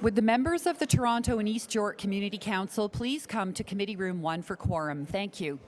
Would the members of the Toronto and East York Community Council please come to Committee Room 1 for quorum? Thank you.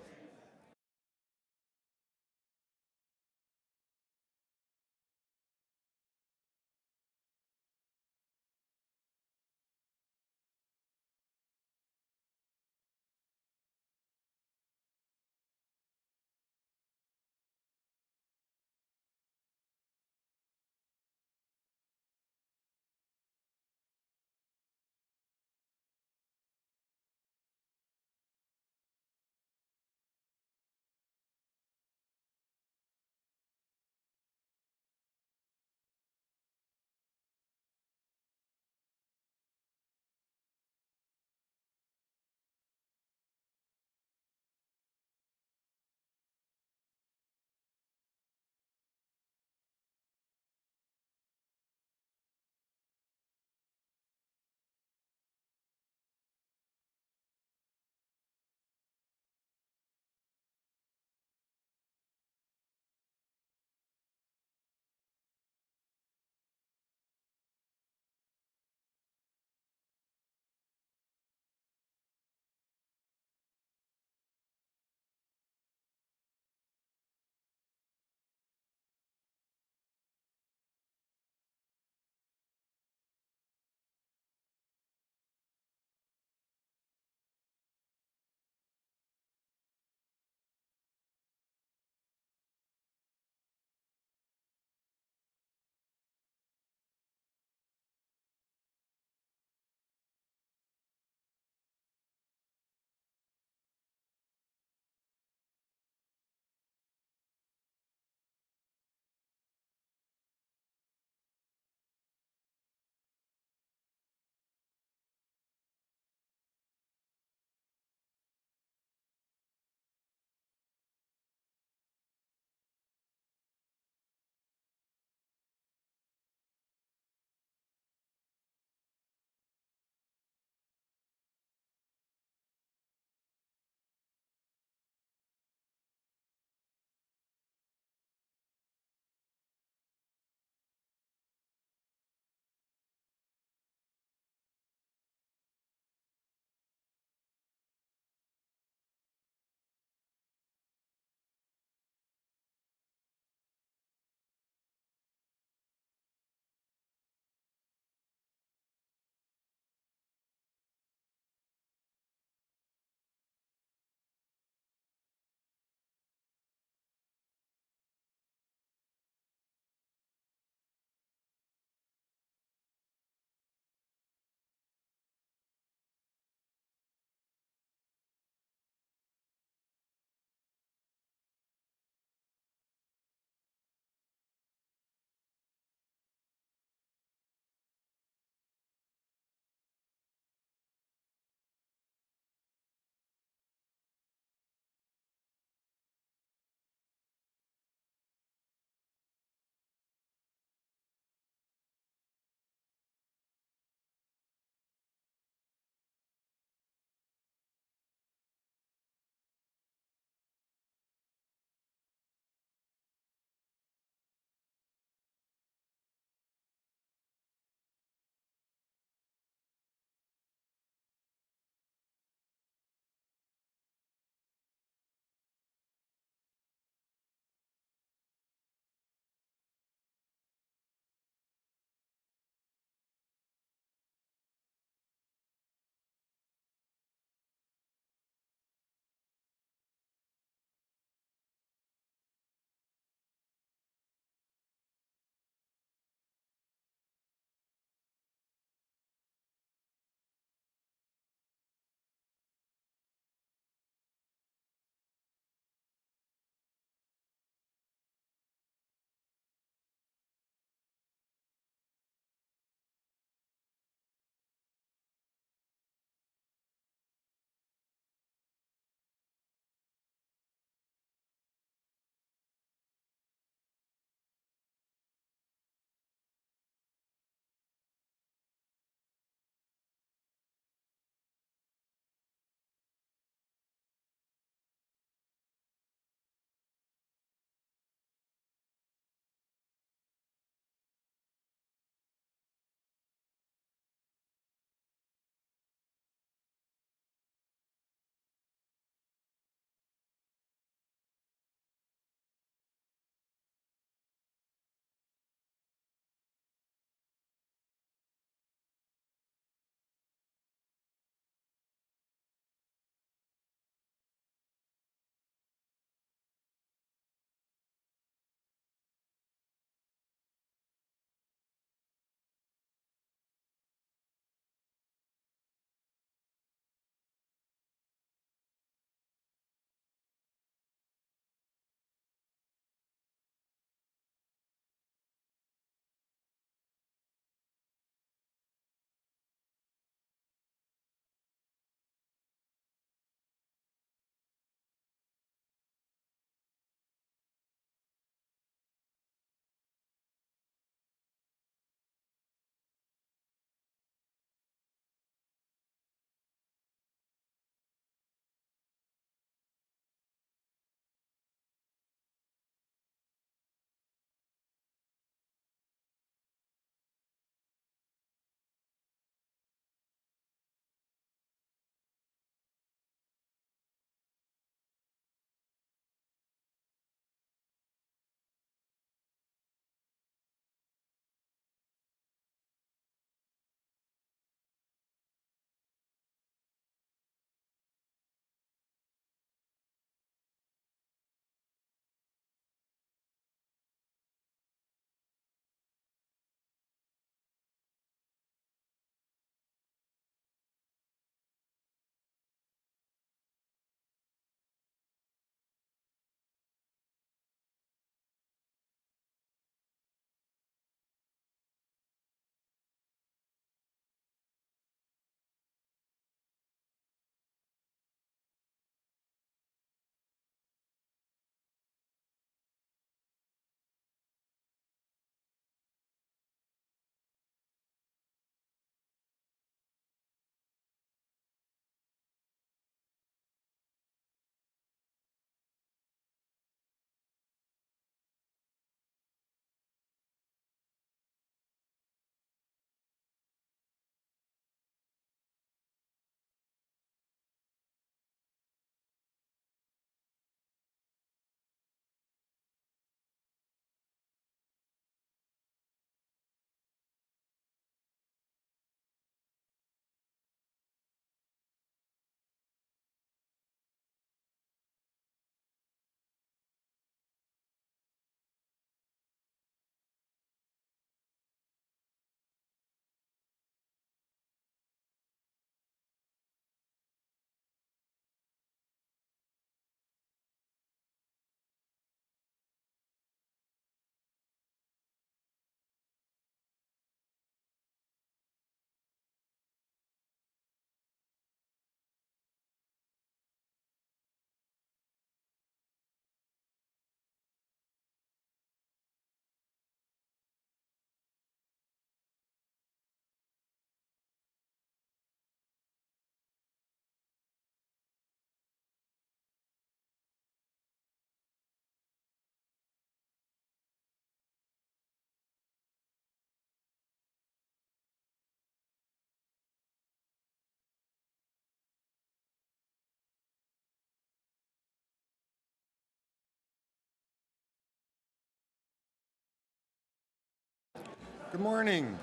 Good morning.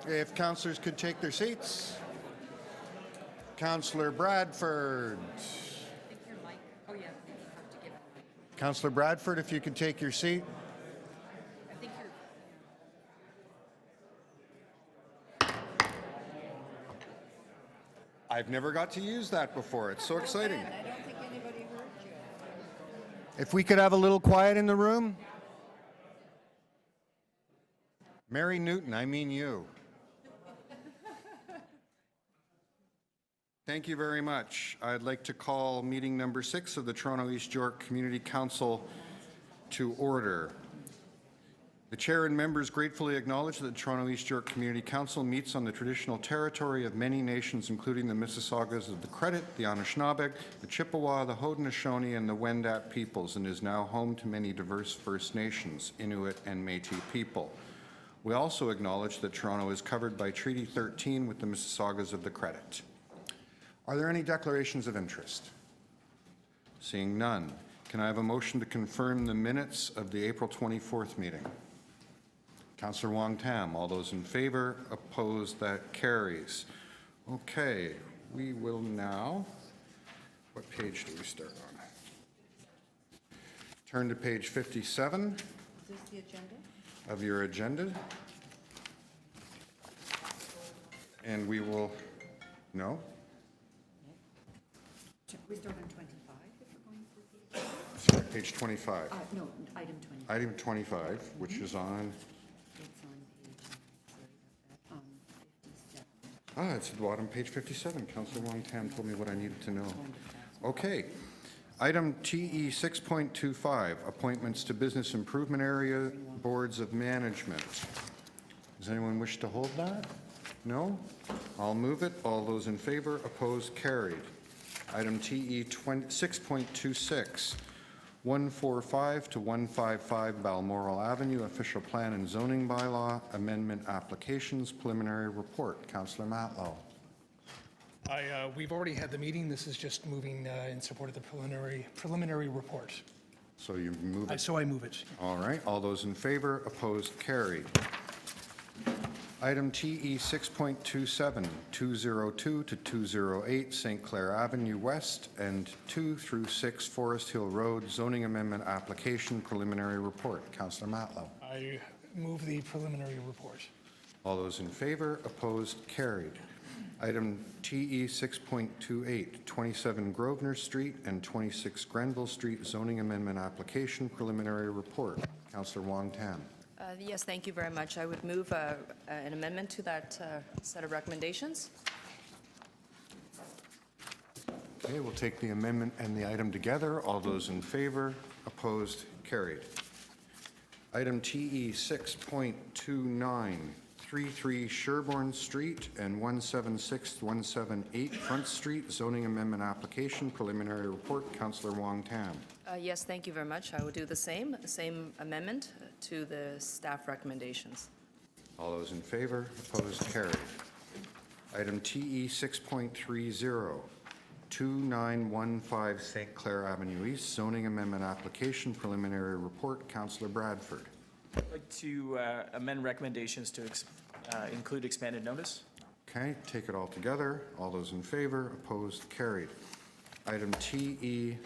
If councillors could take their seats. Councillor Bradford. Councillor Bradford, if you could take your seat. I've never got to use that before. It's so exciting. I don't think anybody heard you. If we could have a little quiet in the room. Mary Newton, I mean you. Thank you very much. I'd like to call meeting number 6 of the Toronto East York Community Council to order. The Chair and members gratefully acknowledge that the Toronto East York Community Council meets on the traditional territory of many nations, including the Mississaugas of the Credit, the Anishinaabe, the Chippewa, the Haudenosaunee, and the Wendat peoples, and is now home to many diverse First Nations, Inuit, and Métis people. We also acknowledge that Toronto is covered by Treaty 13 with the Mississaugas of the Credit. Are there any declarations of interest? Seeing none, can I have a motion to confirm the minutes of the April 24th meeting? Councillor Wong Tam, all those in favor, opposed, that carries. Okay, we will now, what page do we start on? Turn to page 57 Is this the agenda? of your agenda. And we will, no? We start on 25 if we're going through these? Sorry, page 25. No, item 25. Item 25, which is on, It's on page, sorry about that, 57. it's at the bottom, page 57. Councillor Wong Tam told me what I needed to know. Okay. Item TE 6.25, appointments to business improvement area boards of management. Does anyone wish to hold that? No? I'll move it. All those in favor, opposed, carried. Item TE 6.26, 145 to 155 Balmoral Avenue, official plan and zoning bylaw amendment applications, preliminary report. Councillor Matlow. We've already had the meeting. This is just moving in support of the preliminary report. So you move it? So I move it. All right. All those in favor, opposed, carried. Item TE 6.27, 202 to 208 St. Clair Avenue West and 2 through 6 Forest Hill Road, zoning amendment application, preliminary report. Councillor Matlow. I move the preliminary report. All those in favor, opposed, carried. Item TE 6.28, 27 Grosvenor Street and 26 Grenville Street, zoning amendment application, preliminary report. Councillor Wong Tam. Yes, thank you very much. I would move an amendment to that set of recommendations. Okay, we'll take the amendment and the item together. All those in favor, opposed, carried. Item TE 6.29, 33 Sherbourne Street and 176 178 Front Street, zoning amendment application, preliminary report. Councillor Wong Tam. Yes, thank you very much. I will do the same amendment to the staff recommendations. All those in favor, opposed, carried. Item TE 6.30, 2915 St. Clair Avenue East, zoning amendment application, preliminary report. Councillor Bradford. I'd like to amend recommendations to include expanded notice. Okay, take it all together. All those in favor, opposed, carried. Item TE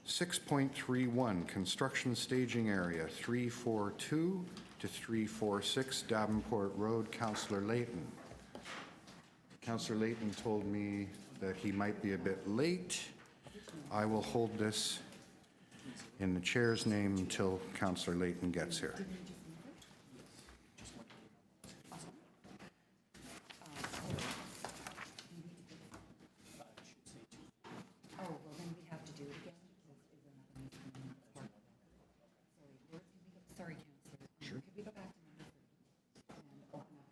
6.31, construction staging area 342 to 346 Davenport Road. Councillor Layton. Councillor Layton told me that he might be a bit late. I will hold this in the chair's name until Councillor Layton gets here. Oh, well, then we have to do it again. Sorry, Councillor. Sure. Could we go back to number 30 and open up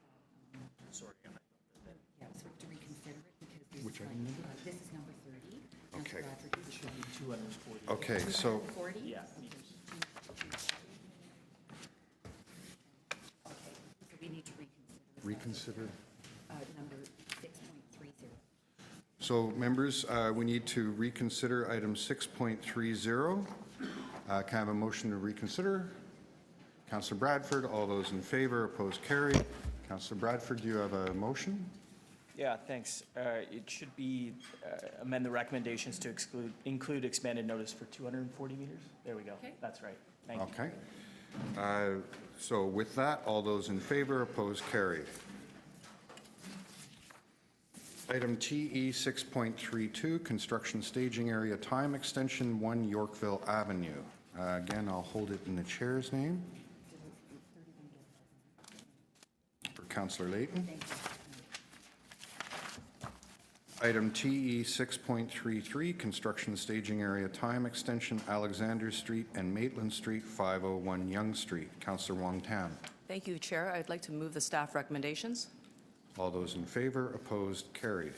that? Sorry. Yeah, so we have to reconsider it because there's. Which item number? This is number 30. Okay. Councillor Bradford, this should be 240. Okay, so 40? Yeah. Okay, so we need to reconsider. number 6.30. So members, we need to reconsider item 6.30. Can I have a motion to reconsider? Councillor Bradford. All those in favor, opposed, carried. Councillor Bradford, do you have a motion? Yeah, thanks. It should be amend the recommendations to include expanded notice for 240 meters. There we go. Okay. That's right. Thank you. Okay. So with that, all those in favor, opposed, carried. Item TE 6.32, construction staging area time extension, 1 Yorkville Avenue. Again, I'll hold it in the chair's name. For Councillor Layton. Item TE 6.33, construction staging area time extension, Alexander Street and Maitland Street, 501 Yonge Street. Councillor Wong-Tam. Thank you, Chair. I'd like to move the staff recommendations. All those in favor, opposed, carried.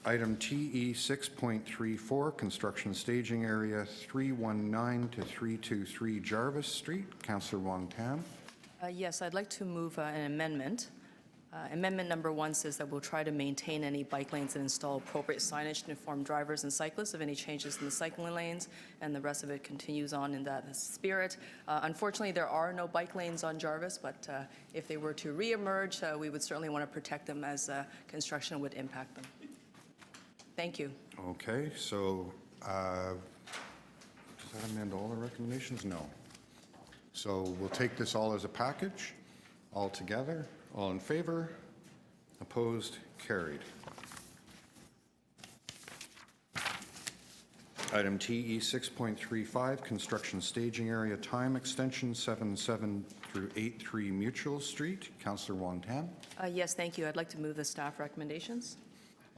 Item TE 6.34, construction staging area 319 to 323 Jarvis Street. Councillor Wong-Tam. Yes, I'd like to move an amendment. Amendment number 1 says that we'll try to maintain any bike lanes and install appropriate signage to inform drivers and cyclists of any changes in the cycling lanes, and the rest of it continues on in that spirit. Unfortunately, there are no bike lanes on Jarvis, but if they were to reemerge, we would certainly want to protect them as construction would impact them. Thank you. Okay, so does that amend all the recommendations? No. So we'll take this all as a package, all together. All in favor? Opposed? Carried. Item TE 6.35, construction staging area time extension, 77 through 83 Mutual Street. Councillor Wong-Tam. Yes, thank you. I'd like to move the staff recommendations.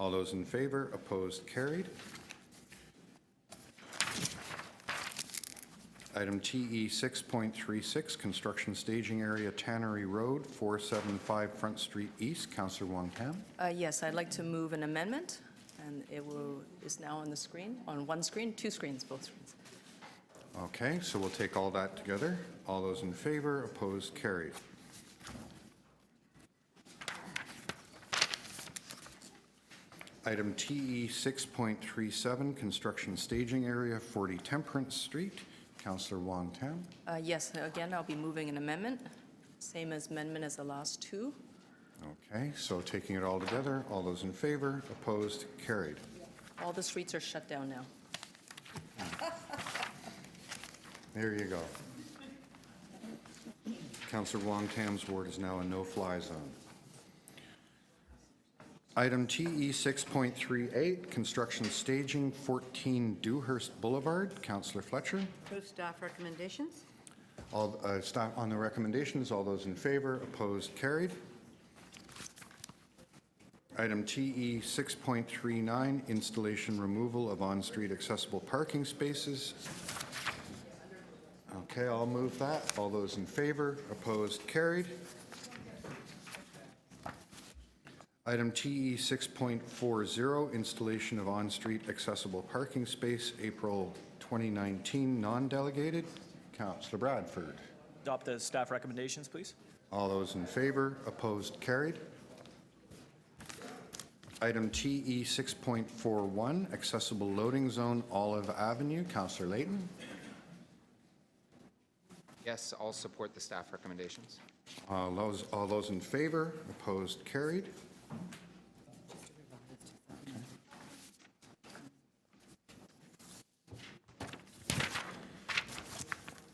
All those in favor? Opposed? Carried. Item TE 6.36, construction staging area Tannery Road, 475 Front Street East. Councillor Wong-Tam. Yes, I'd like to move an amendment, and is now on the screen, on one screen, 2 screens, both screens. Okay, so we'll take all that together. All those in favor, opposed, carried. Item TE 6.37, construction staging area 40 Temperance Street. Councillor Wong-Tam. Yes, again, I'll be moving an amendment, same as amendment as the last 2. Okay, so taking it all together, all those in favor, opposed, carried. All the streets are shut down now. There you go. Councillor Wong-Tam's ward is now a no-fly zone. Item TE 6.38, construction staging 14 Dewhurst Boulevard. Councillor Fletcher. Approve staff recommendations. All staff on the recommendations, all those in favor, opposed, carried. Item TE 6.39, installation removal of on-street accessible parking spaces. Okay, I'll move that. All those in favor, opposed, carried. Item TE 6.40, installation of on-street accessible parking space, April 2019, non-delegated. Councillor Bradford. Adopt the staff recommendations, please. All those in favor, opposed, carried. Item TE 6.41, accessible loading zone, Olive Avenue. Councillor Layton. Yes, I'll support the staff recommendations. All those in favor, opposed, carried.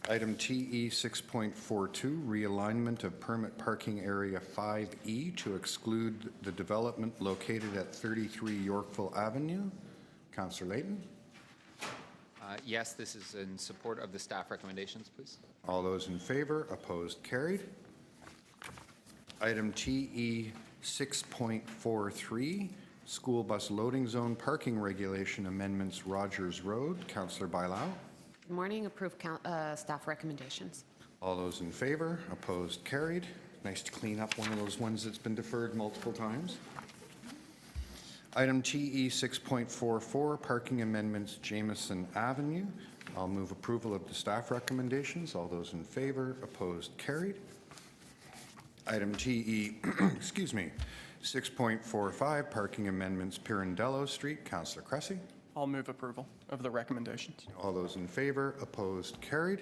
Item TE 6.42, realignment of permit parking area 5E to exclude the development located at 33 Yorkville Avenue. Councillor Layton. Yes, this is in support of the staff recommendations, please. All those in favor, opposed, carried. Item TE 6.43, school bus loading zone parking regulation amendments, Rogers Road. Councillor Bailao. Good morning. Approve staff recommendations. All those in favor, opposed, carried. Nice to clean up one of those ones that's been deferred multiple times. Item TE 6.44, parking amendments, Jameson Avenue. I'll move approval of the staff recommendations. All those in favor, opposed, carried. Item TE, excuse me, 6.45, parking amendments, Pirandello Street. Councillor Cressy. I'll move approval of the recommendations. All those in favor, opposed, carried.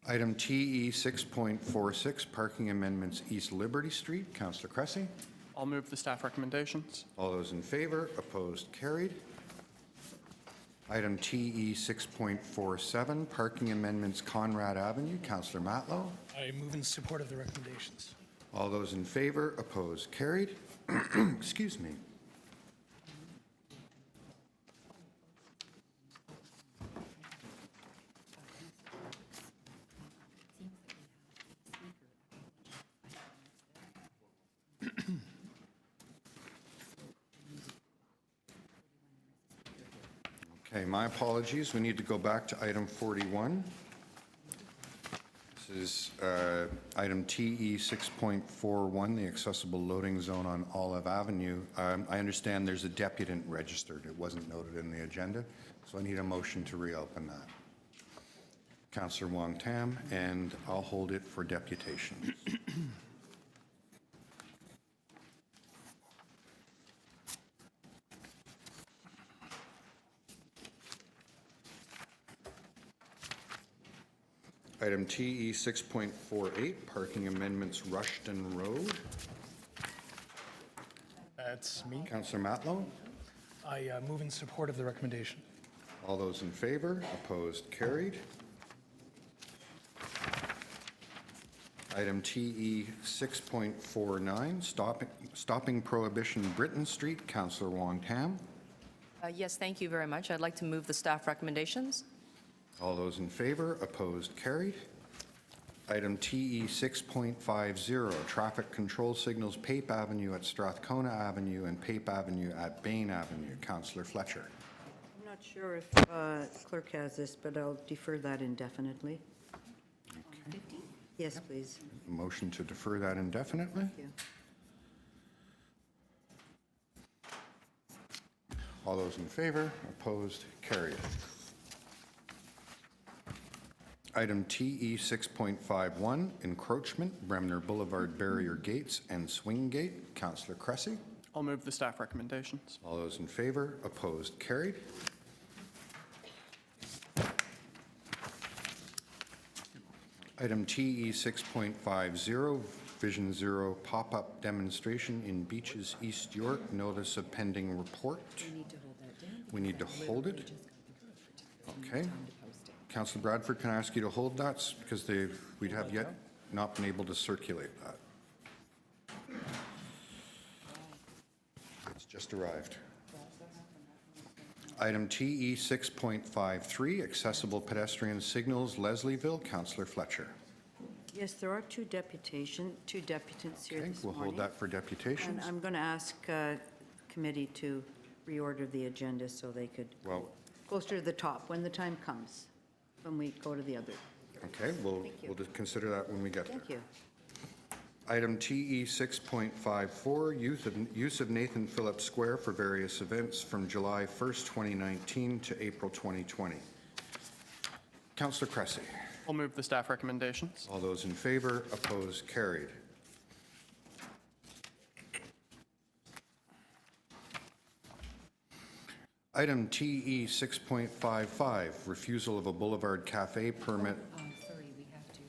Item TE 6.46, parking amendments East Liberty Street. Councillor Cressy. I'll move the staff recommendations. All those in favor, opposed, carried. Item TE 6.47, parking amendments Conrad Avenue. Councillor Matlow. I move in support of the recommendations. All those in favor, opposed, carried. Excuse me. Okay, my apologies. We need to go back to item 41. This is item TE 6.41, the accessible loading zone on Olive Avenue. I understand there's a deputant registered. It wasn't noted in the agenda, so I need a motion to reopen that. Councillor Wong Tam, and I'll hold it for deputation. Item TE 6.48, parking amendments Rushton Road. That's me. Councillor Matlow. I move in support of the recommendation. All those in favor, opposed, carried. Item TE 6.49, stopping prohibition Britton Street. Councillor Wong Tam. Yes, thank you very much. I'd like to move the staff recommendations. All those in favor, opposed, carried. Item TE 6.50, traffic control signals Pape Avenue at Strathcona Avenue and Pape Avenue at Bain Avenue. Councillor Fletcher. I'm not sure if clerk has this, but I'll defer that indefinitely. Yes, please. Motion to defer that indefinitely. Thank you. All those in favor, opposed, carried. Item TE 6.51, encroachment, Bremner Boulevard barrier gates and swing gate. Councillor Cressy. I'll move the staff recommendations. All those in favor, opposed, carried. Item TE 6.50, Vision Zero pop-up demonstration in Beaches, East York. Notice of pending report. We need to hold it. Okay. Councillor Bradford, can I ask you to hold that because we'd have yet not been able to circulate that. It's just arrived. Item TE 6.53, accessible pedestrian signals, Leslieville. Councillor Fletcher. Yes, there are two deputants here Okay, this we'll morning. hold that for deputations. And I'm going to ask committee to reorder the agenda so they could Well, closer to the top when the time comes, when we go to the other. okay, we'll just consider that when we get there. Thank you. Item TE 6.54, use of Nathan Phillips Square for various events from July 1st, 2019 to April 2020. Councillor Cressy. I'll move the staff recommendations. All those in favor, opposed, carried. Item TE 6.55, refusal of a Boulevard Cafe permit. Sorry, we have to,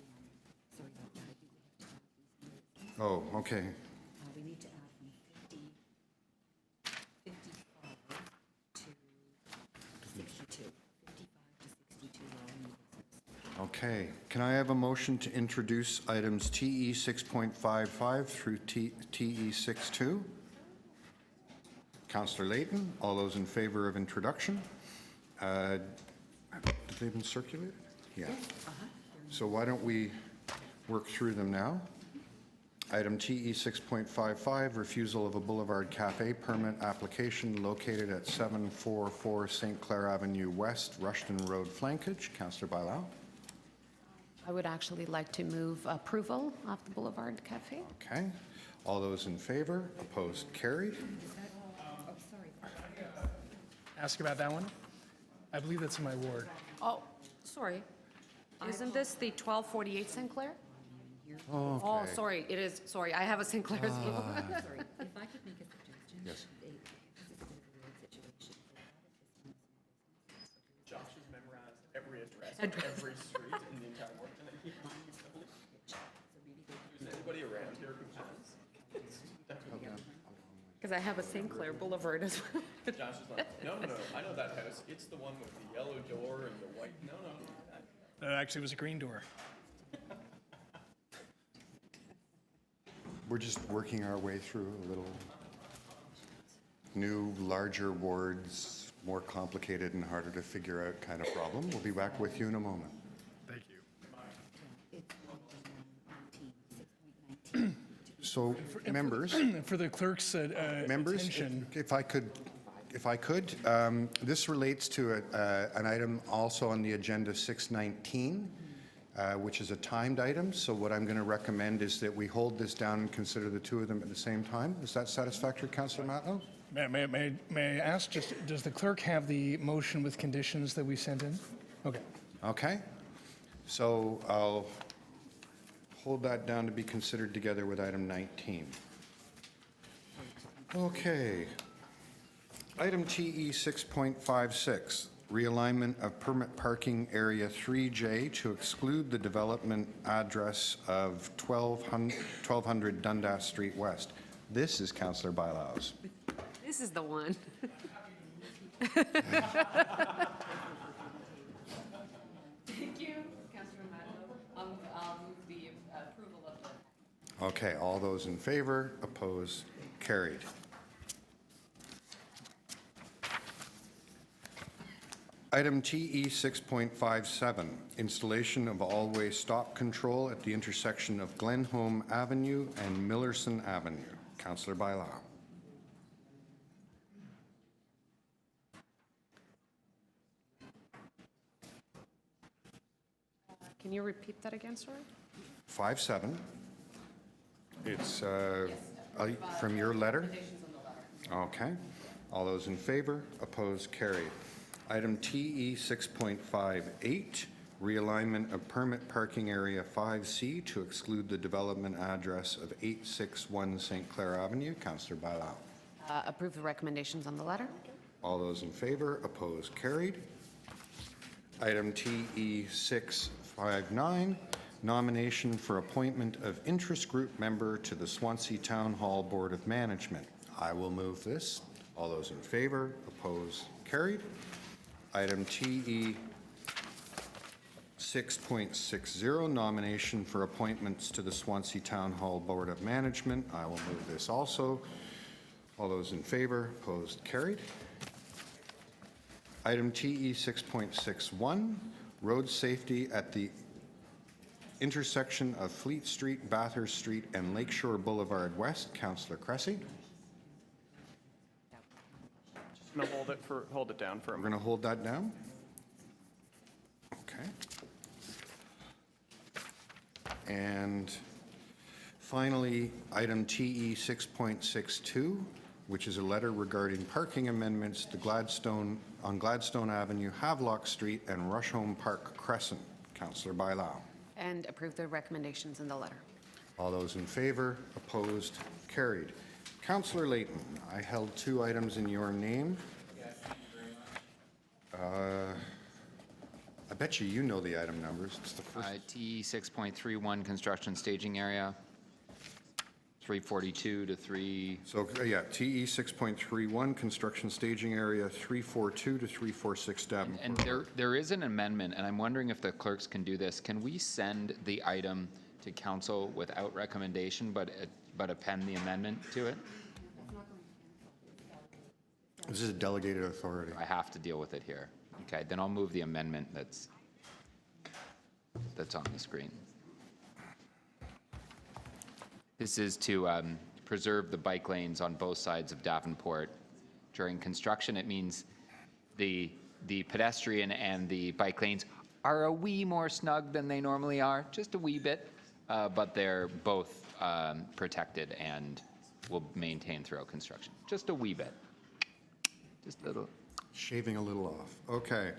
sorry about that. Oh, okay. We need to add from 55 to 62. 55 to 62 are new business. Okay. Can I have a motion to introduce items TE 6.55 through TE 6.2? Councillor Layton, all those in favor of introduction? Did they been circulated? Yeah. So why don't we work through them now? Item TE 6.55, refusal of a Boulevard Cafe permit application located at 744 St. Clair Avenue West, Rushton Road flankage. Councillor Bailao. I would actually like to move approval of the Boulevard Cafe. Okay. All those in favor? Opposed? Carried. Ask about that one? I believe that's in my ward. Oh, sorry. Isn't this the 1248 St. Clair? Okay. Oh, sorry, it is, sorry, I have a St. Clair's. Sorry, if I could make a we address every street in the entire world? Is anybody around here who has? Because I have a St. Clair Boulevard as well. Josh is like, no, I know that house. It's the one with the yellow door and the white, no. That actually was a green door. We're just working our way through a little new, larger wards, more complicated and harder to figure out kind of problem. We'll be back with you in a moment. Thank you. So, members, For the clerk's members, attention, if I could, this relates to an item also on the agenda 619, which is a timed item. So what I'm going to recommend is that we hold this down and consider the two of them at the same time. Is that satisfactory, Councillor Matlow? may I ask, does the clerk have the motion with conditions that we sent in? Okay. Okay. So I'll hold that down to be considered together with item 19. Okay. Item TE 6.56, realignment of permit parking area 3J to exclude the development address of 1200 Dundas Street West. This is Councillor Bilau's. This is the one. Thank you, Councilor Matlow. I'll move the approval of the... Okay, all those in favor, opposed, carried. Item TE 6.57, installation of all-way stop control at the intersection of Glenholm Avenue and Millerson Avenue. Councillor Bilau. Can you repeat that again, sir? 5.7. It's from your letter? Okay. All those in favor, opposed, carried. Item TE 6.58, realignment of permit parking area 5C to exclude the development address of 861 St. Clair Avenue. Councillor Bilau. Approve the recommendations on the letter. All those in favor, opposed, carried. Item TE 659, nomination for appointment of interest group member to the Swansea Town Hall Board of Management. I will move this. All those in favor, opposed, carried. Item TE 6.60, nomination for appointments to the Swansea Town Hall Board of Management. I will move this also. All those in favor, opposed, carried. Item TE 6.61, road safety at the intersection of Fleet Street, Bathurst Street, and Lakeshore Boulevard West. Councillor Cressy. Just going to hold it down for a We're minute. going to hold that down. Okay. And finally, item TE 6.62, which is a letter regarding parking amendments to Gladstone Avenue, Havelock Street, and Rusholme Park Crescent. Councillor Bilau. And approve the recommendations in the letter. All those in favor, opposed, carried. Councillor Layton, I held two items in your name. I bet you know the item numbers. It's the first. TE 6.31, construction staging area, 342 to 3... So, yeah, TE 6.31, construction staging area, 342 to 346 Davenport. And there is an amendment, and I'm wondering if the clerks can do this. Can we send the item to council without recommendation, but append the amendment to it? This is a delegated authority. I have to deal with it here. Okay, then I'll move the amendment that's on the screen. This is to preserve the bike lanes on both sides of Davenport. During construction, it means the pedestrian and the bike lanes are a wee more snug than they normally are, just a wee bit, but they're both protected and will maintain throughout construction. Just a wee bit. Just a little. Shaving a little off. Okay.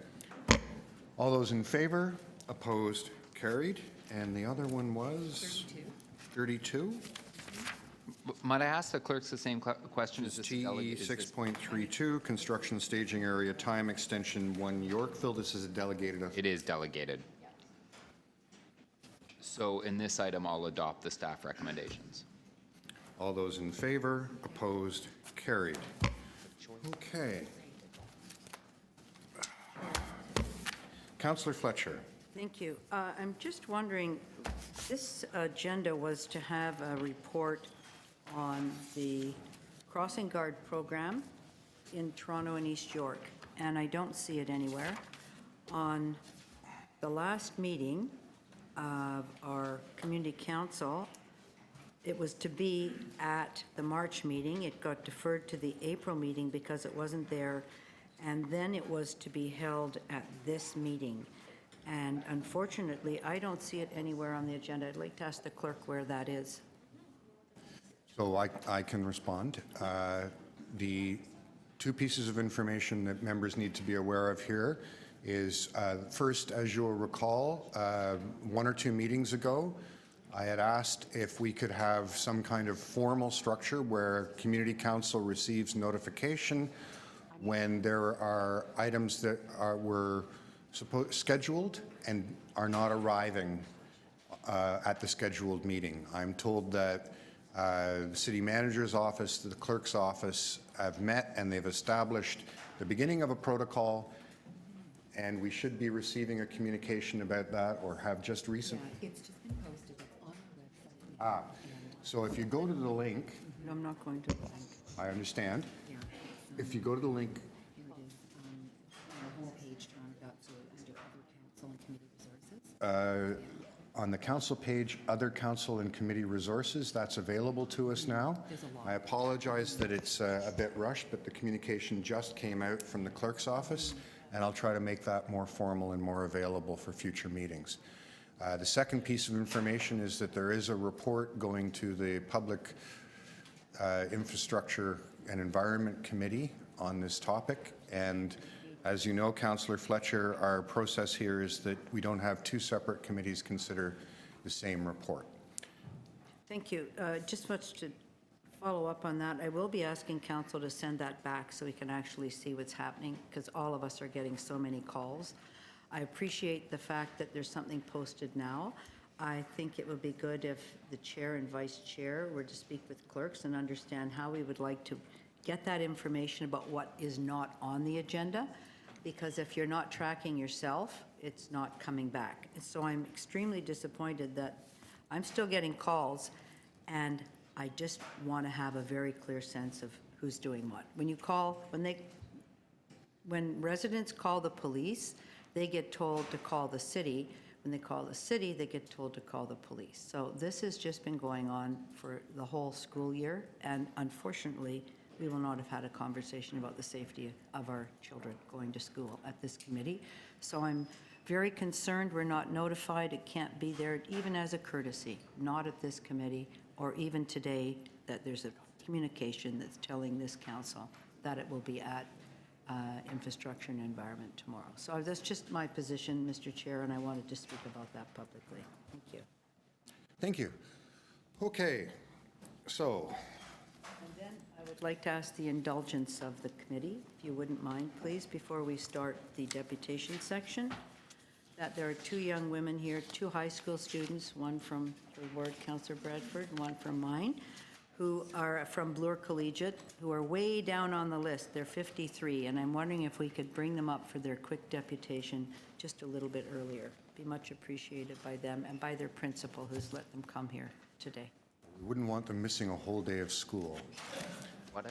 All those in favor? Opposed? Carried. And the other one was? 32. 32? Might I ask the clerks the same question? Is this a TE delegate- is this- 6.32, construction staging area time extension 1 Yorkville. This is a delegated. It is delegated. So in this item, I'll adopt the staff recommendations. All those in favor, opposed, carried. Okay. Councillor Fletcher. Thank you. I'm just wondering, this agenda was to have a report on the crossing guard program in Toronto and East York, and I don't see it anywhere. On the last meeting of our community council, it was to be at the March meeting. It got deferred to the April meeting because it wasn't there, and then it was to be held at this meeting. And unfortunately, I don't see it anywhere on the agenda. I'd like to ask the clerk where that is. So I can respond. The two pieces of information that members need to be aware of here is, first, as you'll recall, 1 or 2 meetings ago, I had asked if we could have some kind of formal structure where Community Council receives notification when there are items that were scheduled and are not arriving at the scheduled meeting. I'm told that the city manager's office, the clerk's office have met and they've established the beginning of a protocol, and we should be receiving a communication about that, or have just recent. Yeah, it's just been posted. It's on our website. So if you go to the link, No, I'm not going to the link. I understand. Yeah. If you go to the link, Here it is, on our homepage, Toronto, so under other council and committee resources. on the council page, other council and committee resources, that's available to us now. There's a lot. I apologize that it's a bit rushed, but the communication just came out from the clerk's office, and I'll try to make that more formal and more available for future meetings. The second piece of information is that there is a report going to the Public Infrastructure and Environment Committee on this topic, and as you know, Councillor Fletcher, our process here is that we don't have 2 separate committees consider the same report. Thank you. Just much to follow up on that, I will be asking council to send that back so we can actually see what's happening, because all of us are getting so many calls. I appreciate the fact that there's something posted now. I think it would be good if the chair and vice chair were to speak with clerks and understand how we would like to get that information about what is not on the agenda, because if you're not tracking yourself, it's not coming back. So I'm extremely disappointed that I'm still getting calls, and I just want to have a very clear sense of who's doing what. When residents call the police, they get told to call the city. When they call the city, they get told to call the police. So this has just been going on for the whole school year, and unfortunately, we will not have had a conversation about the safety of our children going to school at this committee. So I'm very concerned we're not notified. It can't be there, even as a courtesy, not at this committee, or even today, that there's a communication that's telling this council that it will be at Infrastructure and Environment tomorrow. So that's just my position, Mr. Chair, and I wanted to speak about that publicly. Thank you. Thank you. Okay, so And then I would like to ask the indulgence of the committee, if you wouldn't mind, please, before we start the deputation section, that there are 2 young women here, 2 high school students, one from your ward, Councillor Bradford, and one from mine, who are from Bloor Collegiate, who are way down on the list. They're 53, and I'm wondering if we could bring them up for their quick deputation just a little bit earlier. Be much appreciated by them and by their principal, who's let them come here today. we wouldn't want them missing a whole day of school. What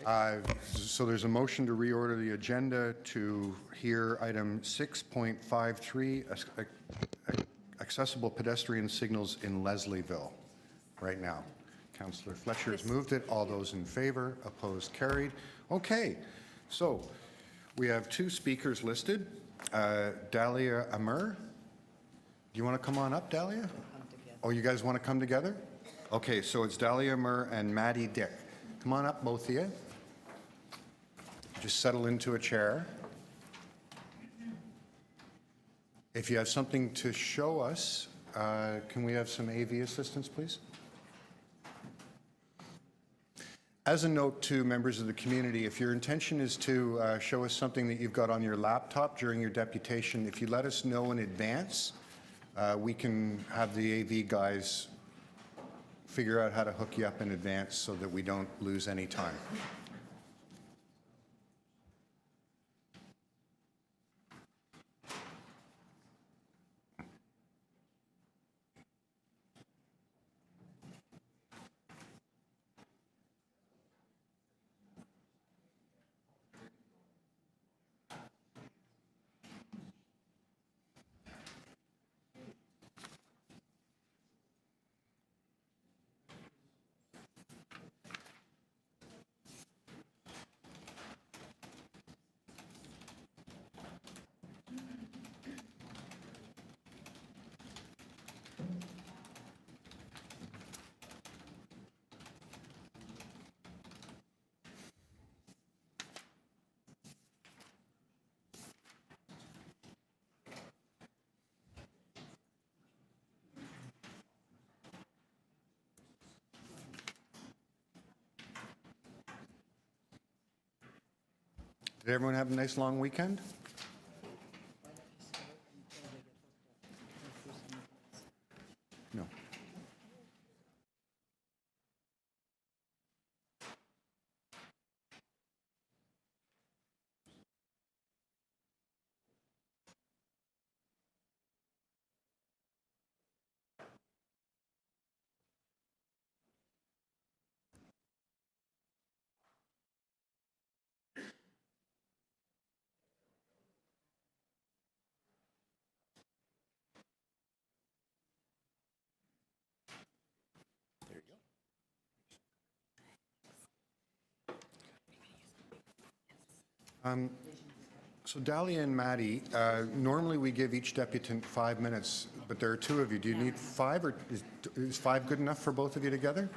So there's a motion to reorder the agenda to hear item 6.53, accessible pedestrian signals in Leslieville, right now. Councillor Fletcher has moved it. All those in favor, opposed, carried. Okay, so we have 2 speakers listed. Dahlia Amur. Do you want to come on up, Dahlia? Oh, you guys want to come together? Okay, so it's Dahlia Amur and Maddie Dick. Come on up, both of you. Just settle into a chair. If you have something to show us, can we have some AV assistance, please? As a note to members of the community, if your intention is to show us something that you've got on your laptop during your deputation, if you let us know in advance, we can have the AV guys figure out how to hook you up in advance so that we don't lose any time. Did everyone have a nice long weekend? No. So Dahlia and Maddie, normally we give each deputant 5 minutes, but there are two of you. Do you need 5, or is 5 good enough for both of you together?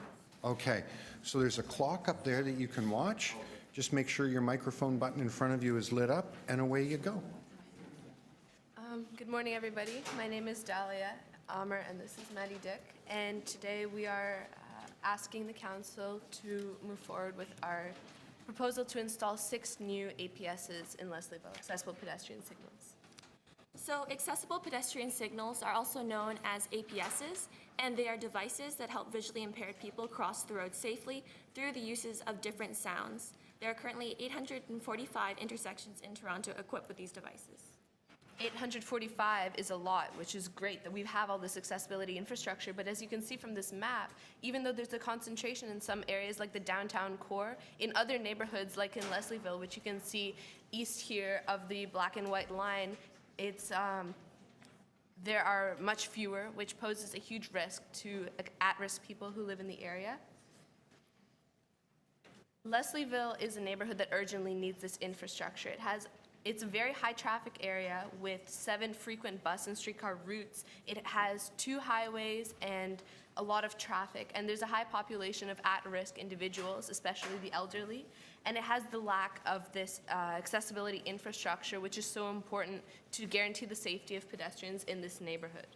Okay, so there's a clock up there that you can watch. Just make sure your microphone button in front of you is lit up, and away you go. Good morning, everybody. My name is Dahlia Amer, and this is Maddie Dick. And today we are asking the council to move forward with our proposal to install 6 new APSs in Leslieville, accessible pedestrian signals. So accessible pedestrian signals are also known as APSs, and they are devices that help visually impaired people cross the road safely through the uses of different sounds. There are currently 845 intersections in Toronto equipped with these devices. 845 is a lot, which is great that we have all this accessibility infrastructure, but as you can see from this map, even though there's a concentration in some areas like the downtown core, in other neighborhoods like in Leslieville, which you can see east here of the black and white line, it's there are much fewer, which poses a huge risk to at-risk people who live in the area. Leslieville is a neighborhood that urgently needs this infrastructure. It's a very high traffic area with 7 frequent bus and streetcar routes. It has 2 highways and a lot of traffic, and there's a high population of at-risk individuals, especially the elderly, and it has the lack of this accessibility infrastructure, which is so important to guarantee the safety of pedestrians in this neighborhood.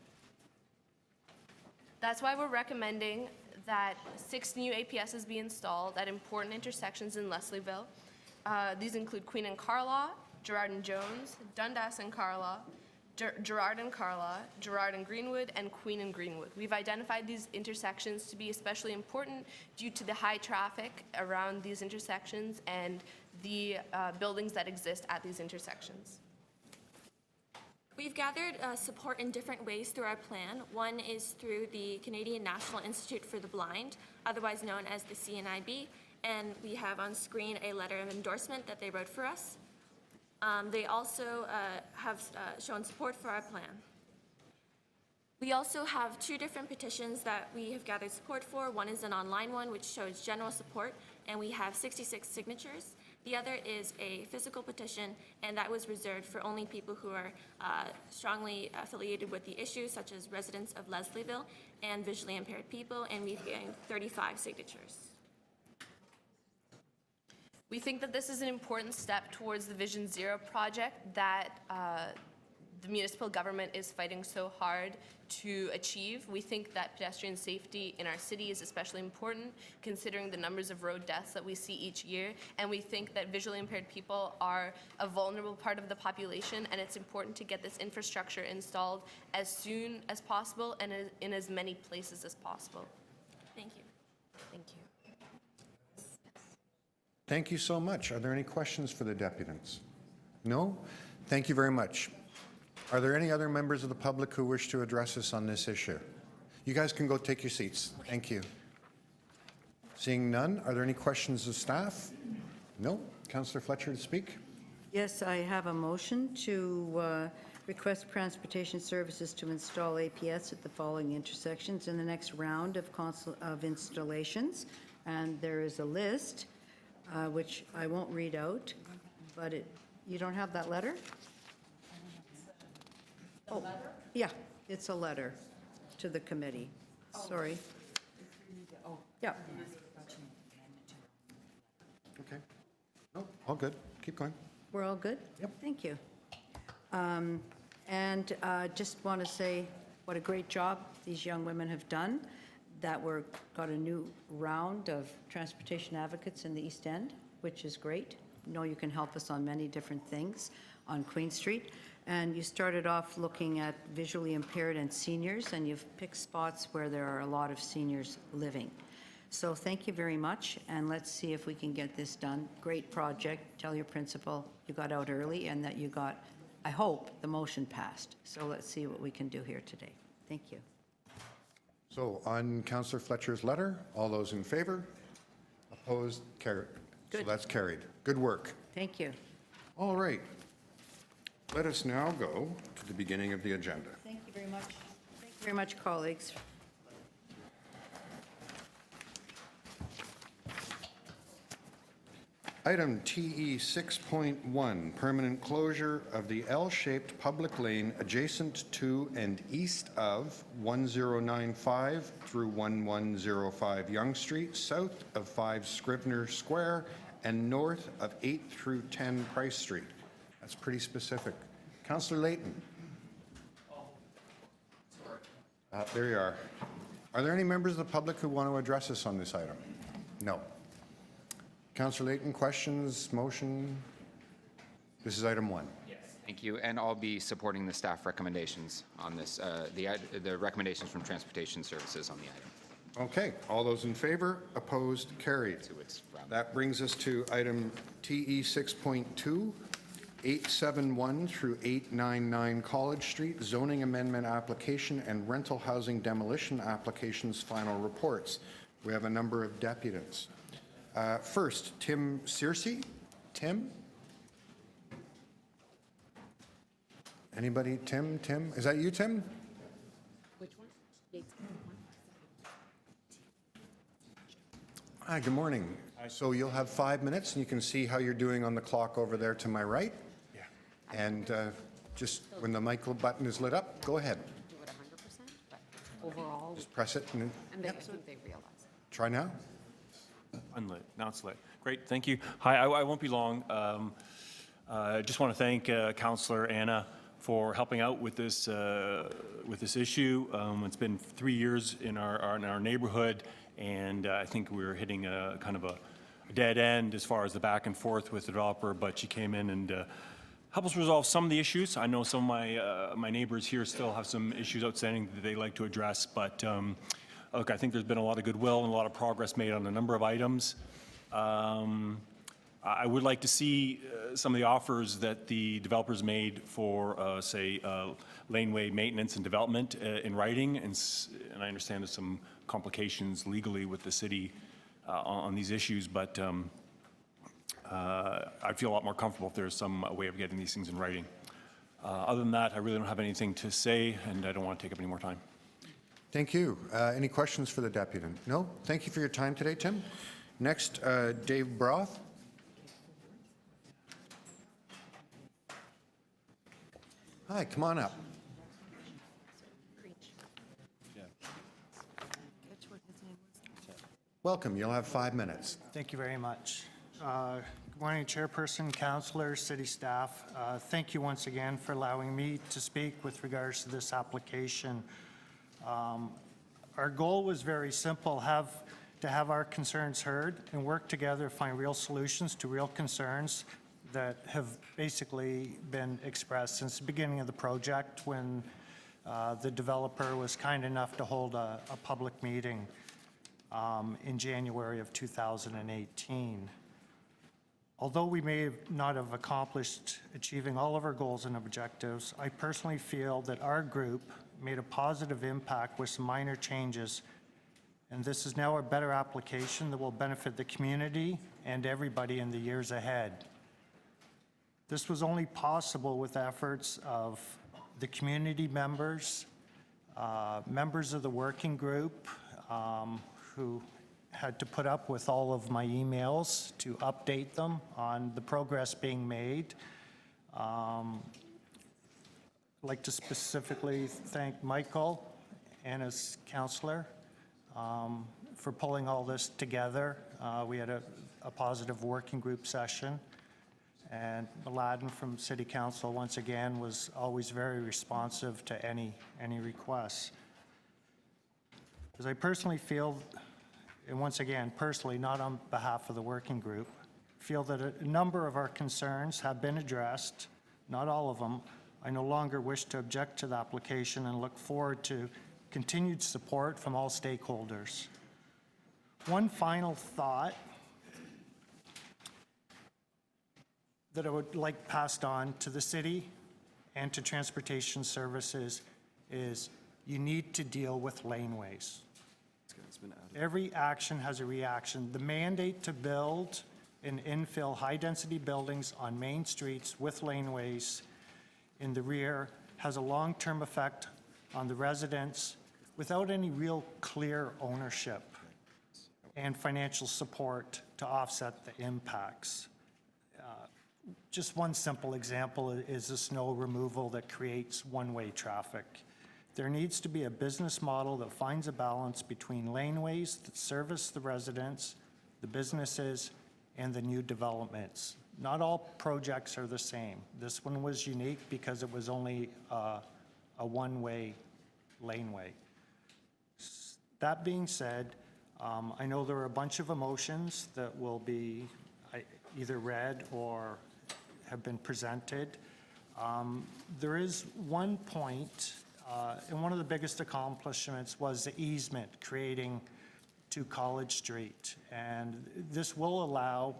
That's why we're recommending that 6 new APSs be installed at important intersections in Leslieville. These include Queen and Carlaw, Gerrard and Jones, Dundas and Carlaw, Gerrard and Carlaw, Gerrard and Greenwood, and Queen and Greenwood. We've identified these intersections to be especially important due to the high traffic around these intersections and the buildings that exist at these intersections. We've gathered support in different ways through our plan. One is through the Canadian National Institute for the Blind, otherwise known as the CNIB, and we have on screen a letter of endorsement that they wrote for us. They also have shown support for our plan. We also have 2 different petitions that we have gathered support for. One is an online one, which shows general support, and we have 66 signatures. The other is a physical petition, and that was reserved for only people who are strongly affiliated with the issue, such as residents of Leslieville and visually impaired people, and we've gained 35 signatures. We think that this is an important step towards the Vision Zero project that the municipal government is fighting so hard to achieve. We think that pedestrian safety in our city is especially important, considering the numbers of road deaths that we see each year. And we think that visually impaired people are a vulnerable part of the population, and it's important to get this infrastructure installed as soon as possible and in as many places as possible. Thank you. Thank you. Thank you so much. Are there any questions for the deputants? No? Thank you very much. Are there any other members of the public who wish to address us on this issue? You guys can go take your seats. Thank you. Seeing none, are there any questions of staff? No? Councillor Fletcher to speak? Yes, I have a motion to request transportation services to install APS at the following intersections in the next round of installations. And there is a list, which I won't read out, but you don't have that letter? Oh, yeah, it's a letter to the committee. Sorry. Yeah. Okay. No, all good. Keep going. We're all good? Yep. Thank you. And just want to say what a great job these young women have done, that we're got a new round of transportation advocates in the East End, which is great. I know you can help us on many different things on Queen Street. And you started off looking at visually impaired and seniors, and you've picked spots where there are a lot of seniors living. So thank you very much, and let's see if we can get this done. Great project. Tell your principal you got out early and that you got, I hope, the motion passed. So let's see what we can do here today. Thank you. So on Councillor Fletcher's letter, all those in favor? Opposed? Carried. So Good. that's carried. Good work. Thank you. All right. Let us now go to the beginning of the agenda. Thank you very much. Thank you very much, colleagues. Item TE 6.1, permanent closure of the L-shaped public lane adjacent to and east of 1095 through 1105 Yonge Street, south of 5 Scrivener Square, and north of 8 through 10 Price Street. That's pretty specific. Councillor Layton. There you are. Are there any members of the public who want to address us on this item? No. Councillor Layton, questions, motion? This is item 1. Yes. Thank you, and I'll be supporting the staff recommendations on this, the recommendations from Transportation Services on the item. Okay, all those in favor, opposed, carried. So it's round. That brings us to item TE 6.2, 871 through 899 College Street, zoning amendment application and rental housing demolition applications final reports. We have a number of deputants. First, Tim Searcy. Tim? Anybody? Tim? Tim? Is that you, Tim? Which one? Hi, good morning. So you'll have 5 minutes, and you can see how you're doing on the clock over there to my right. Yeah. And just when the mic button is lit up, go ahead. Do it 100%, but overall, Just press it and and I think they realize it. try now. Unlit. Now it's lit. Great. Thank you. Hi. I won't be long. I just want to thank Councillor Anna for helping out with this issue. It's been 3 years in our neighborhood, and I think we were hitting a kind of a dead end as far as the back and forth with the developer. But she came in and helped us resolve some of the issues. I know some of my neighbors here still have some issues outstanding that they like to address, but. Look, I think there's been a lot of goodwill and a lot of progress made on a number of items. I would like to see some of the offers that the developers made for, say, laneway maintenance and development in writing, and I understand there's some complications legally with the city on these issues, but I'd feel a lot more comfortable if there's some way of getting these things in writing. Other than that, I really don't have anything to say, and I don't want to take up any more time. Thank you. Any questions for the deputant? No? Thank you for your time today, Tim. Next, Dave Broth. Hi, come on up. Welcome. You'll have 5 minutes. Thank you very much. Good morning, Chairperson, Councillors, City staff. Thank you once again for allowing me to speak with regards to this application. Our goal was very simple, to have our concerns heard and work together to find real solutions to real concerns that have basically been expressed since the beginning of the project when the developer was kind enough to hold a public meeting in January of 2018. Although we may not have accomplished achieving all of our goals and objectives, I personally feel that our group made a positive impact with some minor changes, and this is now a better application that will benefit the community and everybody in the years ahead. This was only possible with efforts of the community members, members of the working group who had to put up with all of my emails to update them on the progress being made. I'd like to specifically thank Michael and his counselor for pulling all this together. We had a positive working group session, and Mladen from City Council once again was always very responsive to any requests. Because I personally feel, and once again, personally, not on behalf of the working group, feel that a number of our concerns have been addressed, not all of them. I no longer wish to object to the application and look forward to continued support from all stakeholders. One final thought that I would like passed on to the city and to transportation services is you need to deal with laneways. Every action has a reaction. The mandate to build and infill high-density buildings on main streets with laneways in the rear has a long-term effect on the residents without any real clear ownership and financial support to offset the impacts. Just one simple example is the snow removal that creates one-way traffic. There needs to be a business model that finds a balance between laneways that service the residents, the businesses, and the new developments. Not all projects are the same. This one was unique because it was only a one-way laneway. That being said, I know there are a bunch of emotions that will be either read or have been presented. There is one point, and one of the biggest accomplishments was the easement creating to College Street. And this will allow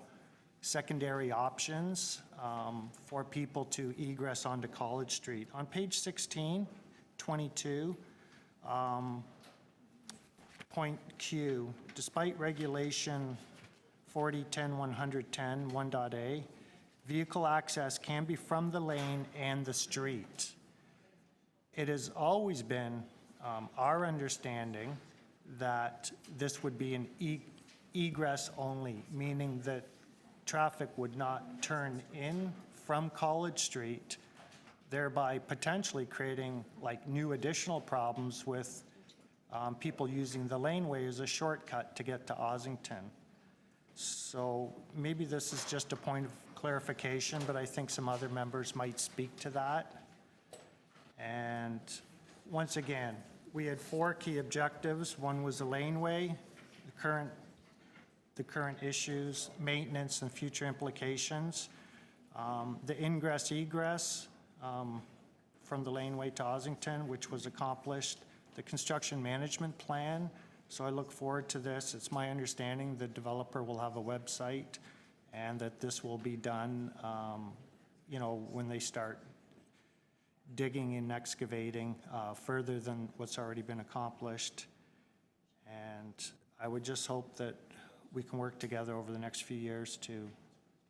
secondary options for people to egress onto College Street. On page 16, 22, point Q, despite regulation 4010-110 1.a, vehicle access can be from the lane and the street. It has always been our understanding that this would be an egress only, meaning that traffic would not turn in from College Street, thereby potentially creating like new additional problems with people using the laneway as a shortcut to get to Ossington. So maybe this is just a point of clarification, but I think some other members might speak to that. And once again, we had 4 key objectives. One was the laneway, the current issues, maintenance and future implications, the ingress egress from the laneway to Ossington, which was accomplished, the construction management plan. So I look forward to this. It's my understanding the developer will have a website and that this will be done, when they start digging and excavating further than what's already been accomplished. And I would just hope that we can work together over the next few years to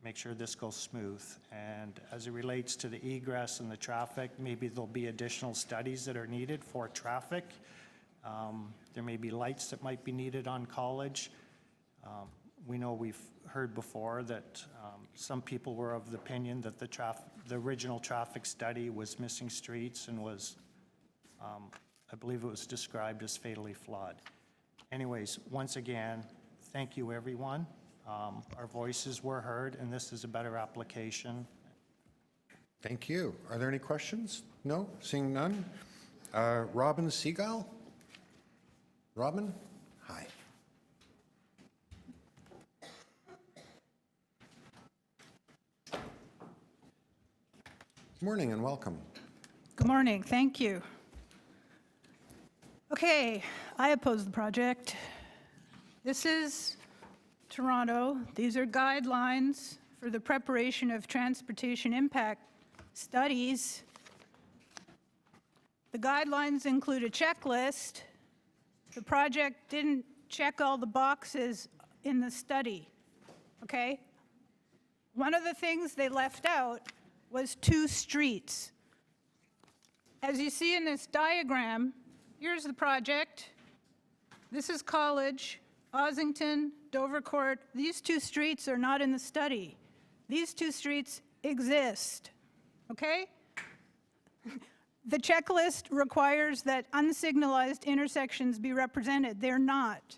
make sure this goes smooth. And as it relates to the egress and the traffic, maybe there'll be additional studies that are needed for traffic. There may be lights that might be needed on College. We know we've heard before that some people were of the opinion that the original traffic study was missing streets and was, I believe it was described as fatally flawed. Anyways, once again, thank you everyone Our voices were heard, and this is a better application. Thank you. Are there any questions? No? Seeing none? Robin Seagal? Robin? Hi. Good morning and welcome. Good morning, thank you. Okay, I oppose the project. This is Toronto. These are guidelines for the preparation of transportation impact studies. The guidelines include a checklist. The project didn't check all the boxes in the study, okay? One of the things they left out was 2 streets. As you see in this diagram, here's the project. This is College, Ossington, Dovercourt. These 2 streets are not in the study. These 2 streets exist, okay? The checklist requires that unsignalized intersections be represented. They're not.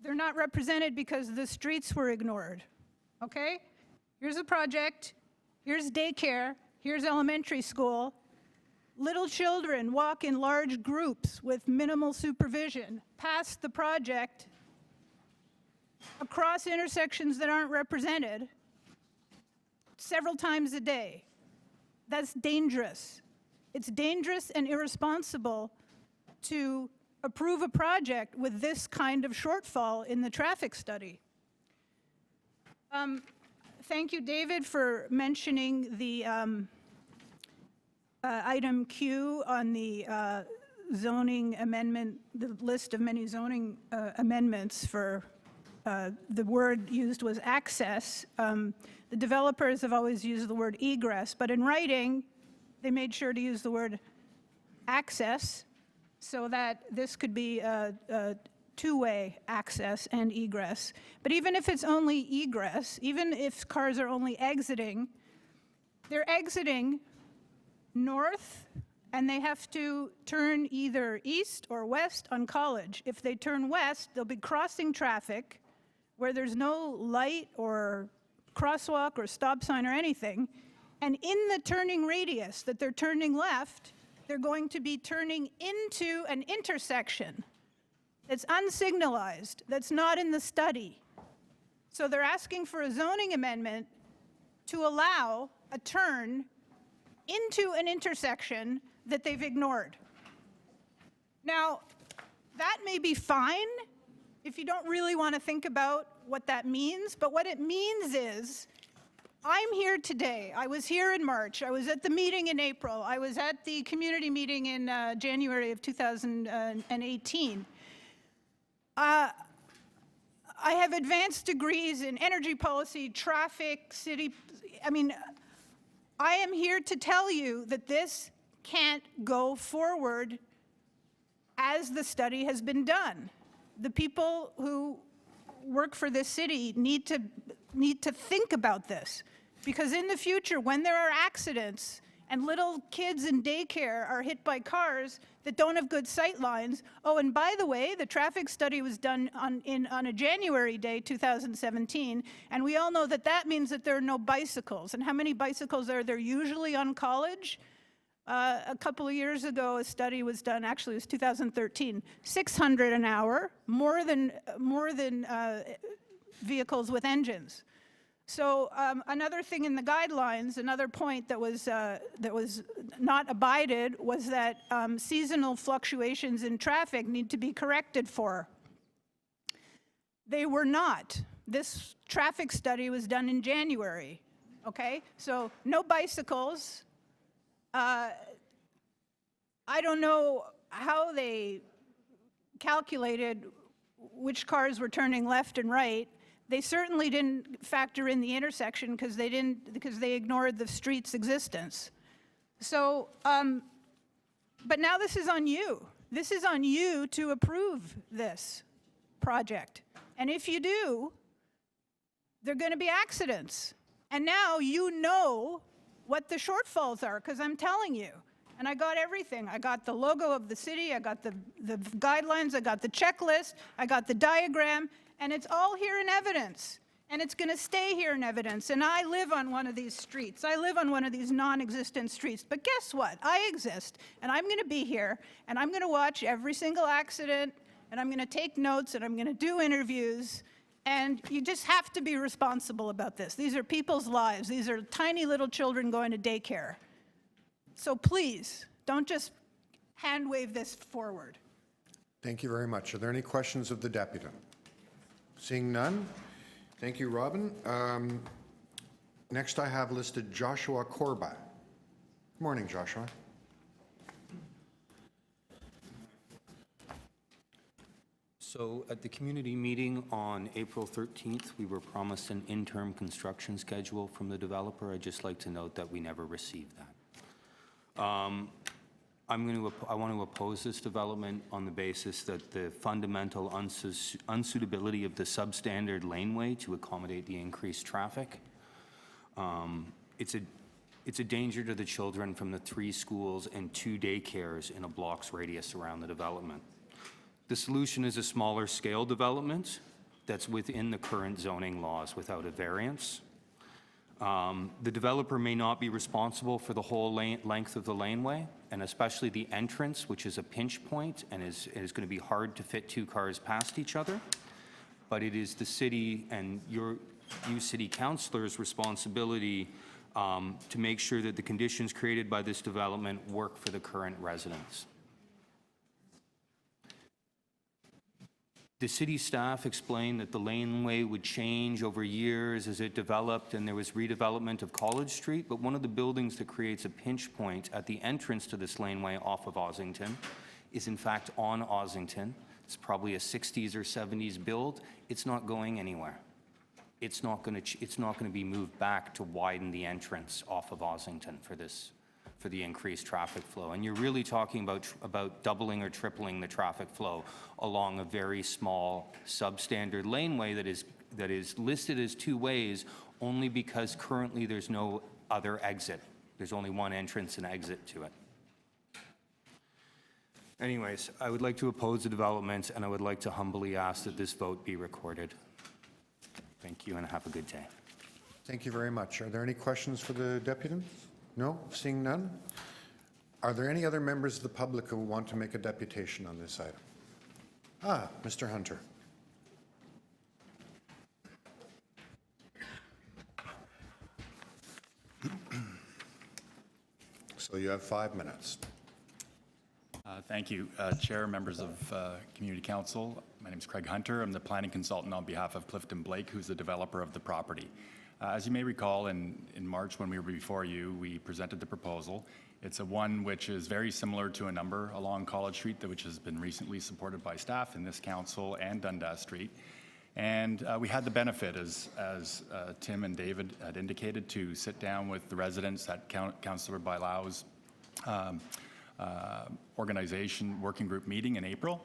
They're not represented because the streets were ignored, okay? Here's a project. Here's daycare. Here's elementary school. Little children walk in large groups with minimal supervision past the project across intersections that aren't represented several times a day. That's dangerous. It's dangerous and irresponsible to approve a project with this kind of shortfall in the traffic study. Thank you, David, for mentioning the item Q on the zoning amendment, the list of many zoning amendments for, the word used was access. The developers have always used the word egress, but in writing, they made sure to use the word access so that this could be a two-way access and egress. But even if it's only egress, even if cars are only exiting, they're exiting north and they have to turn either east or west on College. If they turn west, they'll be crossing traffic where there's no light or crosswalk or stop sign or anything. And in the turning radius that they're turning left, they're going to be turning into an intersection that's unsignalized, that's not in the study. So they're asking for a zoning amendment to allow a turn into an intersection that they've ignored. Now, that may be fine if you don't really want to think about what that means, but what it means is, I'm here today. I was here in March. I was at the meeting in April. I was at the community meeting in January of 2018. I have advanced degrees in energy policy, traffic, city. I mean, I am here to tell you that this can't go forward as the study has been done. The people who work for this city need to think about this, because in the future, when there are accidents and little kids in daycare are hit by cars that don't have good sight lines. Oh, and by the way, the traffic study was done on a January day, 2017, and we all know that that means that there are no bicycles. And how many bicycles are there usually on College? A couple of years ago, a study was done, actually it was 2013, 600 an hour, more than vehicles with engines. So another thing in the guidelines, another point that was not abided was that seasonal fluctuations in traffic need to be corrected for. They were not. This traffic study was done in January, okay? So no bicycles. I don't know how they calculated which cars were turning left and right. They certainly didn't factor in the intersection because they ignored the street's existence. So, but now this is on you. This is on you to approve this project. And if you do, there are going to be accidents. And now you know what the shortfalls are, because I'm telling you. And I got everything. I got the logo of the city, I got the guidelines, I got the checklist, I got the diagram, And it's all here in evidence. And it's going to stay here in evidence. And I live on one of these streets. I live on one of these non-existent streets. But guess what? I exist. And I'm going to be here. And I'm going to watch every single accident. And I'm going to take notes. And I'm going to do interviews. And you just have to be responsible about this. These are people's lives. These are tiny little children going to daycare. So please, don't just hand wave this forward. Thank you very much. Are there any questions of the deputy? Seeing none. Thank you, Robin. Next, I have listed Joshua Corba. Good morning, Joshua. So at the community meeting on April 13th, we were promised an interim construction schedule from the developer. I'd just like to note that we never received that. I want to oppose this development on the basis that the fundamental unsuitability of the substandard laneway to accommodate the increased traffic. It's a danger to the children from the 3 schools and 2 daycares in a block's radius around the development. The solution is a smaller scale development that's within the current zoning laws without a variance. The developer may not be responsible for the whole length of the laneway, and especially the entrance, which is a pinch point and is going to be hard to fit 2 cars past each other. But it is the city and you city councilors' responsibility to make sure that the conditions created by this development work for the current residents. The city staff explained that the laneway would change over years as it developed and there was redevelopment of College Street, but one of the buildings that creates a pinch point at the entrance to this laneway off of Ossington is in fact on Ossington. It's probably a 60s or 70s build. It's not going anywhere. It's not going to be moved back to widen the entrance off of Ossington for the increased traffic flow. And you're really talking about doubling or tripling the traffic flow along a very small substandard laneway that is listed as 2 ways only because currently there's no other exit. There's only one entrance and exit to it. Anyways, I would like to oppose the development and I would like to humbly ask that this vote be recorded. Thank you and have a good day. Thank you very much. Are there any questions for the deputy? No? Seeing none? Are there any other members of the public who want to make a deputation on this item? Mr. Hunter. So you have 5 minutes. Thank you, Chair, members of Community Council. My name is Craig Hunter. I'm the planning consultant on behalf of Clifton Blake, who's the developer of the property. As you may recall, in March when we were before you, we presented the proposal. It's one which is very similar to a number along College Street, which has been recently supported by staff in this council and Dundas Street. And we had the benefit, as Tim and David had indicated, to sit down with the residents at Councillor Bailau's organization working group meeting in April.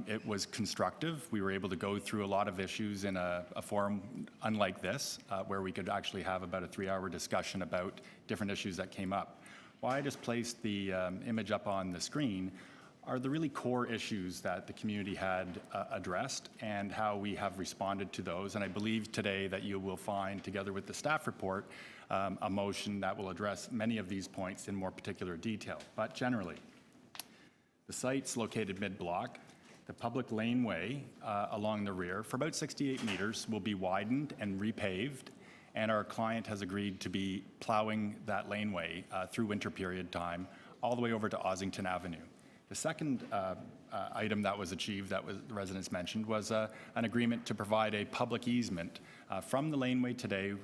It was constructive. We were able to go through a lot of issues in a forum unlike this, where we could actually have about a 3-hour discussion about different issues that came up. Why I just placed the image up on the screen are the really core issues that the community had addressed and how we have responded to those. And I believe today that you will find, together with the staff report, a motion that will address many of these points in more particular detail. But generally, the site's located mid-block. The public laneway along the rear for about 68 meters will be widened and repaved, and our client has agreed to be plowing that laneway through winter period time all the way over to Ossington Avenue. The second item that was achieved that the residents mentioned was an agreement to provide a public easement from the laneway today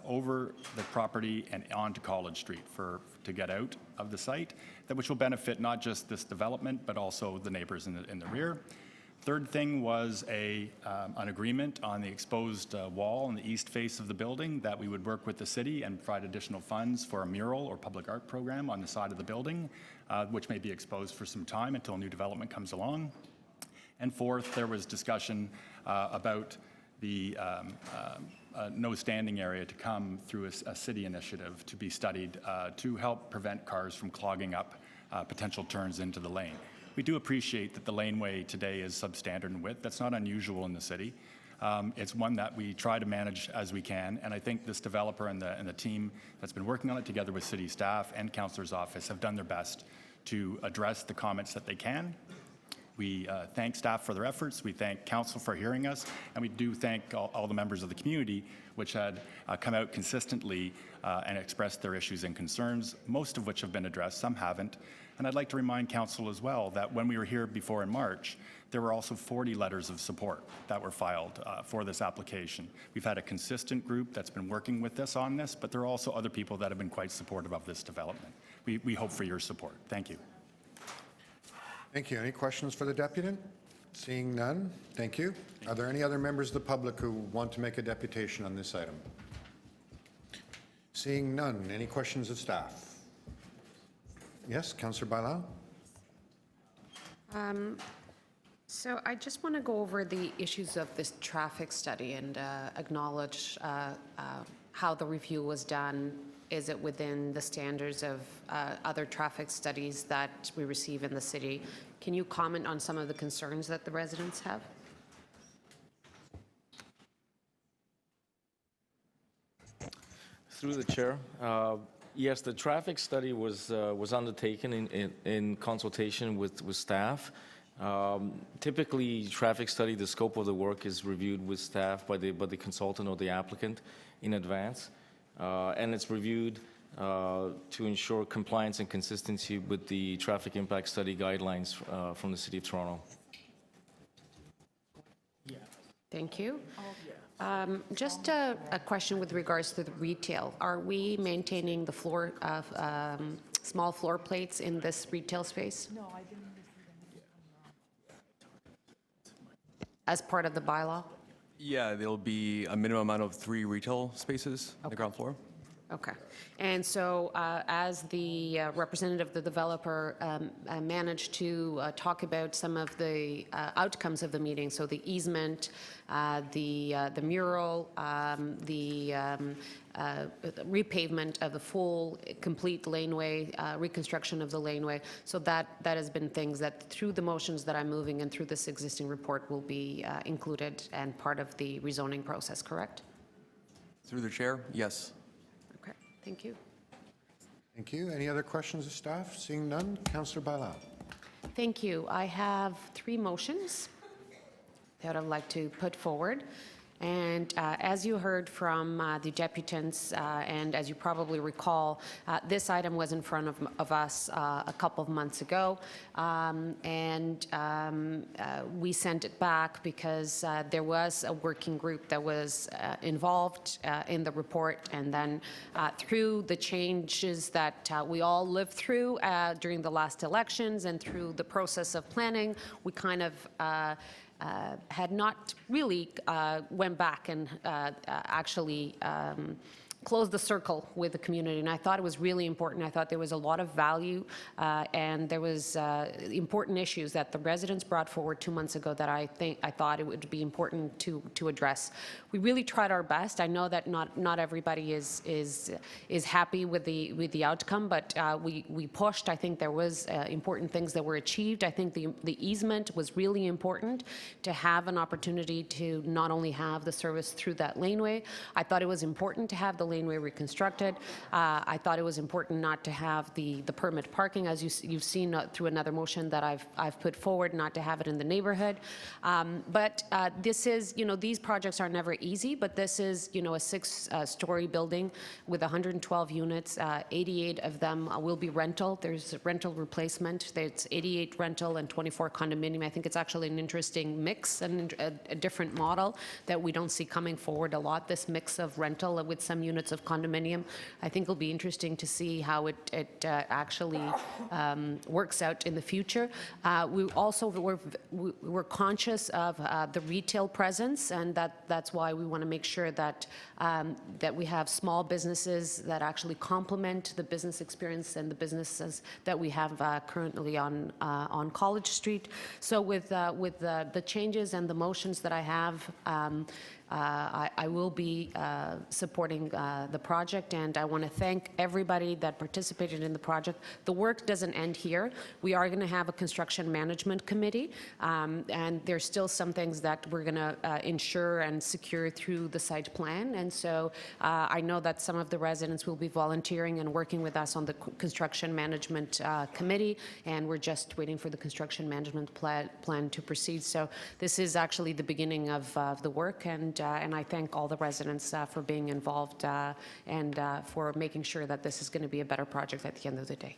over the property and onto College Street to get out of the site, which will benefit not just this development but also the neighbors in the rear. Third thing was an agreement on the exposed wall on the east face of the building that we would work with the city and provide additional funds for a mural or public art program on the side of the building, which may be exposed for some time until new development comes along. And fourth, there was discussion about the no standing area to come through a city initiative to be studied to help prevent cars from clogging up potential turns into the lane. We do appreciate that the laneway today is substandard in width. That's not unusual in the city. It's one that we try to manage as we can, and I think this developer and the team that's been working on it together with city staff and councillor's office have done their best to address the comments that they can. We thank staff for their efforts, we thank council for hearing us, and we do thank all the members of the community which had come out consistently and expressed their issues and concerns, most of which have been addressed, some haven't. And I'd like to remind council as well that when we were here before in March, there were also 40 letters of support that were filed for this application. We've had a consistent group that's been working with us on this, but there are also other people that have been quite supportive of this development. We hope for your support. Thank you. Thank you. Any questions for the deputant? Seeing none, thank you. Are there any other members of the public who want to make a deputation on this item? Seeing none, any questions of staff? Yes, Councillor Bailão? So I just want to go over the issues of this traffic study and acknowledge how the review was done. Is it within the standards of other traffic studies that we receive in the city? Can you comment on some of the concerns that the residents have? Through the chair, yes, the traffic study was undertaken in consultation with staff. Typically, traffic study, the scope of the work is reviewed with staff by the consultant or the applicant in advance, and it's reviewed to ensure compliance and consistency with the traffic impact study guidelines from the City of Toronto. Thank you. Just a question with regards to the retail. Are we maintaining the floor of small floor plates in this retail space? No, I didn't. As part of the bylaw? Yeah, there'll be a minimum amount of 3 retail spaces on the ground floor. Okay. And so as the representative of the developer managed to talk about some of the outcomes of the meeting, so the easement, the mural, the repavement of the full complete laneway, reconstruction of the laneway, so that has been things that through the motions that I'm moving and through this existing report will be included and part of the rezoning process, correct? Through the chair, yes. Thank you. Thank you. Any other questions of staff? Seeing none, Councillor Bailão. Thank you. I have 3 motions that I'd like to put forward. And as you heard from the deputants, and as you probably recall, this item was in front of us a couple of months ago, and we sent it back because there was a working group that was involved in the report, and then through the changes that we all lived through during the last elections and through the process of planning, we kind of had not really went back and actually close the circle with the community, and I thought it was really important. I thought there was a lot of value, and there was important issues that the residents brought forward 2 months ago that I thought it would be important to address. We really tried our best. I know that not everybody is happy with the outcome, but we pushed. I think there was important things that were achieved. I think the easement was really important to have an opportunity to not only have the service through that laneway. I thought it was important to have the laneway reconstructed. I thought it was important not to have the permit parking, as you've seen through another motion that I've put forward, not to have it in the neighborhood. But this is, these projects are never easy, but this is, a 6-story building with 112 units. 88 of them will be rental. There's rental replacement. There's 88 rental and 24 condominium. I think it's actually an interesting mix and a different model that we don't see coming forward a lot, this mix of rental with some units of condominium. I think it'll be interesting to see how it actually works out in the future. We also we're conscious of the retail presence, and that's why we want to make sure that that we have small businesses that actually complement the business experience and the businesses that we have currently on College Street. So with the changes and the motions that I have, I will be supporting the project, and I want to thank everybody that participated in the project. The work doesn't end here. We are going to have a construction management committee, and there's still some things that we're going to ensure and secure through the site plan. And so I know that some of the residents will be volunteering and working with us on the construction management committee, and we're just waiting for the construction management plan to proceed. So this is actually the beginning of the work, and I thank all the residents for being involved and for making sure that this is going to be a better project at the end of the day.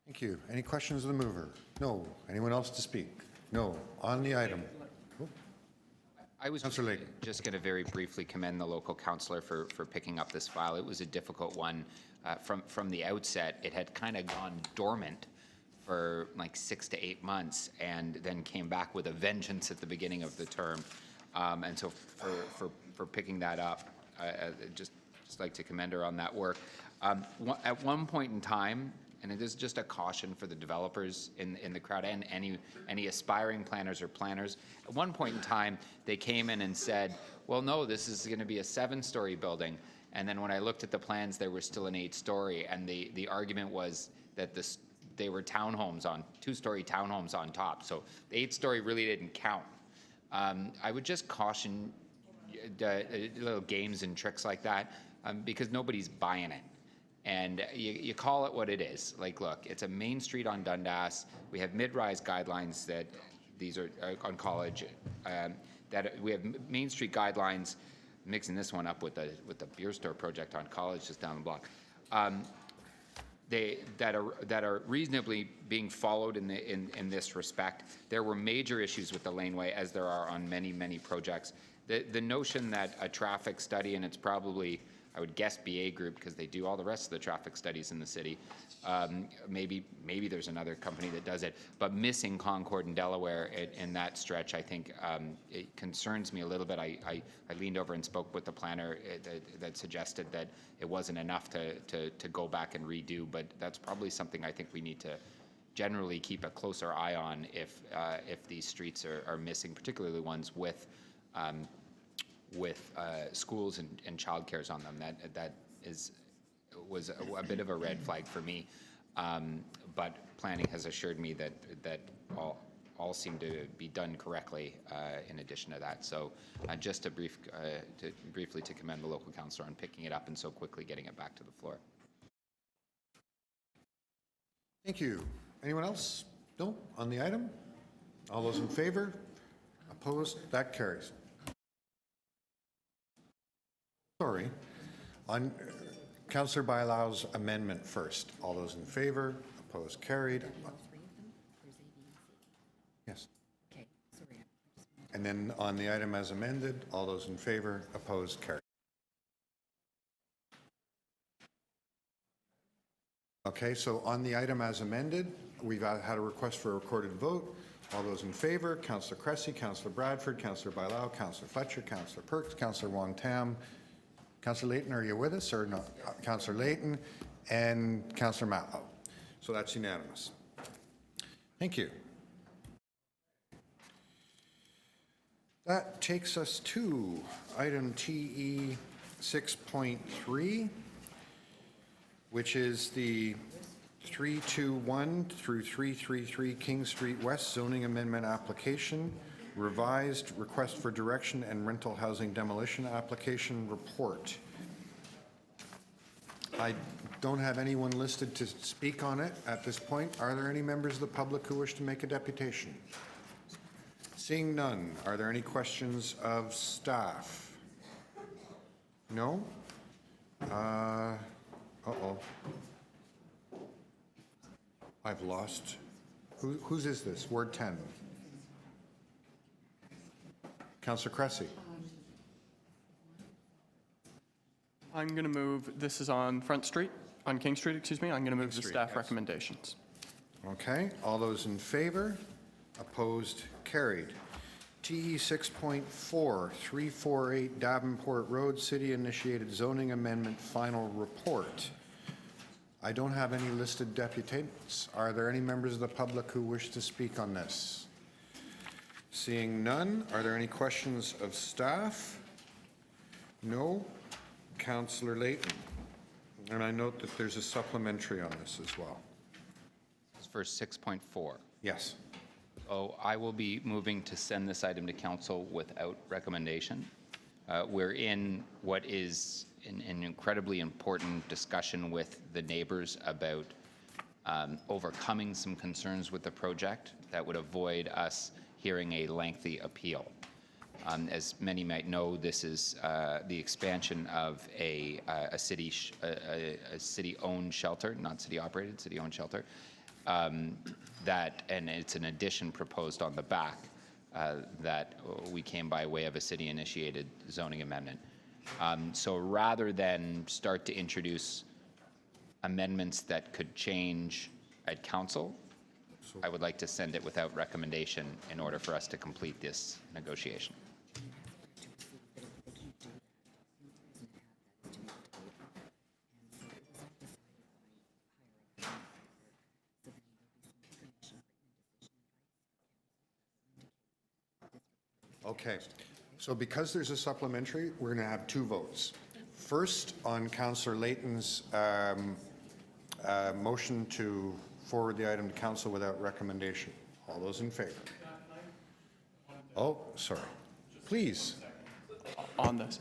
Thank you. Any questions of the mover? No. Anyone else to speak? No. On the item. I was just going to very briefly commend the local councillor for picking up this file. It was a difficult one from the outset. It had kind of gone dormant for like 6 to 8 months, and then came back with a vengeance at the beginning of the term. And so for picking that up, I just like to commend her on that work. At one point in time, and it is just a caution for the developers in the crowd and any aspiring planners or planners. At one point in time, they came in and said, well, no, this is going to be a 7-story building. And then when I looked at the plans, there was still an 8-story. And the argument was that they were townhomes 2-story townhomes on top. So the 8-story really didn't count. I would just caution little games and tricks like that because nobody's buying it. And you call it what it is. Like, look, it's a main street on Dundas. We have mid-rise guidelines that these are on College. That we have Main Street guidelines, mixing this one up with the beer store project on College just down the block. That are reasonably being followed in this respect. There were major issues with the laneway, as there are on many projects. The notion that a traffic study, and it's probably, I would guess, BA Group, because they do all the rest of the traffic studies in the city. Maybe there's another company that does it, but missing Concord and Delaware in that stretch, I think it concerns me a little bit. I leaned over and spoke with the planner that suggested that it wasn't enough to go back and redo, but that's probably something I think we need to generally keep a closer eye on if these streets are missing, particularly ones with schools and childcares on them. That was a bit of a red flag for me, but planning has assured me that all seem to be done correctly in addition to that. So just briefly to commend the local councillor on picking it up and so quickly getting it back to the floor. Thank you. Anyone else? No? On the item? All those in favor? Opposed? That carries. Sorry. On Councillor Bailau's amendment first. All those in favor? Opposed? Carried. Yes. Okay, sorry. And then on the item as amended, all those in favor? Opposed? Carried. Okay, so on the item as amended, we've had a request for a recorded vote. All those in favor, Councillor Cressy, Councillor Bradford, Councillor Bailau, Councillor Fletcher, Councillor Perks, Councillor Wong-Tam. Councillor Layton, are you with us or not? Councillor Layton and Councillor Matlow. So that's unanimous. Thank you. That takes us to item TE 6.3, which is the 321 through 333 King Street West zoning amendment application, revised request for direction and rental housing demolition application report. I don't have anyone listed to speak on it at this point. Are there any members of the public who wish to make a deputation? Seeing none, are there any questions of staff? No? Uh-oh. I've lost. Whose is this? Ward 10. Councillor Cressy. I'm going to move, this is on Front Street, on King Street, excuse me. I'm going to move the staff recommendations. Okay, all those in favor? Opposed? Carried. TE 6.4, 348 Davenport Road, City-initiated zoning amendment final report. I don't have any listed deputants. Are there any members of the public who wish to speak on this? Seeing none, are there any questions of staff? No. Councillor Layton. And I note that there's a supplementary on this as well. It's for 6.4. Yes. Oh, I will be moving to send this item to council without recommendation. We're in what is an incredibly important discussion with the neighbors about overcoming some concerns with the project that would avoid us hearing a lengthy appeal. As many might know, this is the expansion of a city-owned shelter, not city-operated, city-owned shelter. And it's an addition proposed on the back that we came by way of a city-initiated zoning amendment. So rather than start to introduce amendments that could change at council, I would like to send it without recommendation in order for us to complete this negotiation. Okay, so because there's a supplementary, we're going to have two votes. First, on Councillor Layton's motion to forward the item to council without recommendation. All those in favor? Oh, sorry. Please. On this.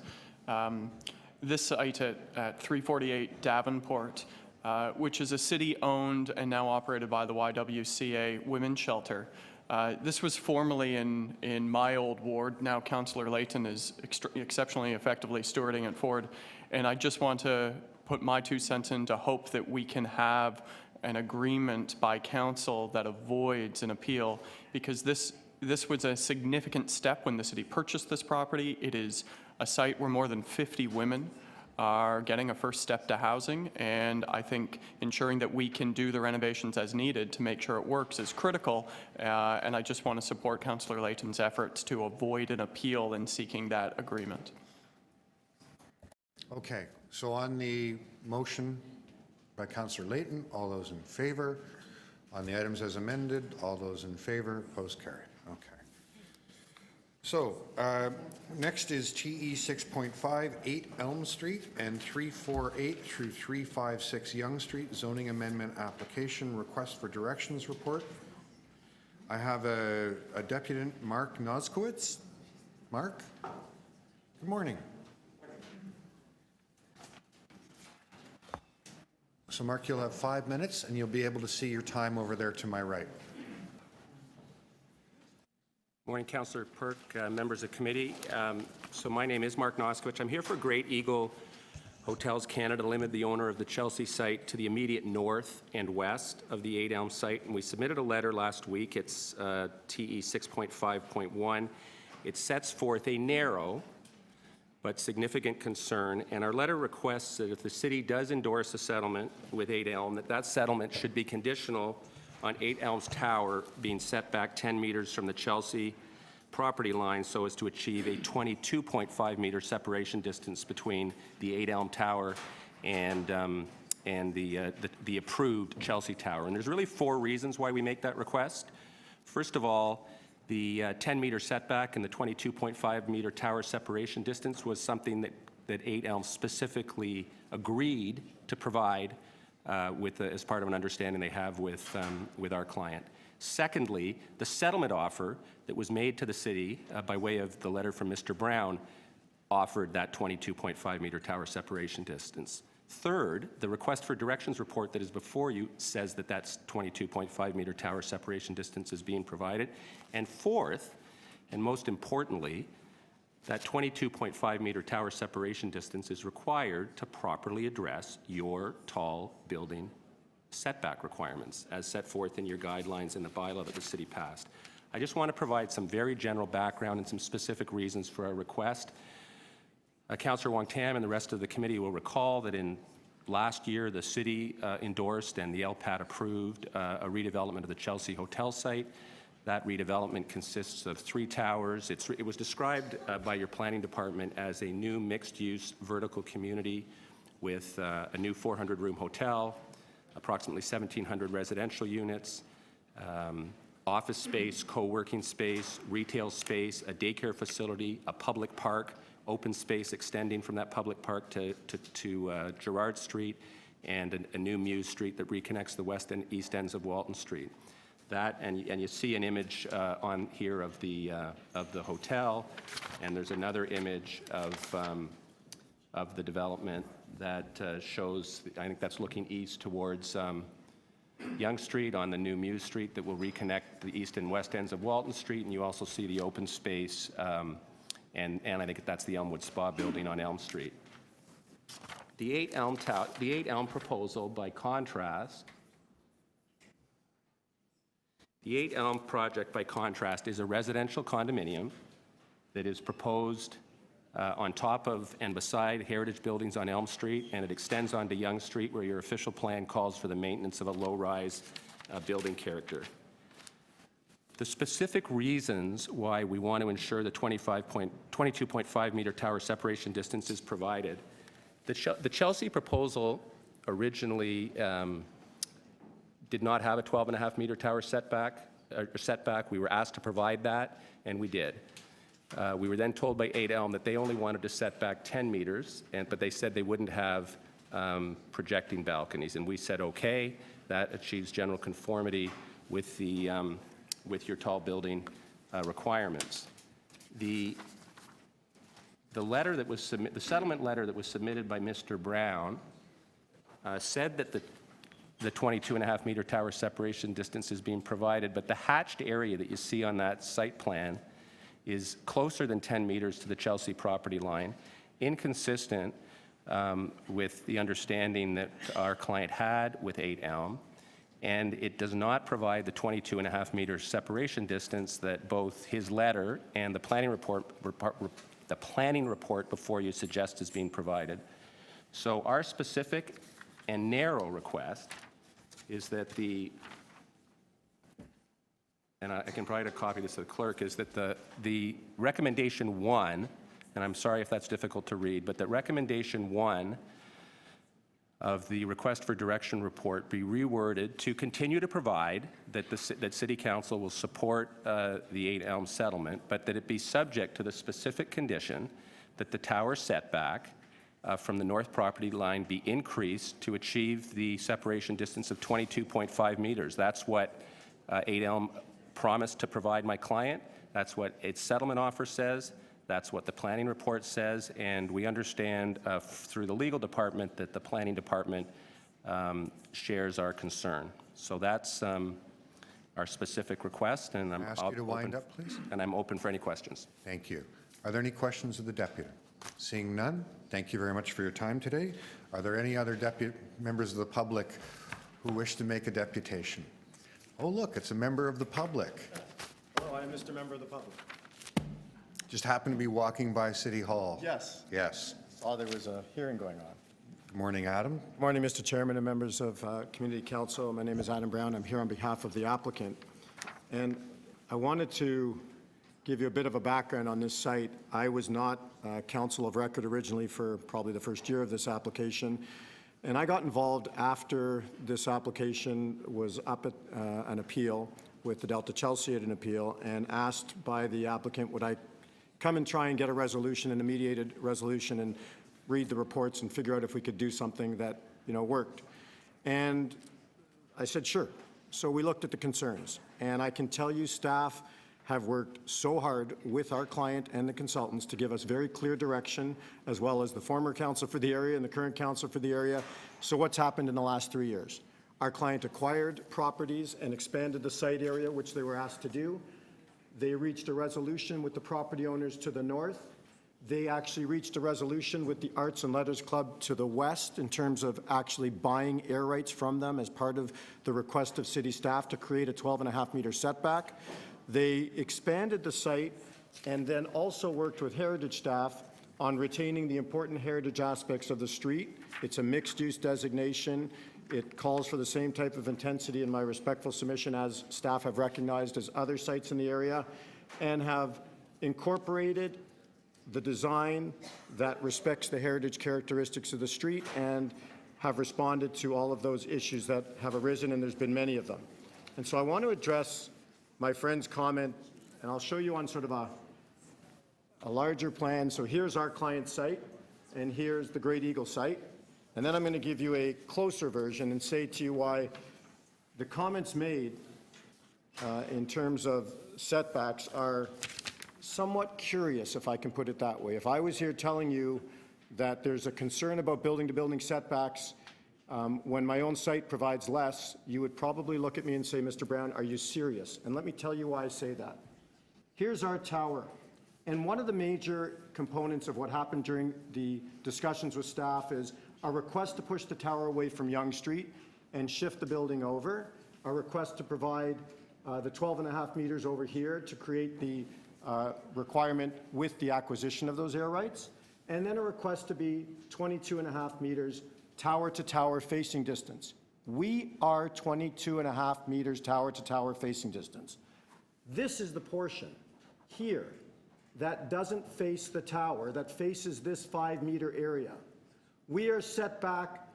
This site at 348 Davenport, which is a city-owned and now operated by the YWCA Women's Shelter. This was formerly in my old ward. Now Councillor Layton is exceptionally effectively stewarding it forward. And I just want to put my 2 cents in to hope that we can have an agreement by council that avoids an appeal, because this was a significant step when the city purchased this property. It is a site where more than 50 women are getting a first step to housing, and I think ensuring that we can do the renovations as needed to make sure it works is critical, and I just want to support Councillor Layton's efforts to avoid an appeal in seeking that agreement. Okay, so on the motion by Councillor Layton, all those in favor. On the items as amended, all those in favor. Opposed, carried. Okay. So next is TE 6.5, 8 Elm Street and 348 through 356 Yonge Street zoning amendment application request for directions report. I have a deputant, Mark Noskowitz. Mark, good morning. So Mark, you'll have 5 minutes and you'll be able to see your time over there to my right. Morning, Councillor Perk, members of committee. So my name is Mark Noskowitz. I'm here for Great Eagle Hotels Canada Limited, the owner of the Chelsea site to the immediate north and west of the 8 Elm site. And we submitted a letter last week. It's TE 6.5.1. It sets forth a narrow but significant concern, and our letter requests that if the city does endorse a settlement with 8 Elm, that settlement should be conditional on 8 Elm's tower being set back 10 meters from the Chelsea property line so as to achieve a 22.5 meter separation distance between the 8 Elm tower and the approved Chelsea tower. And there's really 4 reasons why we make that request. First of all, the 10-meter setback and the 22.5 meter tower separation distance was something that 8 Elm specifically agreed to provide as part of an understanding they have with our client. Secondly, the settlement offer that was made to the city by way of the letter from Mr. Brown offered that 22.5 meter tower separation distance. Third, the request for directions report that is before you says that that's 22.5 meter tower separation distance is being provided. And fourth, and most importantly, that 22.5 meter tower separation distance is required to properly address your tall building setback requirements as set forth in your guidelines in the bylaw that the city passed. I just want to provide some very general background and some specific reasons for our request. Councillor Wong-Tam and the rest of the committee will recall that in last year the city endorsed and the LPAT approved a redevelopment of the Chelsea hotel site. That redevelopment consists of 3 towers. It was described by your planning department as a new mixed-use vertical community with a new 400-room hotel, approximately 1,700 residential units, office space, co-working space, retail space, a daycare facility, a public park, open space extending from that public park to Gerrard Street, and a new Muse Street that reconnects the west and east ends of Walton Street. That, and you see an image on here of the hotel, and there's another image of the development that shows, I think that's looking east towards Yonge Street on the new Muse Street that will reconnect the east and west ends of Walton Street, and you also see the open space, and I think that's the Elmwood Spa building on Elm Street. The 8 Elm proposal, by contrast, the 8 Elm project, by contrast, is a residential condominium that is proposed on top of and beside heritage buildings on Elm Street, and it extends onto Yonge Street, where your official plan calls for the maintenance of a low-rise building character. The specific reasons why we want to ensure the 22.5 meter tower separation distance is provided. The Chelsea proposal originally did not have a 12.5 meter tower setback. We were asked to provide that, and we did. We were then told by 8 Elm that they only wanted to set back 10 meters, but they said they wouldn't have projecting balconies, and we said, okay, that achieves general conformity with your tall building requirements. The letter that was the settlement letter that was submitted by Mr. Brown said that the 22.5 meter tower separation distance is being provided, but the hatched area that you see on that site plan is closer than 10 meters to the Chelsea property line, inconsistent with the understanding that our client had with 8 Elm, and it does not provide the 22.5 meter separation distance that both his letter and the planning report before you suggest is being provided. So our specific and narrow request is that and I can provide a copy of this to the clerk, is that the recommendation 1, and I'm sorry if that's difficult to read, but that recommendation 1 of the request for direction report be reworded to continue to provide that City Council will support the 8 Elm settlement, but that it be subject to the specific condition that the tower setback from the north property line be increased to achieve the separation distance of 22.5 meters. That's what 8 Elm promised to provide my client. That's what its settlement offer says. That's what the planning report says, and we understand through the legal department that the planning department shares our concern. So that's our specific request, and I'm ask you to wind up, please. And I'm open for any questions. Thank you. Are there any questions of the deputy? Seeing none, thank you very much for your time today. Are there any other members of the public who wish to make a deputation? Oh, look, it's a member of the public. Hello, I am Mr. Member of the Public. Just happened to be walking by City Hall. Yes. Yes. Saw there was a hearing going on. Good morning, Adam. Good morning, Mr. Chairman and members of Community Council. My name is Adam Brown. I'm here on behalf of the applicant. And I wanted to give you a bit of a background on this site. I was not counsel of record originally for probably the first year of this application. And I got involved after this application was up at an appeal with the Delta Chelsea at an appeal, and asked by the applicant, would I come and try and get a resolution, an mediated resolution, and read the reports and figure out if we could do something that, worked. And I said, sure. So we looked at the concerns, and I can tell you staff have worked so hard with our client and the consultants to give us very clear direction, as well as the former council for the area and the current council for the area. So what's happened in the last 3 years? Our client acquired properties and expanded the site area, which they were asked to do. They reached a resolution with the property owners to the north. They actually reached a resolution with the Arts and Letters Club to the west in terms of actually buying air rights from them as part of the request of city staff to create a 12.5 meter setback. They expanded the site and then also worked with heritage staff on retaining the important heritage aspects of the street. It's a mixed-use designation. It calls for the same type of intensity, in my respectful submission, as staff have recognized as other sites in the area, and have incorporated the design that respects the heritage characteristics of the street and have responded to all of those issues that have arisen, and there's been many of them. And so I want to address my friend's comment, and I'll show you on sort of a larger plan. So here's our client site, and here's the Great Eagle site. And then I'm going to give you a closer version and say to you why the comments made in terms of setbacks are somewhat curious, if I can put it that way. If I was here telling you that there's a concern about building-to-building setbacks when my own site provides less, you would probably look at me and say, Mr. Brown, are you serious? And let me tell you why I say that. Here's our tower. And one of the major components of what happened during the discussions with staff is a request to push the tower away from Yonge Street and shift the building over, a request to provide the 12.5 meters over here to create the requirement with the acquisition of those air rights, and then a request to be 22.5 meters tower to tower facing distance. We are 22.5 meters tower to tower facing distance. This is the portion here that doesn't face the tower, that faces this 5-meter area. We are set back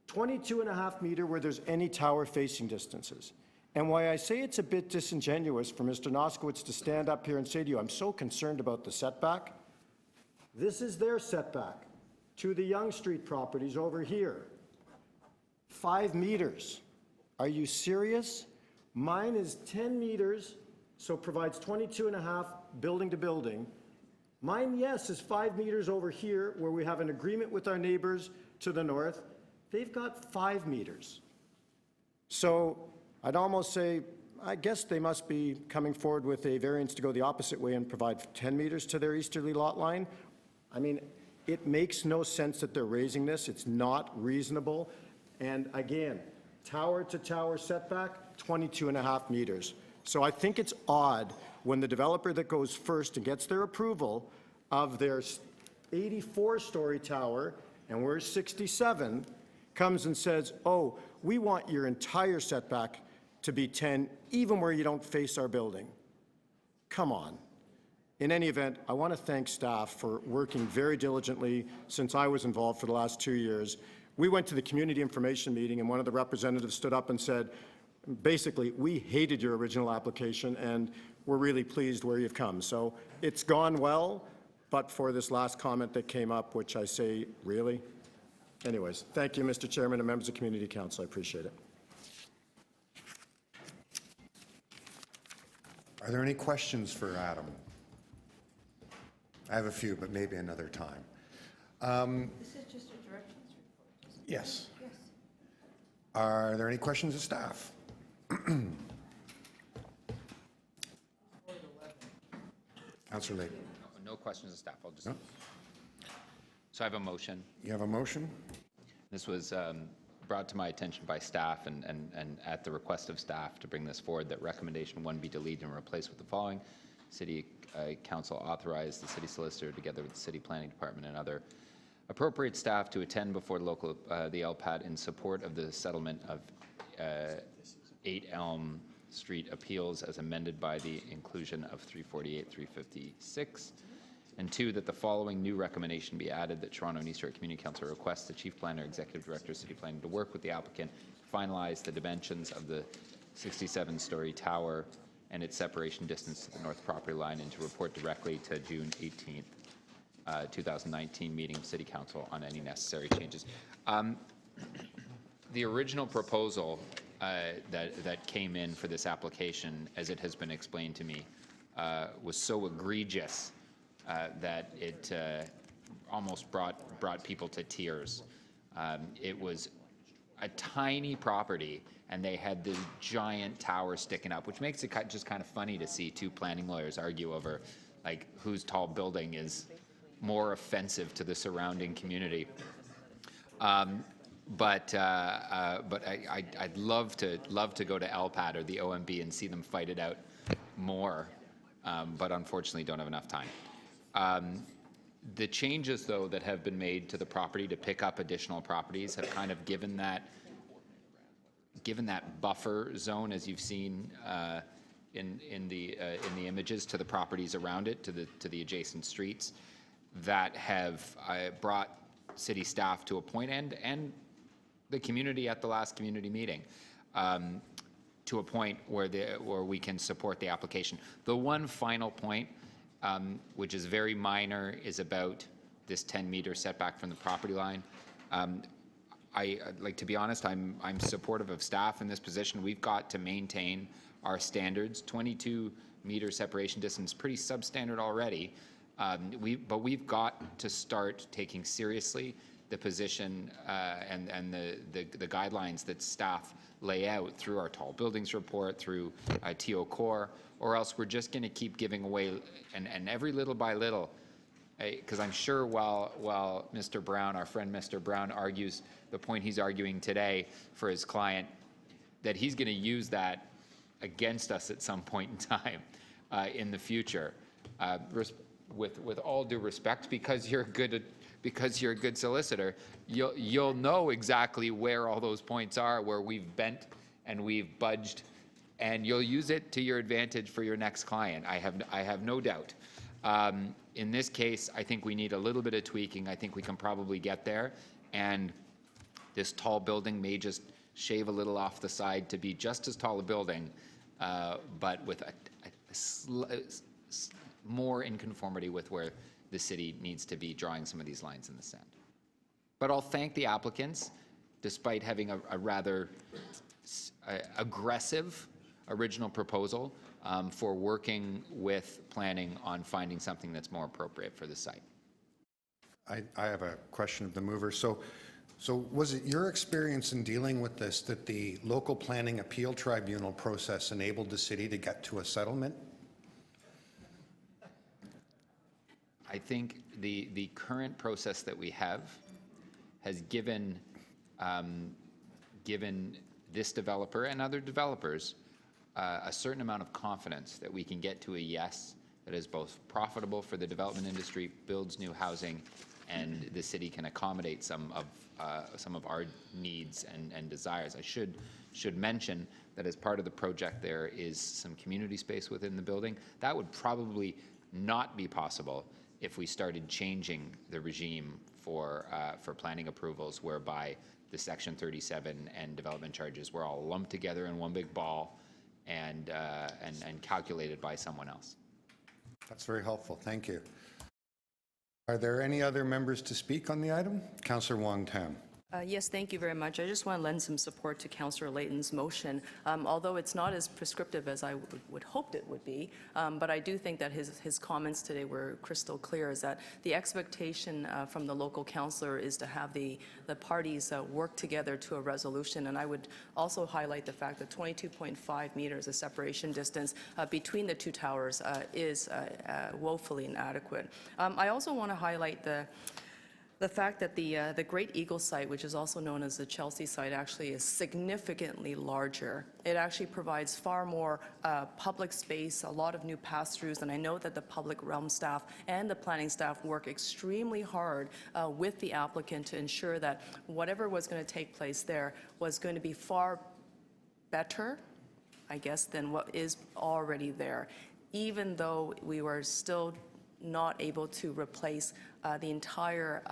22.5 meter where there's any tower facing distances. And why I say it's a bit disingenuous for Mr. Noskowitz to stand up here and say to you, I'm so concerned about the setback. This is their setback to the Yonge Street properties over here. 5 meters. Are you serious? Mine is 10 meters, so provides 22.5 building to building. Mine, yes, is 5 meters over here where we have an agreement with our neighbors to the north. They've got 5 meters. So I'd almost say, I guess they must be coming forward with a variance to go the opposite way and provide 10 meters to their easterly lot line. I mean, it makes no sense that they're raising this. It's not reasonable. And again, tower to tower setback, 22.5 meters. So I think it's odd when the developer that goes first and gets their approval of their 84-story tower, and we're 67, comes and says, oh, we want your entire setback to be 10, even where you don't face our building. Come on. In any event, I want to thank staff for working very diligently since I was involved for the last 2 years. We went to the community information meeting, and one of the representatives stood up and said, basically, we hated your original application, and we're really pleased where you've come. So it's gone well, but for this last comment that came up, which I say, really? Anyways, thank you, Mr. Chairman and members of Community Council. I appreciate it. Are there any questions for Adam? I have a few, but maybe another time. This is just a directions report. Yes. Yes. Are there any questions of staff? Councillor Layton. No questions of staff. I'll just. No? So I have a motion. You have a motion? This was brought to my attention by staff and at the request of staff to bring this forward, that recommendation 1 be deleted and replaced with the following. City Council authorized the city solicitor together with the city planning department and other appropriate staff to attend before the LPAT in support of the settlement of 8 Elm Street appeals as amended by the inclusion of 348, 356. And 2, that the following new recommendation be added, that Toronto and East York Community Council requests the Chief Planner, Executive Director of City Planning to work with the applicant to finalize the dimensions of the 67-story tower and its separation distance to the north property line, and to report directly to June 18th, 2019 meeting of City Council on any necessary changes. The original proposal that came in for this application, as it has been explained to me, was so egregious that it almost brought people to tears. It was a tiny property, and they had this giant tower sticking up, which makes it just kind of funny to see 2 planning lawyers argue over like whose tall building is more offensive to the surrounding community. But I'd love to go to LPAT or the OMB and see them fight it out more, but unfortunately don't have enough time. The changes, though, that have been made to the property to pick up additional properties have kind of given that buffer zone, as you've seen in the images, to the properties around it, to the adjacent streets, that have brought city staff to a point, and the community at the last community meeting, to a point where we can support the application. The one final point, which is very minor, is about this 10-meter setback from the property line. Like, to be honest, I'm supportive of staff in this position. We've got to maintain our standards. 22-meter separation distance, pretty substandard already. But we've got to start taking seriously the position and the guidelines that staff lay out through our tall buildings report, through TO Core, or else we're just going to keep giving away, and every little by little, because I'm sure while Mr. Brown, our friend Mr. Brown, argues the point he's arguing today for his client, that he's going to use that against us at some point in time in the future. With all due respect, because you're a good solicitor, you'll know exactly where all those points are, where we've bent and we've budged, and you'll use it to your advantage for your next client. I have no doubt. In this case, I think we need a little bit of tweaking. I think we can probably get there, and this tall building may just shave a little off the side to be just as tall a building, but with more in conformity with where the city needs to be drawing some of these lines in the sand. But I'll thank the applicants, despite having a rather aggressive original proposal, for working with planning on finding something that's more appropriate for the site. I have a question of the mover. So was it your experience in dealing with this that the local planning appeal tribunal process enabled the city to get to a settlement? I think the current process that we have has given this developer and other developers a certain amount of confidence that we can get to a yes that is both profitable for the development industry, builds new housing, and the city can accommodate some of our needs and desires. I should mention that as part of the project there is some community space within the building. That would probably not be possible if we started changing the regime for planning approvals, whereby the Section 37 and development charges were all lumped together in one big ball and calculated by someone else. That's very helpful. Thank you. Are there any other members to speak on the item? Councillor Wong Tam. Yes, thank you very much. I just want to lend some support to Councillor Layton's motion, although it's not as prescriptive as I would hoped it would be. But I do think that his comments today were crystal clear, is that the expectation from the local councillor is to have the parties work together to a resolution. And I would also highlight the fact that 22.5 meters of separation distance between the two towers is woefully inadequate. I also want to highlight the fact that the Great Eagle site, which is also known as the Chelsea site, actually is significantly larger. It actually provides far more public space, a lot of new pass-throughs, and I know that the public realm staff and the planning staff work extremely hard with the applicant to ensure that whatever was going to take place there was going to be far better, I guess, than what is already there, even though we were still not able to replace the entire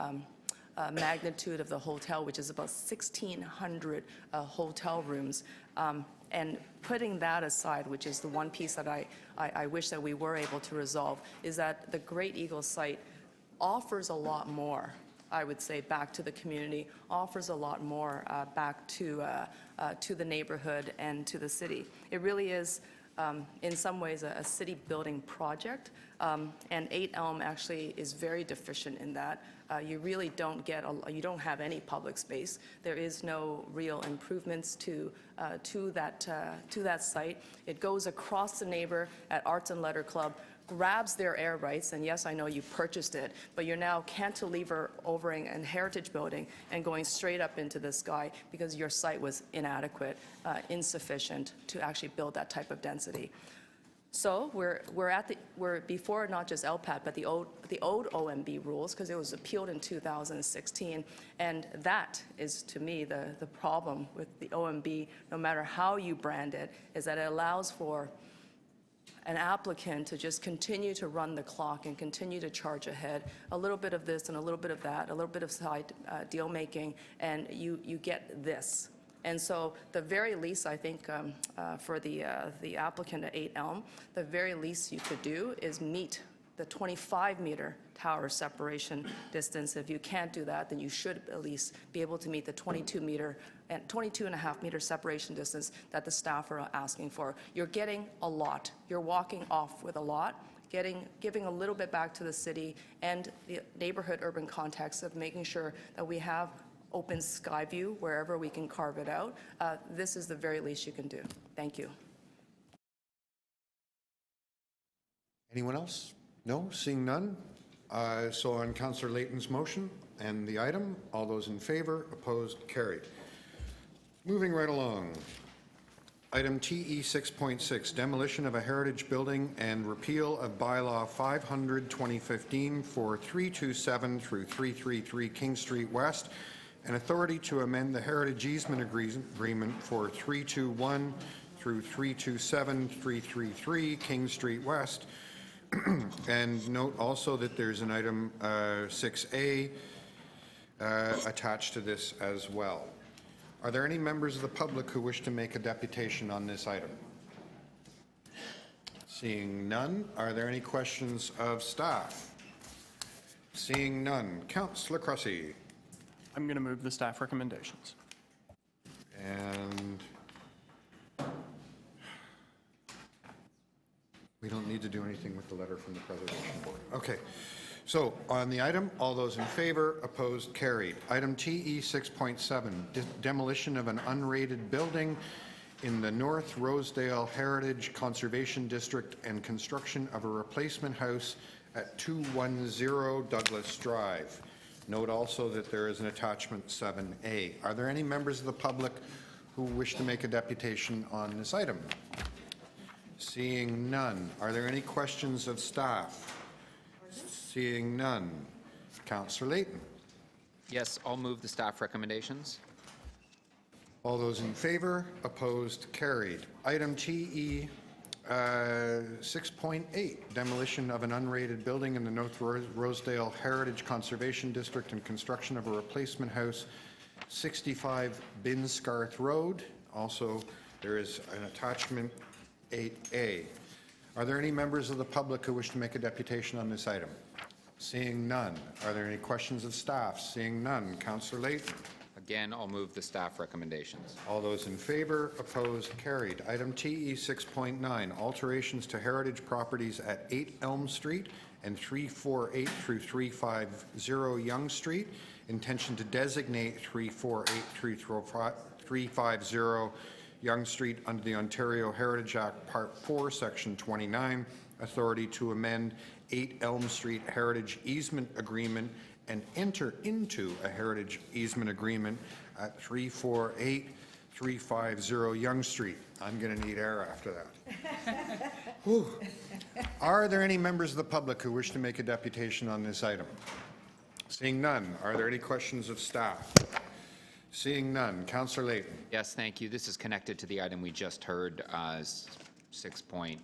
magnitude of the hotel, which is about 1,600 hotel rooms. And putting that aside, which is the one piece that I wish that we were able to resolve, is that the Great Eagle site offers a lot more, I would say, back to the community, offers a lot more back to the neighborhood and to the city. It really is in some ways a city building project, and 8 Elm actually is very deficient in that. You really don't get, you don't have any public space. There is no real improvements to that site. It goes across the neighbor at Arts and Letter Club, grabs their air rights, and yes, I know you purchased it, but you're now cantilever overing a heritage building and going straight up into the sky because your site was inadequate, insufficient to actually build that type of density. So we're before not just LPAT, but the old OMB rules, because it was appealed in 2016, and that is, to me, the problem with the OMB, no matter how you brand it, is that it allows for an applicant to just continue to run the clock and continue to charge ahead, a little bit of this and a little bit of that, a little bit of side deal making, and you get this. And so the very least, I think, for the applicant at 8 Elm, the very least you could do is meet the 25-meter tower separation distance. If you can't do that, then you should at least be able to meet the 22-meter and 22.5-meter separation distance that the staff are asking for. You're getting a lot. You're walking off with a lot, giving a little bit back to the city and the neighborhood urban context of making sure that we have open sky view wherever we can carve it out. This is the very least you can do. Thank you. Anyone else? No? Seeing none? So on Councillor Layton's motion and the item, all those in favor, opposed, carried. Moving right along. Item TE 6.6, demolition of a heritage building and repeal of bylaw 500/2015 for 327 through 333 King Street West, and authority to amend the heritage easement agreement for 321 through 327 333 King Street West. And note also that there's an item 6A attached to this as well. Are there any members of the public who wish to make a deputation on this item? Seeing none, are there any questions of staff? Seeing none, Councillor Cressy. I'm going to move the staff recommendations. And we don't need to do anything with the letter from the Preservation Board. Okay. So on the item, all those in favor, opposed, carried. Item TE 6.7, demolition of an unrated building in the North Rosedale Heritage Conservation District and construction of a replacement house at 210 Douglas Drive. Note also that there is an attachment 7A. Are there any members of the public who wish to make a deputation on this item? Seeing none. Are there any questions of staff? Seeing none. Councillor Layton. Yes, I'll move the staff recommendations. All those in favor, opposed, carried. Item TE 6.8, demolition of an unrated building in the North Rosedale Heritage Conservation District and construction of a replacement house, 65 Binscarth Road. Also, there is an attachment 8A. Are there any members of the public who wish to make a deputation on this item? Seeing none. Are there any questions of staff? Seeing none. Councillor Layton. Again, I'll move the staff recommendations. All those in favor, opposed, carried. Item TE 6.9, alterations to heritage properties at 8 Elm Street and 348 through 350 Yonge Street. Intention to designate 348 through 350 Yonge Street under the Ontario Heritage Act Part 4, Section 29. Authority to amend 8 Elm Street Heritage Easement Agreement and enter into a heritage easement agreement at 348 350 Yonge Street. I'm going to need air after that. Whew. Are there any members of the public who wish to make a deputation on this item? Seeing none, are there any questions of staff? Seeing none, Councillor Layton. Yes, thank you. This is connected to the item we just heard, 6.5,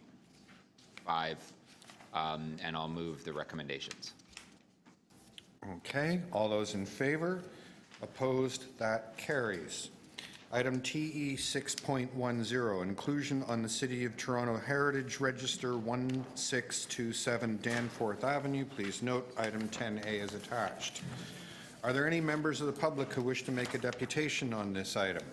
and I'll move the recommendations. Okay, all those in favor? Opposed? That carries. Item TE 6.10, inclusion on the City of Toronto Heritage Register 1627 Danforth Avenue. Please note item 10A is attached. Are there any members of the public who wish to make a deputation on this item?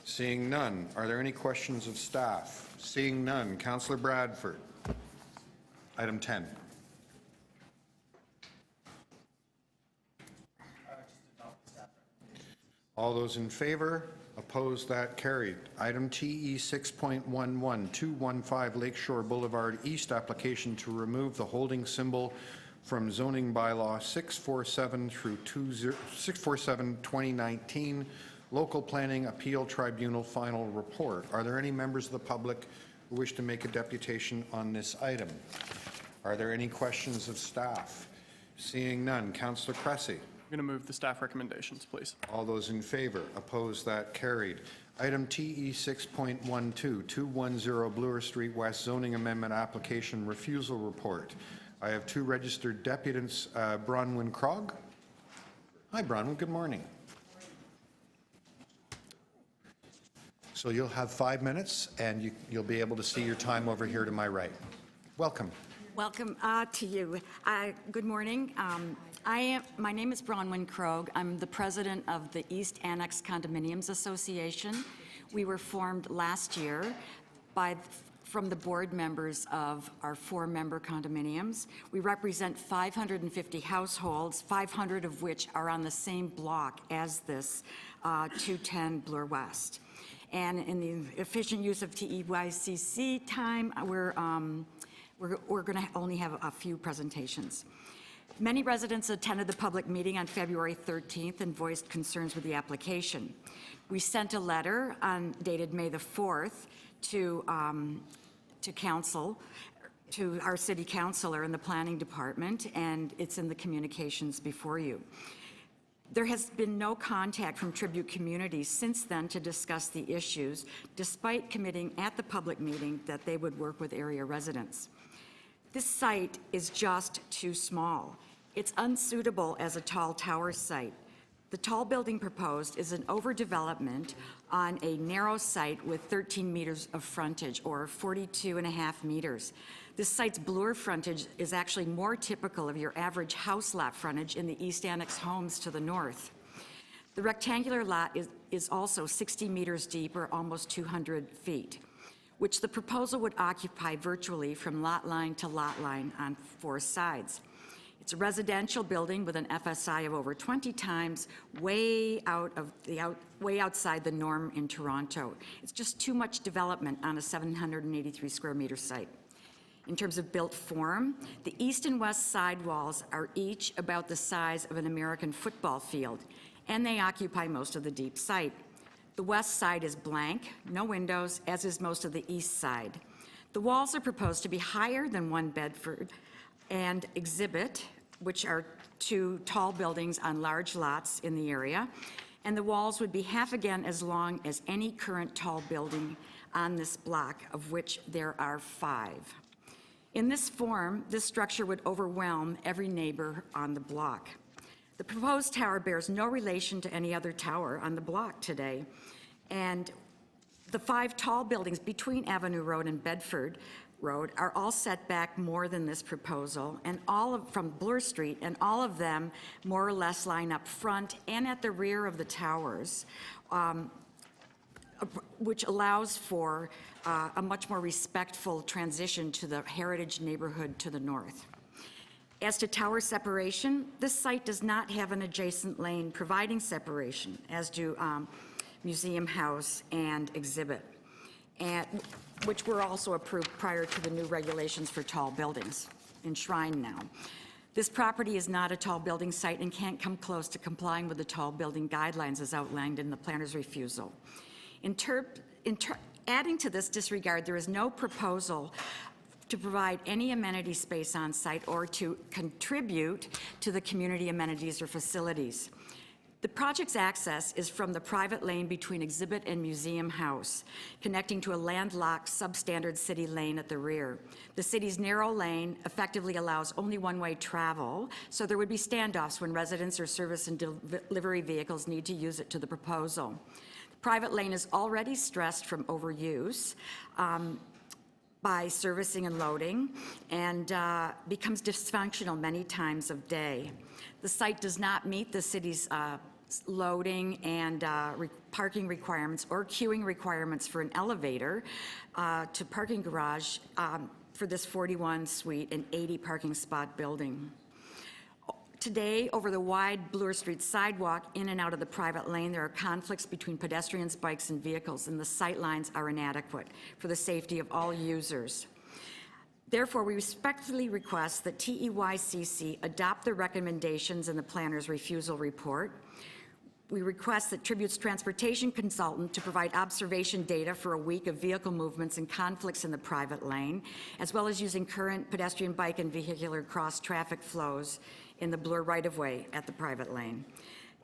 Seeing none, are there any questions of staff? Seeing none, Councillor Bradford. Item 10. All those in favor? Opposed? That carried. Item TE 6.11, 215 Lakeshore Boulevard East application to remove the holding symbol from zoning bylaw 647 through 647 2019 Local Planning Appeal Tribunal final report. Are there any members of the public who wish to make a deputation on this item? Are there any questions of staff? Seeing none, Councillor Cressy. I'm going to move the staff recommendations, please. All those in favor? Opposed? That carried. Item TE 6.12, 210 Bloor Street West zoning amendment application refusal report. I have two registered deputants, Bronwyn Krog. Hi, Bronwyn. Good morning. So you'll have 5 minutes, and you'll be able to see your time over here to my right. Welcome. Welcome to you. Good morning. My name is Bronwyn Krogh. I'm the president of the East Annex Condominiums Association. We were formed last year from the board members of our 4-member condominiums. We represent 550 households, 500 of which are on the same block as this 210 Bloor West. And in the efficient use of TEYCC time, we're going to only have a few presentations. Many residents attended the public meeting on February 13th and voiced concerns with the application. We sent a letter dated May the 4th to council, to our city councilor in the planning department, and it's in the communications before you. There has been no contact from Tribute Communities since then to discuss the issues, despite committing at the public meeting that they would work with area residents. This site is just too small. It's unsuitable as a tall tower site. The tall building proposed is an overdevelopment on a narrow site with 13 meters of frontage, or 42.5 meters. This site's Bloor frontage is actually more typical of your average house lot frontage in the East Annex homes to the north. The rectangular lot is also 60 meters deep, or almost 200 feet, which the proposal would occupy virtually from lot line to lot line on 4 sides. It's a residential building with an FSI of over 20 times, way outside the norm in Toronto. It's just too much development on a 783 square meter site. In terms of built form, the east and west side walls are each about the size of an American football field, and they occupy most of the deep site. The west side is blank, no windows, as is most of the east side. The walls are proposed to be higher than 1 Bedford and Exhibit, which are 2 tall buildings on large lots in the area, and the walls would be half again as long as any current tall building on this block, of which there are 5. In this form, this structure would overwhelm every neighbor on the block. The proposed tower bears no relation to any other tower on the block today, and the 5 tall buildings between Avenue Road and Bedford Road are all set back more than this proposal, and from Bloor Street, and all of them more or less line up front and at the rear of the towers, which allows for a much more respectful transition to the heritage neighborhood to the north. As to tower separation, this site does not have an adjacent lane providing separation, as do Museum House and Exhibit, which were also approved prior to the new regulations for tall buildings, enshrined now. This property is not a tall building site and can't come close to complying with the tall building guidelines as outlined in the planner's refusal. Adding to this disregard, there is no proposal to provide any amenity space on site or to contribute to the community amenities or facilities. The project's access is from the private lane between Exhibit and Museum House, connecting to a landlocked substandard city lane at the rear. The city's narrow lane effectively allows only one-way travel, so there would be standoffs when residents or service and delivery vehicles need to use it to the proposal. The private lane is already stressed from overuse by servicing and loading, and becomes dysfunctional many times of day. The site does not meet the city's loading and parking requirements or queuing requirements for an elevator to parking garage for this 41 suite and 80 parking spot building. Today, over the wide Bloor Street sidewalk in and out of the private lane, there are conflicts between pedestrians, bikes, and vehicles, and the sight lines are inadequate for the safety of all users. Therefore, we respectfully request that TEYCC adopt the recommendations in the planner's refusal report. We request that Tribute's transportation consultant to provide observation data for a week of vehicle movements and conflicts in the private lane, as well as using current pedestrian, bike, and vehicular cross-traffic flows in the Bloor right-of-way at the private lane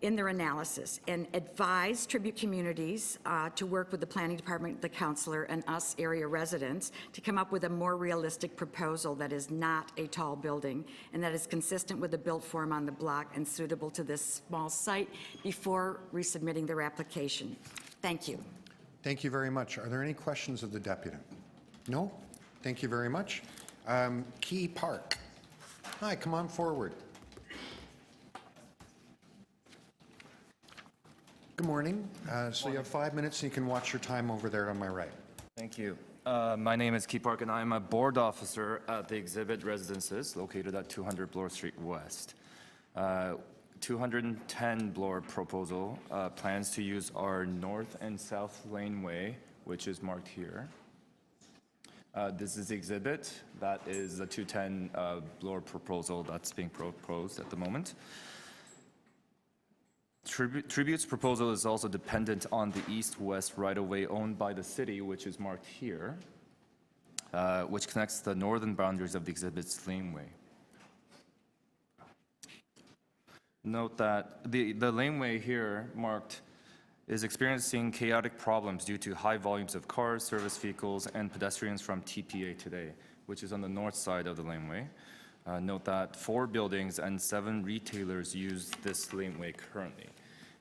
in their analysis, and advise Tribute Communities to work with the planning department, the councilor, and us area residents to come up with a more realistic proposal that is not a tall building and that is consistent with the built form on the block and suitable to this small site before resubmitting their application. Thank you. Thank you very much. Are there any questions of the deputy? No? Thank you very much. Key Park. Hi, come on forward. Good morning. So you have 5 minutes and you can watch your time over there on my right. Thank you. My name is Keele Park, and I'm a board officer at the exhibit residences located at 200 Bloor Street West. 210 Bloor proposal plans to use our north and south laneway, which is marked here. This is the exhibit. That is the 210 Bloor proposal that's being proposed at the moment. Tribute's proposal is also dependent on the east-west right-of-way owned by the city, which is marked here, which connects the northern boundaries of the exhibit's laneway. Note that the laneway here marked is experiencing chaotic problems due to high volumes of cars, service vehicles, and pedestrians from TPA today, which is on the north side of the laneway. Note that 4 buildings and 7 retailers use this laneway currently.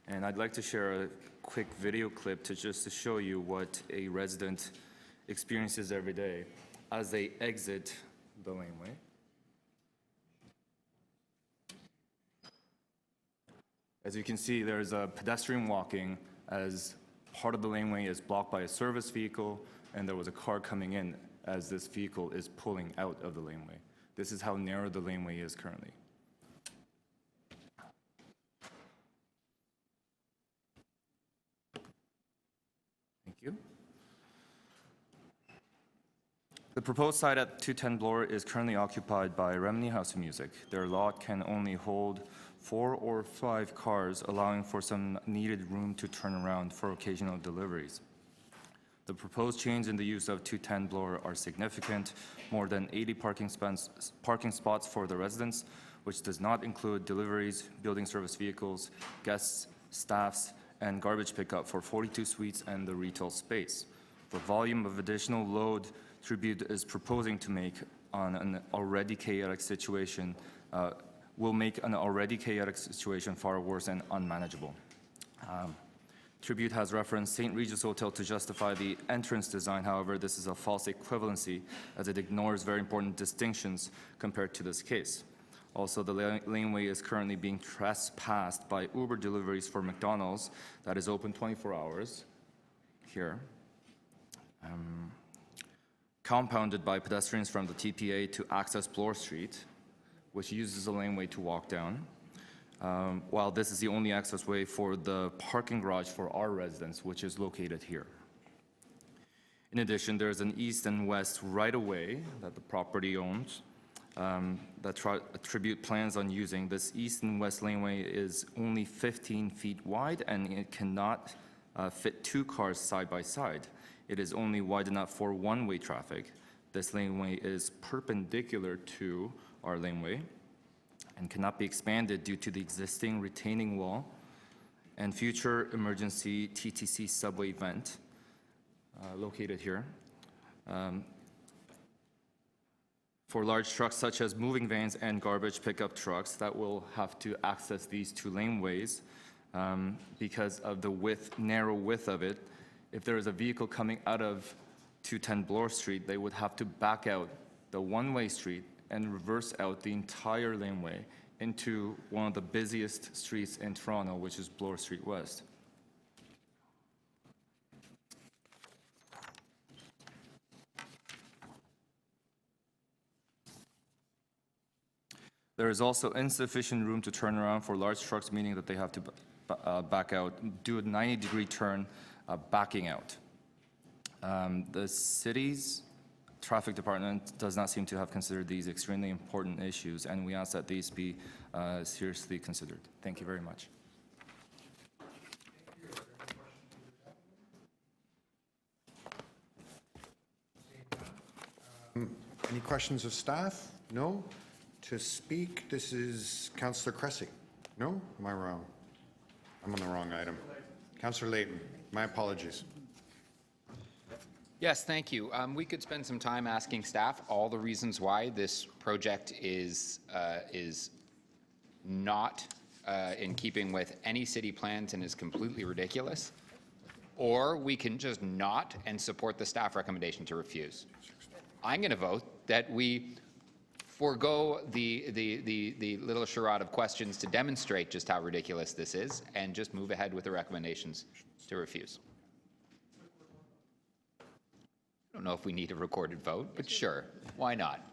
And I'd like to share a quick video clip to show you what a resident experiences every day as they exit the laneway. As you can see, there's a pedestrian walking as part of the laneway is blocked by a service vehicle, and there was a car coming in as this vehicle is pulling out of the laneway. This is how narrow the laneway is currently. Thank you. The proposed site at 210 Bloor is currently occupied by Remini House of Music. Their lot can only hold 4 or 5 cars, allowing for some needed room to turn around for occasional deliveries. The proposed change in the use of 210 Bloor are significant, more than 80 parking spots for the residents, which does not include deliveries, building service vehicles, guests, staffs, and garbage pickup for 42 suites and the retail space. The volume of additional load Tribute is proposing to make on an already chaotic situation will make an already chaotic situation far worse and unmanageable. Tribute has referenced St. Regis Hotel to justify the entrance design. However, this is a false equivalency as it ignores very important distinctions compared to this case. Also, the laneway is currently being trespassed by Uber deliveries for McDonald's that is open 24 hours here. Compounded by pedestrians from the TPA to access Bloor Street, which uses the laneway to walk down, while this is the only access way for the parking garage for our residents, which is located here. In addition, there's an east and west right-of-way that the property owns that Tribute plans on using. This east and west laneway is only 15 feet wide, and it cannot fit 2 cars side by side. It is only wide enough for one-way traffic. This laneway is perpendicular to our laneway and cannot be expanded due to the existing retaining wall and future emergency TTC subway vent located here. For large trucks such as moving vans and garbage pickup trucks that will have to access these 2 laneways because of the narrow width of it, if there is a vehicle coming out of 210 Bloor Street, they would have to back out the one-way street and reverse out the entire laneway into one of the busiest streets in Toronto, which is Bloor Street West. There is also insufficient room to turn around for large trucks, meaning that they have to back out, do a 90-degree turn, backing out. The city's traffic department does not seem to have considered these extremely important issues, and we ask that these be seriously considered. Thank you very much. Any questions of staff? No? To speak, this is Councillor Cressy. No? Am I wrong? I'm on the wrong item. Councillor Layton, my apologies. Yes, thank you. We could spend some time asking staff all the reasons why this project is not in keeping with any city plans and is completely ridiculous. or we can just not and support the staff recommendation to refuse. I'm going to vote that we forego the little charade of questions to demonstrate just how ridiculous this is and just move ahead with the recommendations to refuse. I don't know if we need a recorded vote, but sure, why not?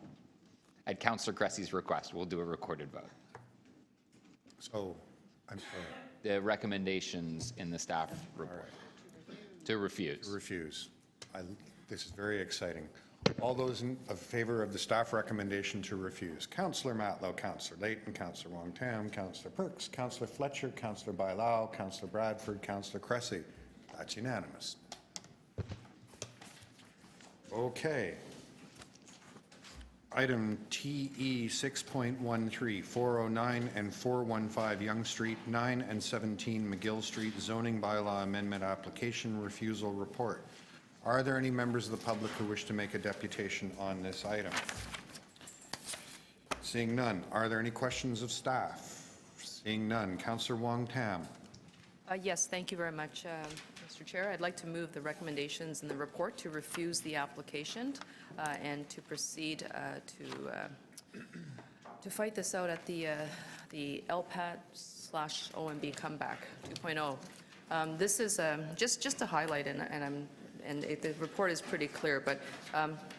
At Councillor Cressy's request, we'll do a recorded vote. So, I'm sorry. The recommendations in the staff report to refuse. To refuse. This is very exciting. All those in favor of the staff recommendation to refuse. Councillor Matlow, Councillor Layton, Councillor Wong-Tam, Councillor Perks, Councillor Fletcher, Councillor Bailao, Councillor Bradford, Councillor Cressy. That's unanimous. Okay. Item TE 6.13, 409 and 415 Yonge Street, 9 and 17 McGill Street zoning bylaw amendment application refusal report. Are there any members of the public who wish to make a deputation on this item? Seeing none, are there any questions of staff? Seeing none, Councillor Wong-Tam. Yes, thank you very much, Mr. Chair. I'd like to move the recommendations in the report to refuse the application and to proceed to fight this out at the LPAT/OMB comeback 2.0. This is just to highlight, the report is pretty clear, but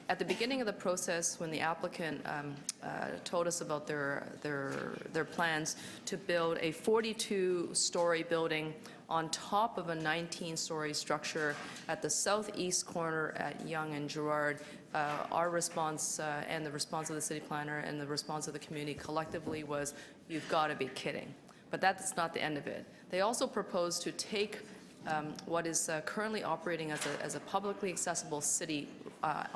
at the beginning of the process, when the applicant told us about their plans to build a 42-story building on top of a 19-story structure at the southeast corner at Yonge and Gerrard, our response and the response of the city planner and the response of the community collectively was, you've got to be kidding. But that's not the end of it. They also proposed to take what is currently operating as a publicly accessible city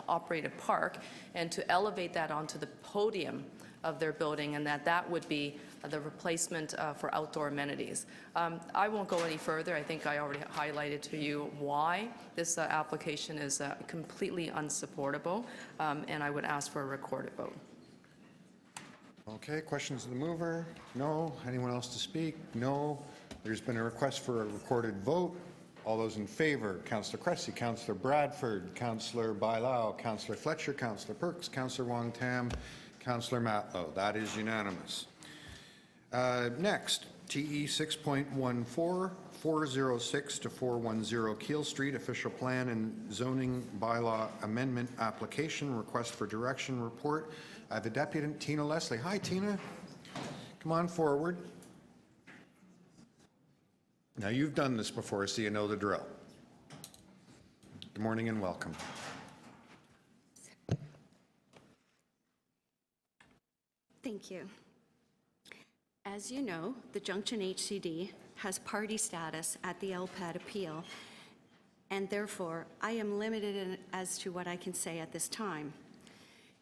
operated park and to elevate that onto the podium of their building, and that would be the replacement for outdoor amenities. I won't go any further. I think I already highlighted to you why this application is completely unsupportable, and I would ask for a recorded vote. Okay, questions of the mover? No. Anyone else to speak? No. There's been a request for a recorded vote. All those in favor, Councillor Cressy, Councillor Bradford, Councillor Bailao, Councillor Fletcher, Councillor Perks, Councillor Wong-Tam, Councillor Matlow. That is unanimous. Next, TE 6.14, 406 to 410 Keele Street, official plan and zoning bylaw amendment application, request for direction report. I have the deputant, Tina Leslie. Hi, Tina. Come on forward. Now, you've done this before, so you know the drill. Good morning and welcome. Thank you. As you know, the Junction HCD has party status at the LPAT appeal, and therefore I am limited as to what I can say at this time.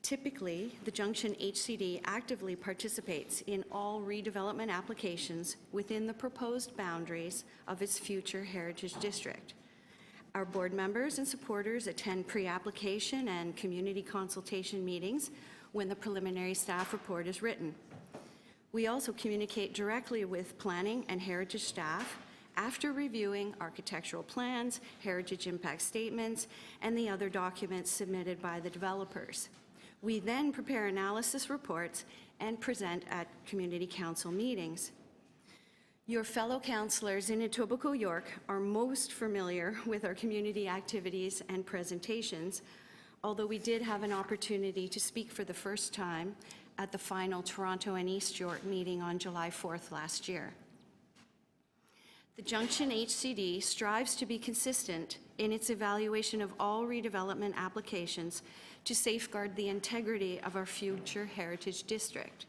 Typically, the Junction HCD actively participates in all redevelopment applications within the proposed boundaries of its future heritage district. Our board members and supporters attend pre-application and community consultation meetings when the preliminary staff report is written. We also communicate directly with planning and heritage staff after reviewing architectural plans, heritage impact statements, and the other documents submitted by the developers. We then prepare analysis reports and present at community council meetings. Your fellow councillors in Etobicoke York are most familiar with our community activities and presentations, although we did have an opportunity to speak for the first time at the final Toronto and East York meeting on July 4th last year. The Junction HCD strives to be consistent in its evaluation of all redevelopment applications to safeguard the integrity of our future heritage district,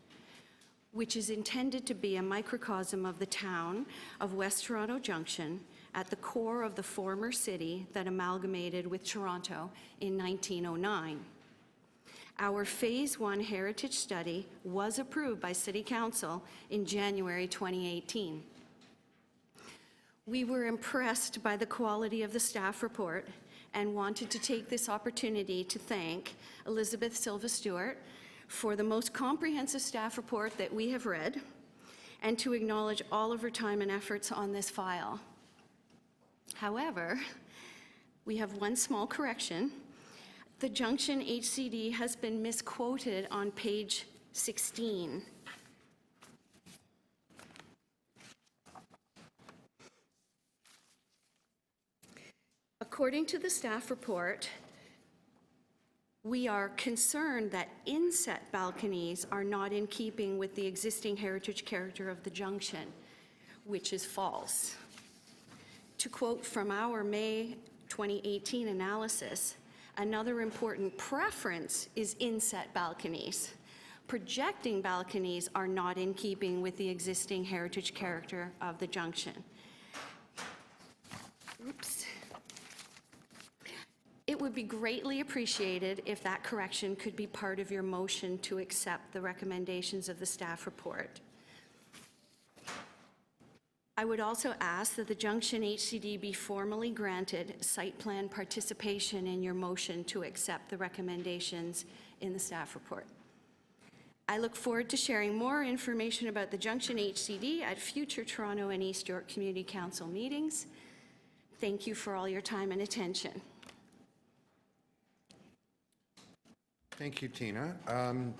which is intended to be a microcosm of the town of West Toronto Junction at the core of the former city that amalgamated with Toronto in 1909. Our Phase 1 heritage study was approved by City Council in January 2018. We were impressed by the quality of the staff report and wanted to take this opportunity to thank Elizabeth Silva-Stewart for the most comprehensive staff report that we have read and to acknowledge all of her time and efforts on this file. However, we have one small correction. The junction HCD has been misquoted on page 16. According to the staff report, we are concerned that inset balconies are not in keeping with the existing heritage character of the junction, which is false. To quote from our May 2018 analysis, another important preference is inset balconies. Projecting balconies are not in keeping with the existing heritage character of the junction. Oops. It would be greatly appreciated if that correction could be part of your motion to accept the recommendations of the staff report. I would also ask that the Junction HCD be formally granted site plan participation in your motion to accept the recommendations in the staff report. I look forward to sharing more information about the Junction HCD at future Toronto and East York Community Council meetings. Thank you for all your time and attention. Thank you, Tina.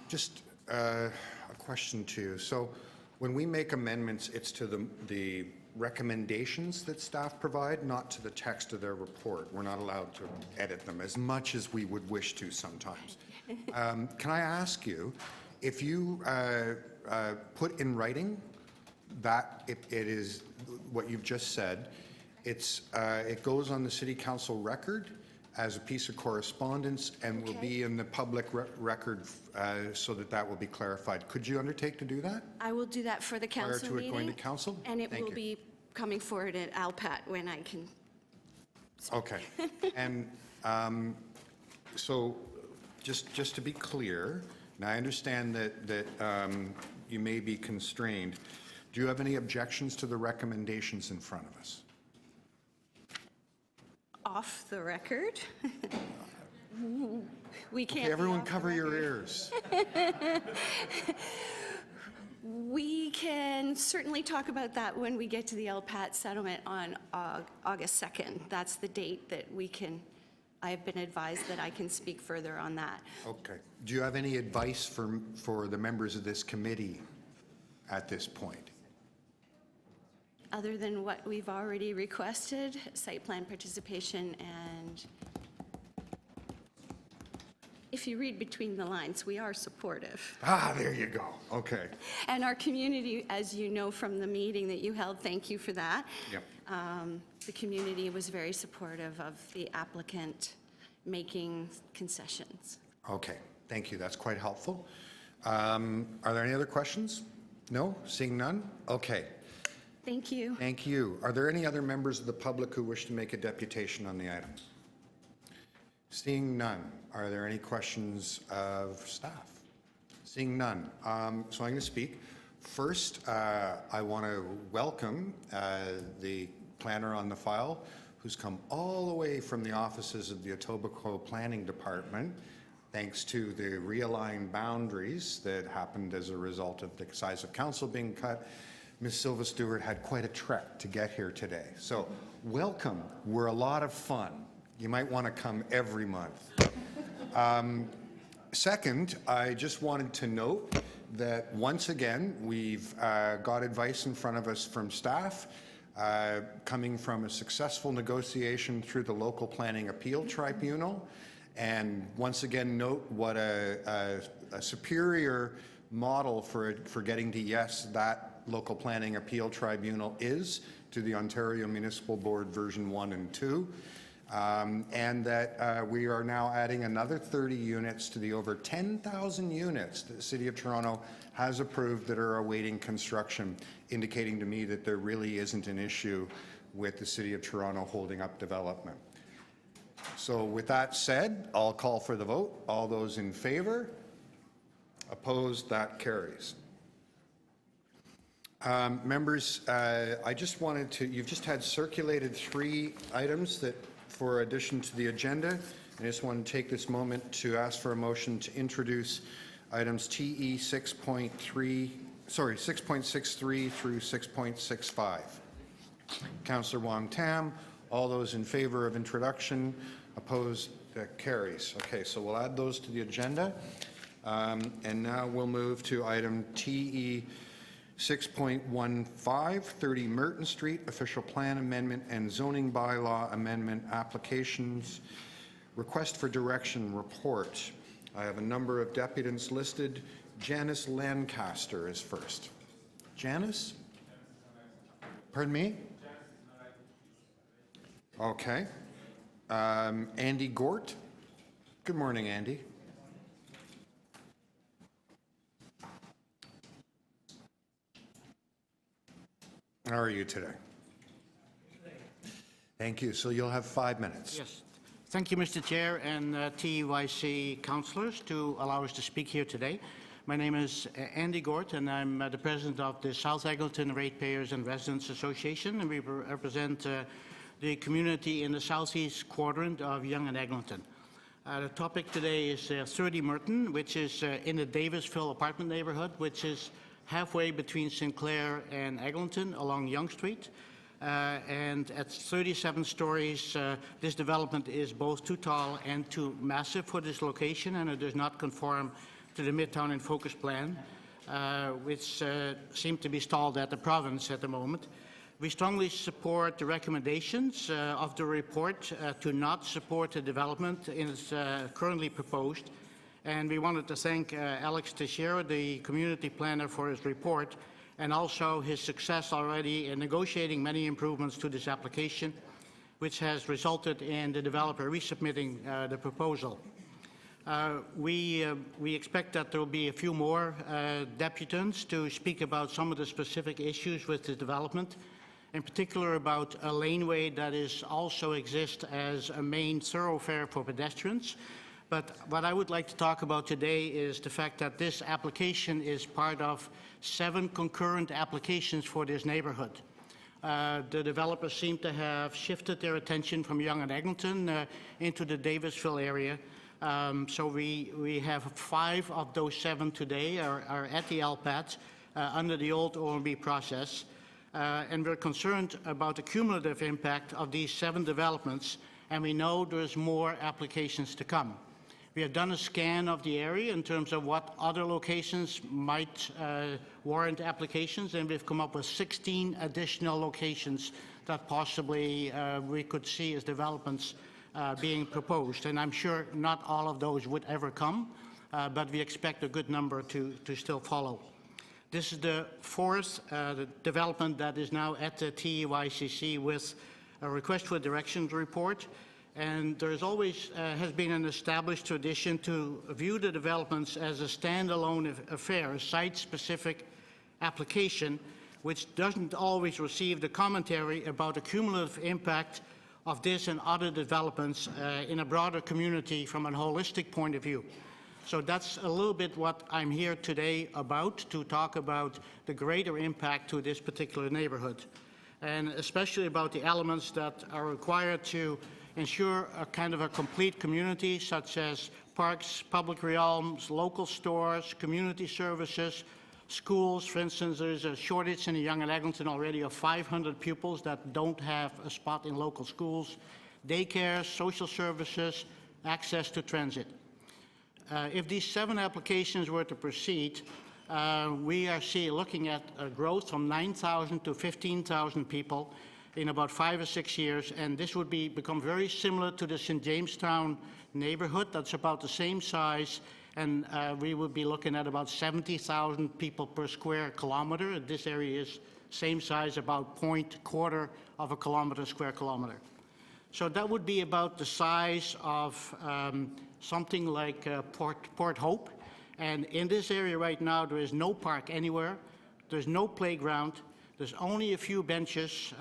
Just a question to you. So when we make amendments, it's to the recommendations that staff provide, not to the text of their report. We're not allowed to edit them as much as we would wish to sometimes. Can I ask you, if you put in writing that it is what you've just said, it goes on the City Council record as a piece of correspondence and will be in the public record so that will be clarified. Could you undertake to do that? I will do that for the council Prior to meeting. it going to council? And it Thank will you. be coming forward at Alpat when I can. Okay. And so just to be clear, now I understand that you may be constrained. Do you have any objections to the recommendations in front of us? Off the record. We can't. Okay, everyone cover your ears. We can certainly talk about that when we get to the LPAT settlement on August 2nd. That's the date that we can, I have been advised that I can speak further on that. Okay. Do you have any advice for the members of this committee at this point? Other than what we've already requested, site plan participation, and if you read between the lines, we are supportive. Ah, there you go. Okay. And our community, as you know from the meeting that you held, thank you for that. Yep. The community was very supportive of the applicant making concessions. Okay. Thank you. That's quite helpful. Are there any other questions? No? Seeing none? Okay. Thank you. Thank you. Are there any other members of the public who wish to make a deputation on the item? Seeing none, are there any questions of staff? Seeing none, so I'm going to speak. First, I want to welcome the planner on the file who's come all the way from the offices of the Etobicoke Planning Department, thanks to the realigned boundaries that happened as a result of the size of council being cut. Ms. Silva Stewart had quite a trek to get here today. So welcome. We're a lot of fun. You might want to come every month. Second, I just wanted to note that once again, we've got advice in front of us from staff coming from a successful negotiation through the Local Planning Appeal Tribunal. And once again, note what a superior model for getting to yes, that Local Planning Appeal Tribunal is to the Ontario Municipal Board version 1 and 2, and that we are now adding another 30 units to the over 10,000 units that the City of Toronto has approved that are awaiting construction, indicating to me that there really isn't an issue with the City of Toronto holding up development. So with that said, I'll call for the vote. All those in favor? Opposed? That carries. Members, I just wanted to, you've just had circulated 3 items that for addition to the agenda. I just want to take this moment to ask for a motion to introduce items TE 6.63 through 6.65. Councillor Wong Tam, All those in favor of introduction, opposed, that carries. Okay, so we'll add those to the agenda. And now we'll move to item TE 6.15, 30 Merton Street, official plan amendment and zoning bylaw amendment applications. Request for direction report. I have a number of deputants listed. Janice Lancaster is first. Janice? Pardon me? Okay. Andy Gort? Good morning, Andy. How are you today? Thank you. So you'll have 5 minutes. Yes. Thank you, Mr. Chair and TYC councillors to allow us to speak here today. My name is Andy Gort, and I'm the president of the South Eglinton Ratepayers and Residents Association, and we represent the community in the southeast quadrant of Yonge and Eglinton. The topic today is 30 Merton, which is in the Davisville apartment neighborhood, which is halfway between Sinclair and Eglinton along Yonge Street. And at 37 stories, this development is both too tall and too massive for this location, and it does not conform to the Midtown in Focus plan, which seem to be stalled at the province at the moment. We strongly support the recommendations of the report to not support the development as currently proposed. And we wanted to thank Alex Teixeira, the community planner, for his report, and also his success already in negotiating many improvements to this application, which has resulted in the developer resubmitting the proposal. We expect that there will be a few more deputants to speak about some of the specific issues with the development, in particular about a laneway that is also exists as a main thoroughfare for pedestrians. But what I would like to talk about today is the fact that this application is part of 7 concurrent applications for this neighborhood. The developers seem to have shifted their attention from Yonge and Eglinton into the Davisville area. So we have 5 of those 7 today are at the LPAT under the old OMB process. And we're concerned about the cumulative impact of these 7 developments, and we know there's more applications to come. We have done a scan of the area in terms of what other locations might warrant applications, and we've come up with 16 additional locations that possibly we could see as developments being proposed. And I'm sure not all of those would ever come, but we expect a good number to still follow. This is the 4th development that is now at the TEYCC with a request for directions report. And there is always has been an established tradition to view the developments as a standalone affair, a site-specific application, which doesn't always receive the commentary about the cumulative impact of this and other developments in a broader community from a holistic point of view. So that's a little bit what I'm here today about, to talk about the greater impact to this particular neighborhood, and especially about the elements that are required to ensure a kind of a complete community, such as parks, public realms, local stores, community services, schools. For instance, there's a shortage in Yonge and Eglinton already of 500 pupils that don't have a spot in local schools, daycares, social services, access to transit. If these 7 applications were to proceed, we are looking at a growth from 9,000 to 15,000 people in about 5 or 6 years, and this would become very similar to the St. Jamestown neighborhood. That's about the same size, and we would be looking at about 70,000 people per square kilometer. This area is same size, about 0.25 of a kilometer, square kilometer. So that would be about the size of something like Port Hope. And in this area right now, there is no park anywhere. There's no playground. There's only a few benches.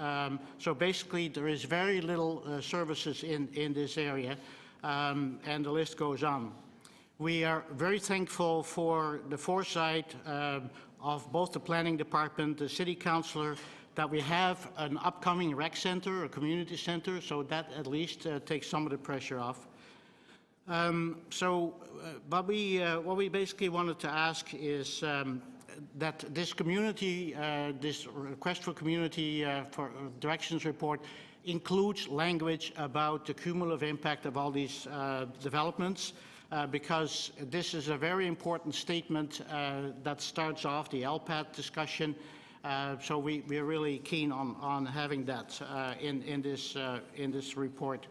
So basically, there is very little services in this area, and the list goes on. We are very thankful for the foresight of both the planning department, the city councillor, that we have an upcoming rec center, a community center, so that at least takes some of the pressure off. What we basically wanted to ask is that this community, this request for community for directions report includes language about the cumulative impact of all these developments, because this is a very important statement that starts off the LPAT discussion. So we're really keen on having that in this report.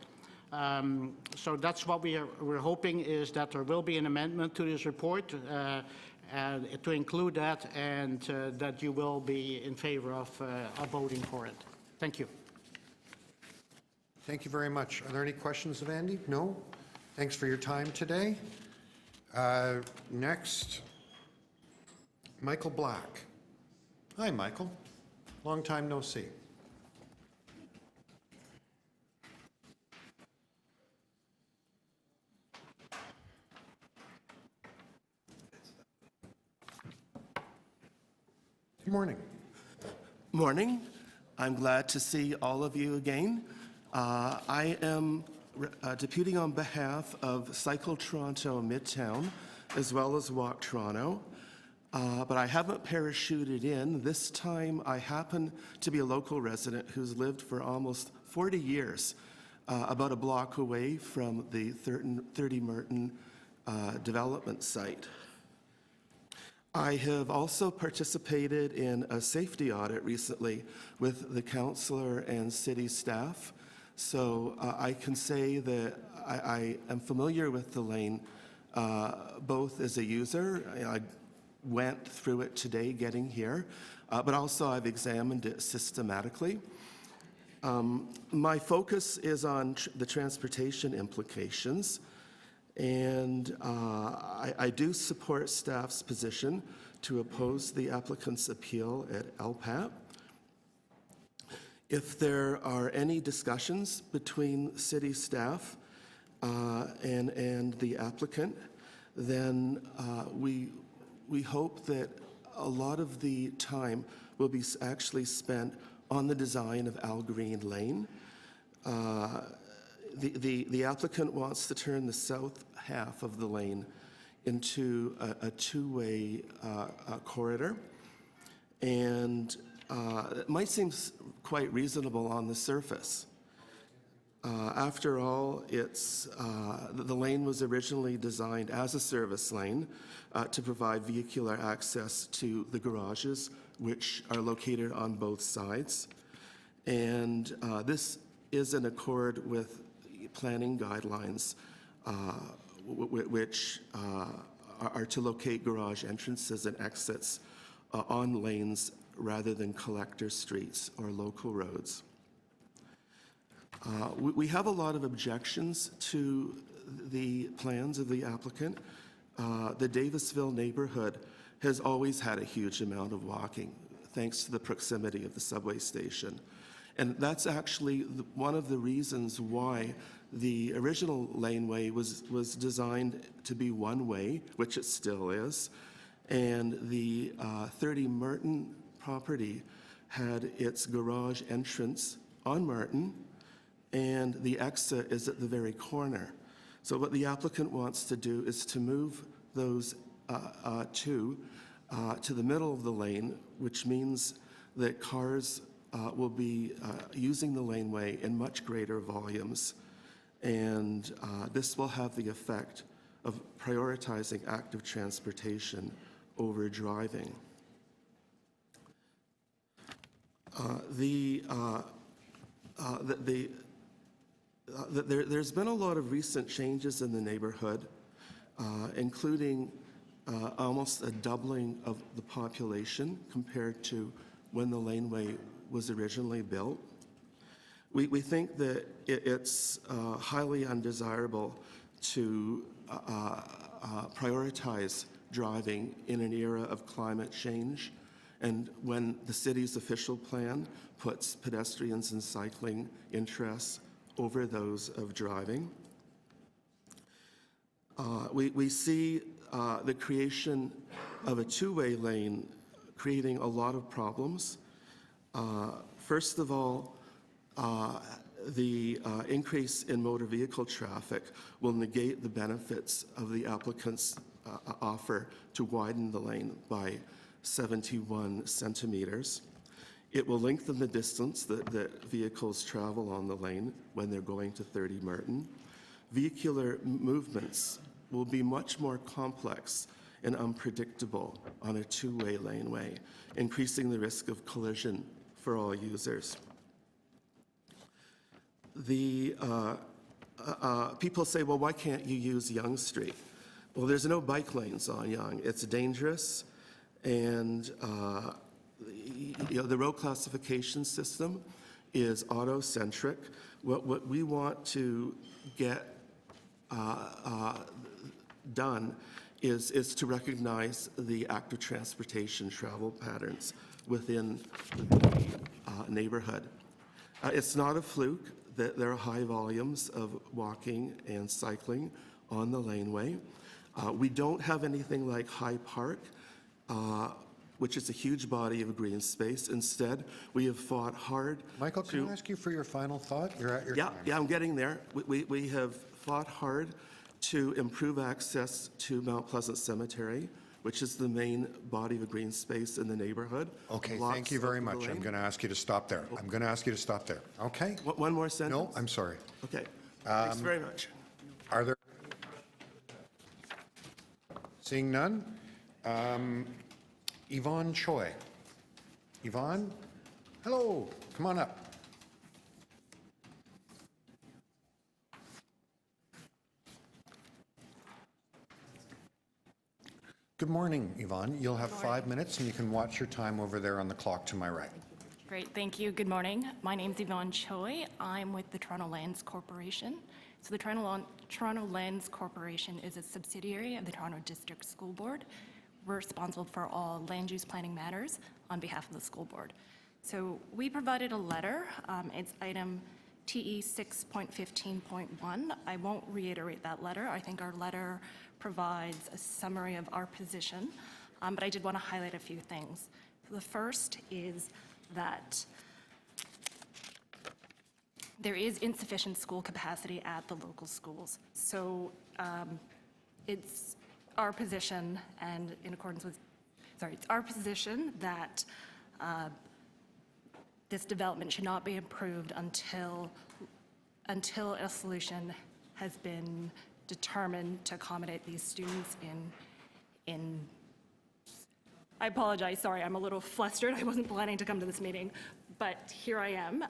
So that's what we're hoping, is that there will be an amendment to this report to include that, and that you will be in favor of voting for it. Thank you. Thank you very much. Are there any questions of Andy? No? Thanks for your time today. Next, Michael Black. Hi, Michael. Long time no see. Good morning. Morning. I'm glad to see all of you again. I am deputing on behalf of Cycle Toronto Midtown, as well as Walk Toronto. But I haven't parachuted in. This time I happen to be a local resident who's lived for almost 40 years about a block away from the 30 Merton development site. I have also participated in a safety audit recently with the councillor and city staff. So I can say that I am familiar with the lane both as a user. I went through it today getting here, but also I've examined it systematically. My focus is on the transportation implications, and I do support staff's position to oppose the applicant's appeal at LPAT. If there are any discussions between city staff and the applicant, then we hope that a lot of the time will be actually spent on the design of Al Green Lane. The applicant wants to turn the south half of the lane into a two-way corridor, and it might seem quite reasonable on the surface. After all, the lane was originally designed as a service lane to provide vehicular access to the garages, which are located on both sides. And this is in accord with planning guidelines, which are to locate garage entrances and exits on lanes rather than collector streets or local roads. We have a lot of objections to the plans of the applicant. The Davisville neighborhood has always had a huge amount of walking, thanks to the proximity of the subway station. And that's actually one of the reasons why the original laneway was designed to be one-way, which it still is. And the 30 Merton property had its garage entrance on Merton, and the exit is at the very corner. So what the applicant wants to do is to move those two to the middle of the lane, which means that cars will be using the laneway in much greater volumes. And this will have the effect of prioritizing active transportation over driving. There's been a lot of recent changes in the neighborhood, including almost a doubling of the population compared to when the laneway was originally built. We think that it's highly undesirable to prioritize driving in an era of climate change, and when the city's official plan puts pedestrians and cycling interests over those of driving. We see the creation of a two-way lane creating a lot of problems. First of all, the increase in motor vehicle traffic will negate the benefits of the applicant's offer to widen the lane by 71 centimeters. It will lengthen the distance that vehicles travel on the lane when they're going to 30 Merton. Vehicular movements will be much more complex and unpredictable on a two-way laneway, increasing the risk of collision for all users. People say, well, why can't you use Yonge Street? Well, there's no bike lanes on Yonge. It's dangerous, and the road classification system is auto-centric. What we want to get done is to recognize the active transportation travel patterns within the neighborhood. It's not a fluke that there are high volumes of walking and cycling on the laneway. We don't have anything like High Park, which is a huge body of green space. Instead, we have fought hard. Michael, can I ask you for your final thought? You're at your time. Yeah, I'm getting there. We have fought hard to improve access to Mount Pleasant Cemetery, which is the main body of green space in the neighborhood. Okay, Lots thank you very of the much. I'm lane. going to ask you to stop there. I'm going to ask you to stop there. Okay? One more sentence? No, I'm sorry. Okay. Thanks very much. Are there? Seeing none? Yvonne Choi. Yvonne? Hello, come on up. Good morning, Yvonne. You'll have 5 minutes and you can watch your time over there on the clock to my right. Great, thank you. Good morning. My name's Yvonne Choi. I'm with the Toronto Lands Corporation. So the Toronto Lands Corporation is a subsidiary of the Toronto District School Board. We're responsible for all land use planning matters on behalf of the school board. So we provided a letter. It's item TE 6.15.1. I won't reiterate that letter. I think our letter provides a summary of our position, but I did want to highlight a few things. The first is that there is insufficient school capacity at the local schools. So it's our position, and in accordance with, it's our position that this development should not be approved until a solution has been determined to accommodate these students in I apologize, sorry, I'm a little flustered. I wasn't planning to come to this meeting, but here I am.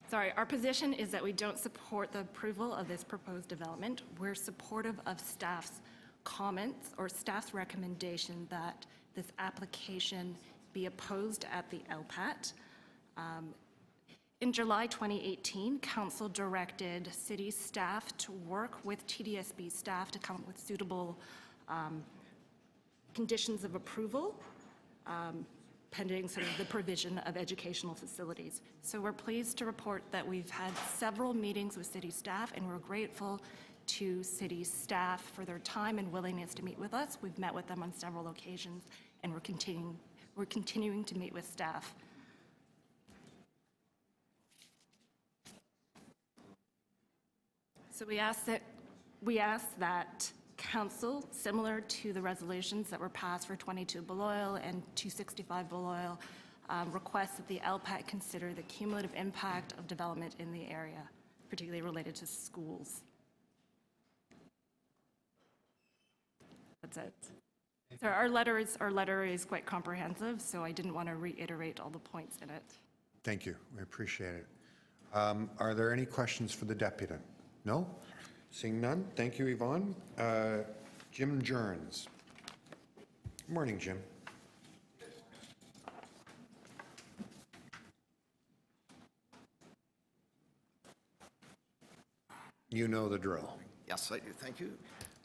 Sorry, our position is that we don't support the approval of this proposed development. We're supportive of staff's comments or staff's recommendation that this application be opposed at the LPAT. In July 2018, Council directed city staff to work with TDSB staff to come up with suitable conditions of approval, pending sort of the provision of educational facilities. So we're pleased to report that we've had several meetings with city staff, and we're grateful to city staff for their time and willingness to meet with us. We've met with them on several occasions, and we're continuing to meet with staff. So we ask that Council, similar to the resolutions that were passed for 22 Beloyal and 265 Beloyal, request that the LPAT consider the cumulative impact of development in the area, particularly related to schools. That's it. So our letter is quite comprehensive, so I didn't want to reiterate all the points in it. Thank you. We appreciate it. Are there any questions for the deputant? No? Seeing none, thank you, Yvonne. Jim Jerns. Good morning, Jim. You know the drill. Yes, I do. Thank you.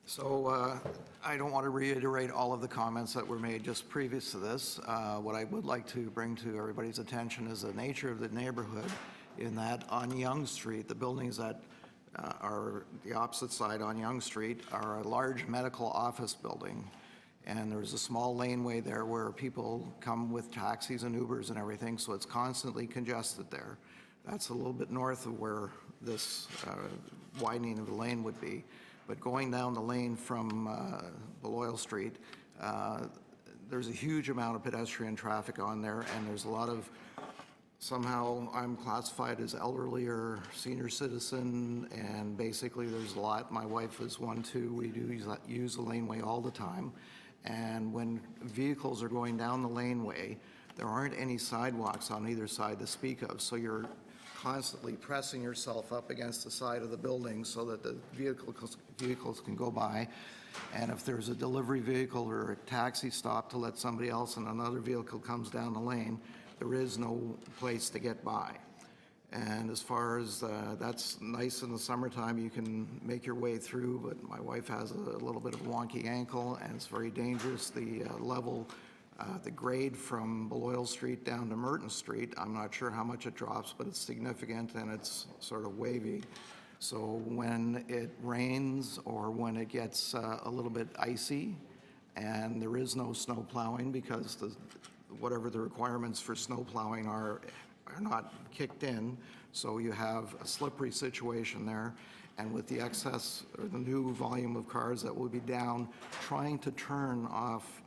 So I don't want to reiterate all of the comments that were made just previous to this. What I would like to bring to everybody's attention is the nature of the neighborhood, in that on Yonge Street, the buildings that are the opposite side on Yonge Street are a large medical office building, and there's a small laneway there where people come with taxis and Ubers and everything, so it's constantly congested there. That's a little bit north of where this widening of the lane would be. But going down the lane from Bloor Street, there's a huge amount of pedestrian traffic on there, and there's a lot of, somehow I'm classified as elderly or senior citizen, and basically there's a lot. My wife is one too. We do use the laneway all the time. And when vehicles are going down the laneway, there aren't any sidewalks on either side to speak of, so you're constantly pressing yourself up against the side of the building so that the vehicles can go by. And if there's a delivery vehicle or a taxi stop to let somebody else and another vehicle comes down the lane, there is no place to get by. And as far as that's nice in the summertime, you can make your way through, but my wife has a little bit of a wonky ankle and it's very dangerous. The the grade from Bloor Street down to Merton Street, I'm not sure how much it drops, but it's significant and it's sort of wavy. So when it rains or when it gets a little bit icy and there is no snow plowing because whatever the requirements for snow plowing are not kicked in, so you have a slippery situation there. And with the excess or the new volume of cars that will be down, trying to turn off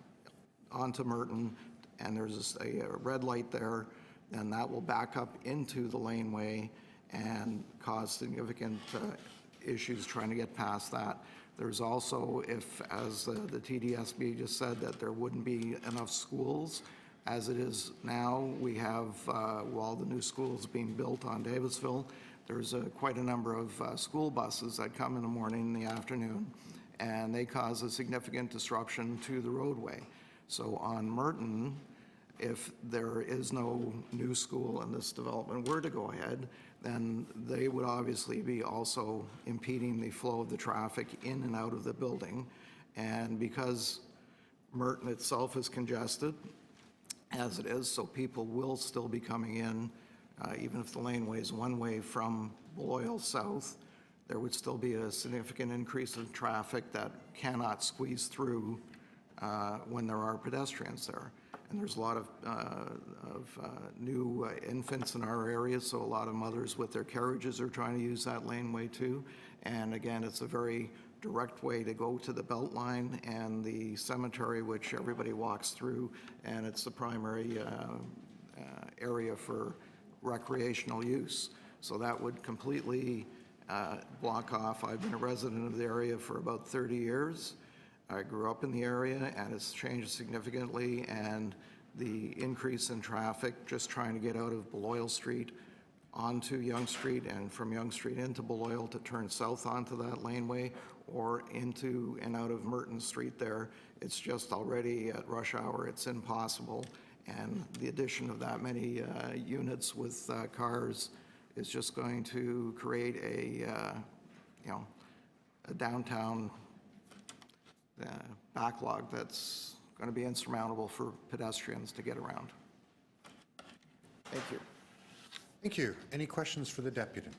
onto Merton, and there's a red light there, then that will back up into the laneway and cause significant issues trying to get past that. There's also, if, as the TDSB just said, that there wouldn't be enough schools. As it is now, we have, while the new school is being built on Davisville, there's quite a number of school buses that come in the morning and the afternoon, and they cause a significant disruption to the roadway. So on Merton, if there is no new school and this development were to go ahead, then they would obviously be also impeding the flow of the traffic in and out of the building. And because Merton itself is congested, as it is, so people will still be coming in, even if the laneway is one way from Bloor south, there would still be a significant increase in traffic that cannot squeeze through when there are pedestrians there. And there's a lot of new infants in our area, so a lot of mothers with their carriages are trying to use that laneway too. And again, it's a very direct way to go to the Beltline and the cemetery, which everybody walks through, and it's the primary area for recreational use. So that would completely block off. I've been a resident of the area for about 30 years. I grew up in the area, and it's changed significantly, and the increase in traffic just trying to get out of Bloor Street onto Yonge Street and from Yonge Street into Bloor to turn south onto that laneway or into and out of Merton Street there, it's just already at rush hour, it's impossible. And the addition of that many units with cars is just going to create a downtown backlog that's going to be insurmountable for pedestrians to get around. Thank you. Thank you. Any questions for the deputy?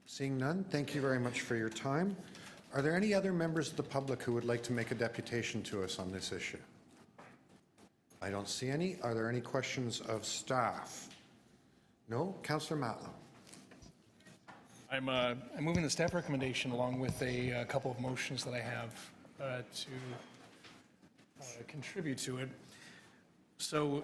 Seeing none, thank you very much for your time. Are there any other members of the public who would like to make a deputation to us on this issue? I don't see any. Are there any questions of staff? No? Councillor Matlow. I'm moving the staff recommendation along with a couple of motions that I have to contribute to it. So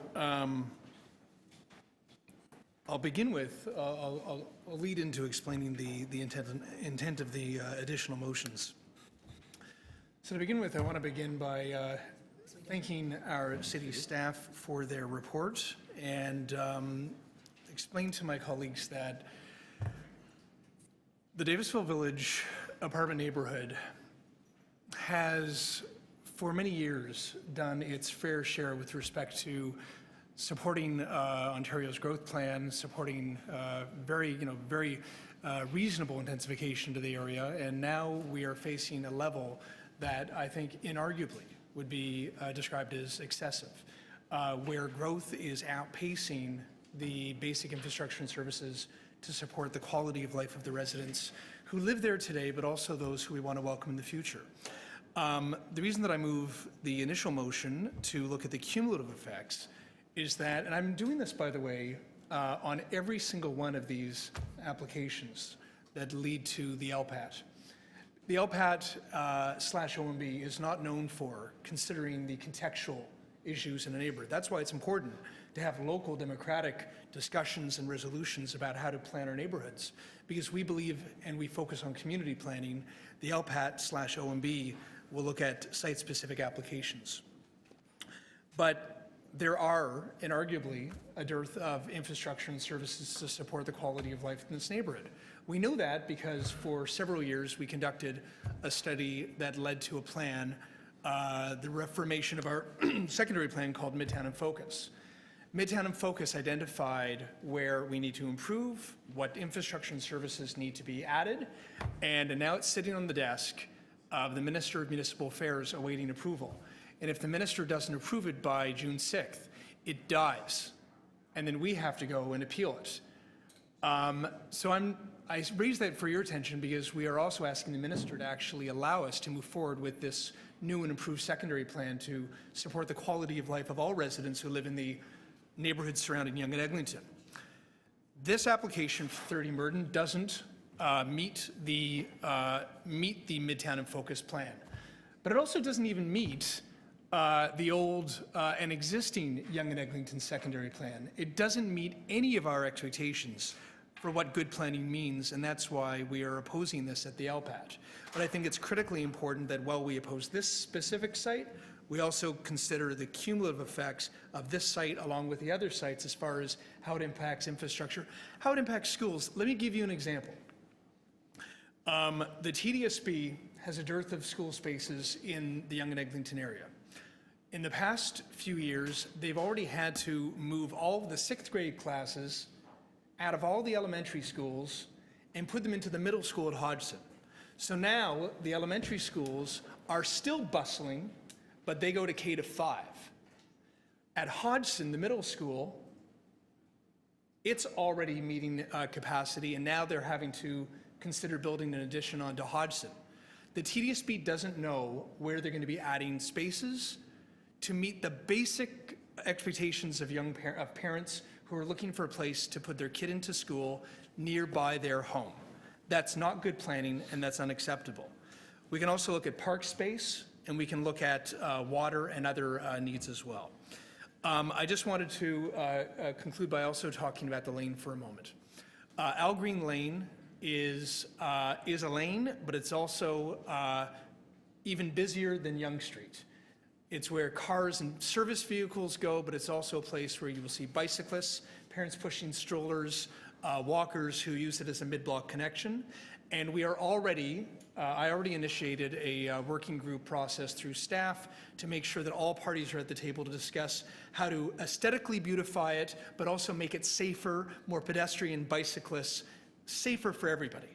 I'll begin with, I'll lead into explaining the intent of the additional motions. So to begin with, I want to begin by thanking our city staff for their report and explain to my colleagues that the Davisville Village apartment neighborhood has for many years done its fair share with respect to supporting Ontario's growth plan, supporting very reasonable intensification to the area, and now we are facing a level that I think inarguably would be described as excessive, where growth is outpacing the basic infrastructure and services to support the quality of life of the residents who live there today, but also those who we want to welcome in the future. The reason that I move the initial motion to look at the cumulative effects is that, and I'm doing this, by the way, on every single one of these applications that lead to the LPAT. The LPAT/OMB is not known for considering the contextual issues in a neighborhood. That's why it's important to have local democratic discussions and resolutions about how to plan our neighborhoods, because we believe and we focus on community planning. The LPAT/OMB will look at site-specific applications. But there are, inarguably, a dearth of infrastructure and services to support the quality of life in this neighborhood. We know that because for several years we conducted a study that led to a plan, the reformation of our secondary plan called Midtown in Focus. Midtown in Focus identified where we need to improve, what infrastructure and services need to be added, and now it's sitting on the desk of the Minister of Municipal Affairs awaiting approval. And if the minister doesn't approve it by June 6th, it dies. And then we have to go and appeal it. So I raise that for your attention because we are also asking the minister to actually allow us to move forward with this new and improved secondary plan to support the quality of life of all residents who live in the neighborhoods surrounding Yonge and Eglinton. This application for 30 Merton doesn't meet the Midtown in Focus plan, but it also doesn't even meet the old and existing Yonge and Eglinton secondary plan. It doesn't meet any of our expectations for what good planning means, and that's why we are opposing this at the LPAT. But I think it's critically important that while we oppose this specific site, we also consider the cumulative effects of this site along with the other sites as far as how it impacts infrastructure, how it impacts schools. Let me give you an example. The TDSB has a dearth of school spaces in the Yonge and Eglinton area. In the past few years, they've already had to move all of the 6th grade classes out of all the elementary schools and put them into the middle school at Hodgson. So now the elementary schools are still bustling, but they go to K-5. At Hodgson, the middle school, it's already meeting capacity, and now they're having to consider building an addition onto Hodgson. The TDSB doesn't know where they're going to be adding spaces to meet the basic expectations of parents who are looking for a place to put their kid into school nearby their home. That's not good planning, and that's unacceptable. We can also look at park space, and we can look at water and other needs as well. I just wanted to conclude by also talking about the lane for a moment. Al Green Lane is a lane, but it's also even busier than Yonge Street. It's where cars and service vehicles go, but it's also a place where you will see bicyclists, parents pushing strollers, walkers who use it as a mid-block connection. And we are already, I already initiated a working group process through staff to make sure that all parties are at the table to discuss how to aesthetically beautify it, but also make it safer, more pedestrian, bicyclists, safer for everybody.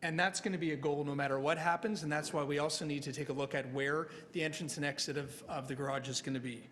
And that's going to be a goal no matter what happens, and that's why we also need to take a look at where the entrance and exit of the garage is going to be.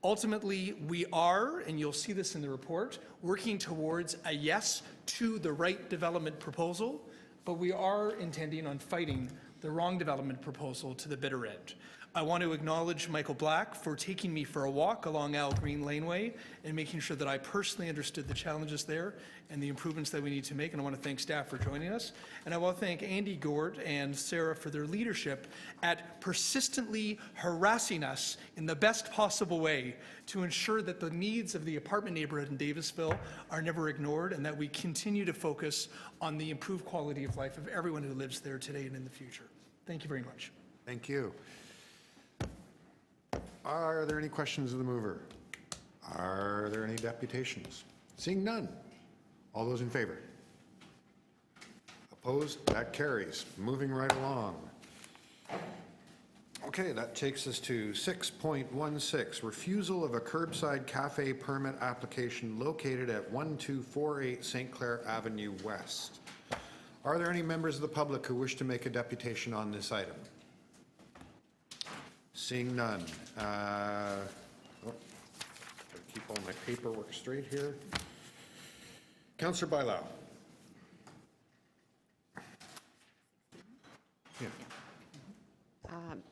Ultimately, we are, and you'll see this in the report, working towards a yes to the right development proposal, but we are intending on fighting the wrong development proposal to the bitter end. I want to acknowledge Michael Black for taking me for a walk along Al Green Laneway and making sure that I personally understood the challenges there and the improvements that we need to make. And I want to thank staff for joining us. And I want to thank Andy Gort and Sarah for their leadership at persistently harassing us in the best possible way to ensure that the needs of the apartment neighborhood in Davisville are never ignored and that we continue to focus on the improved quality of life of everyone who lives there today and in the future. Thank you very much. Thank you. Are there any questions of the mover? Are there any deputations? Seeing none. All those in favor? Opposed? That carries. Moving right along. Okay, that takes us to 6.16, refusal of a curbside cafe permit application located at 1248 St. Clair Avenue West. Are there any members of the public who wish to make a deputation on this item? Seeing none. Gotta keep all my paperwork straight here. Councillor Bailão. Yeah.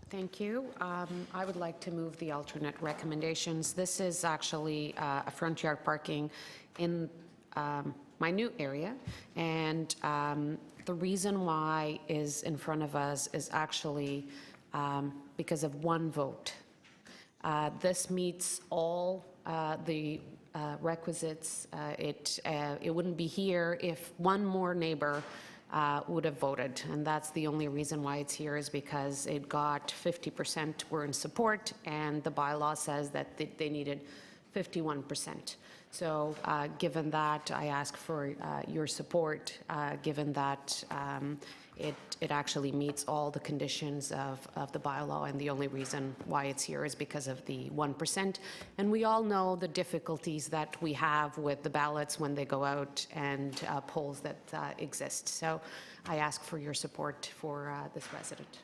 Thank you. I would like to move the alternate recommendations. This is actually a front yard parking in my new area, and the The reason why is in front of us is actually because of one vote. This meets all the requisites. It wouldn't be here if one more neighbor would have voted, and that's the only reason why it's here, is because it got 50% were in support, and the bylaw says that they needed 51%. So given that, I ask for your support, given that it actually meets all the conditions of the bylaw, and the only reason why it's here is because of the 1%. And we all know the difficulties that we have with the ballots when they go out, and polls that exist. So I ask for your support for this resident.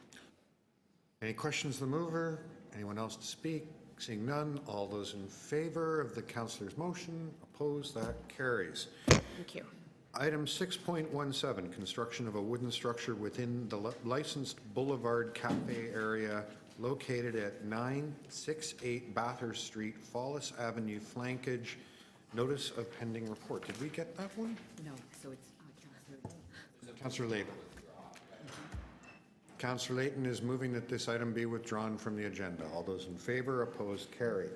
Any questions of the mover? Anyone else to speak? Seeing none, all those in favor of the councillor's motion, opposed, that carries. Thank you. Item 6.17, construction of a wooden structure within the licensed Boulevard Cafe area located at 968 Bathurst Street, Fallis Avenue flankage. Notice of pending report. Did we get that one? No, so it's Councillor Layton. Councillor Layton is moving that this item be withdrawn from the agenda. All those in favor, opposed, carried.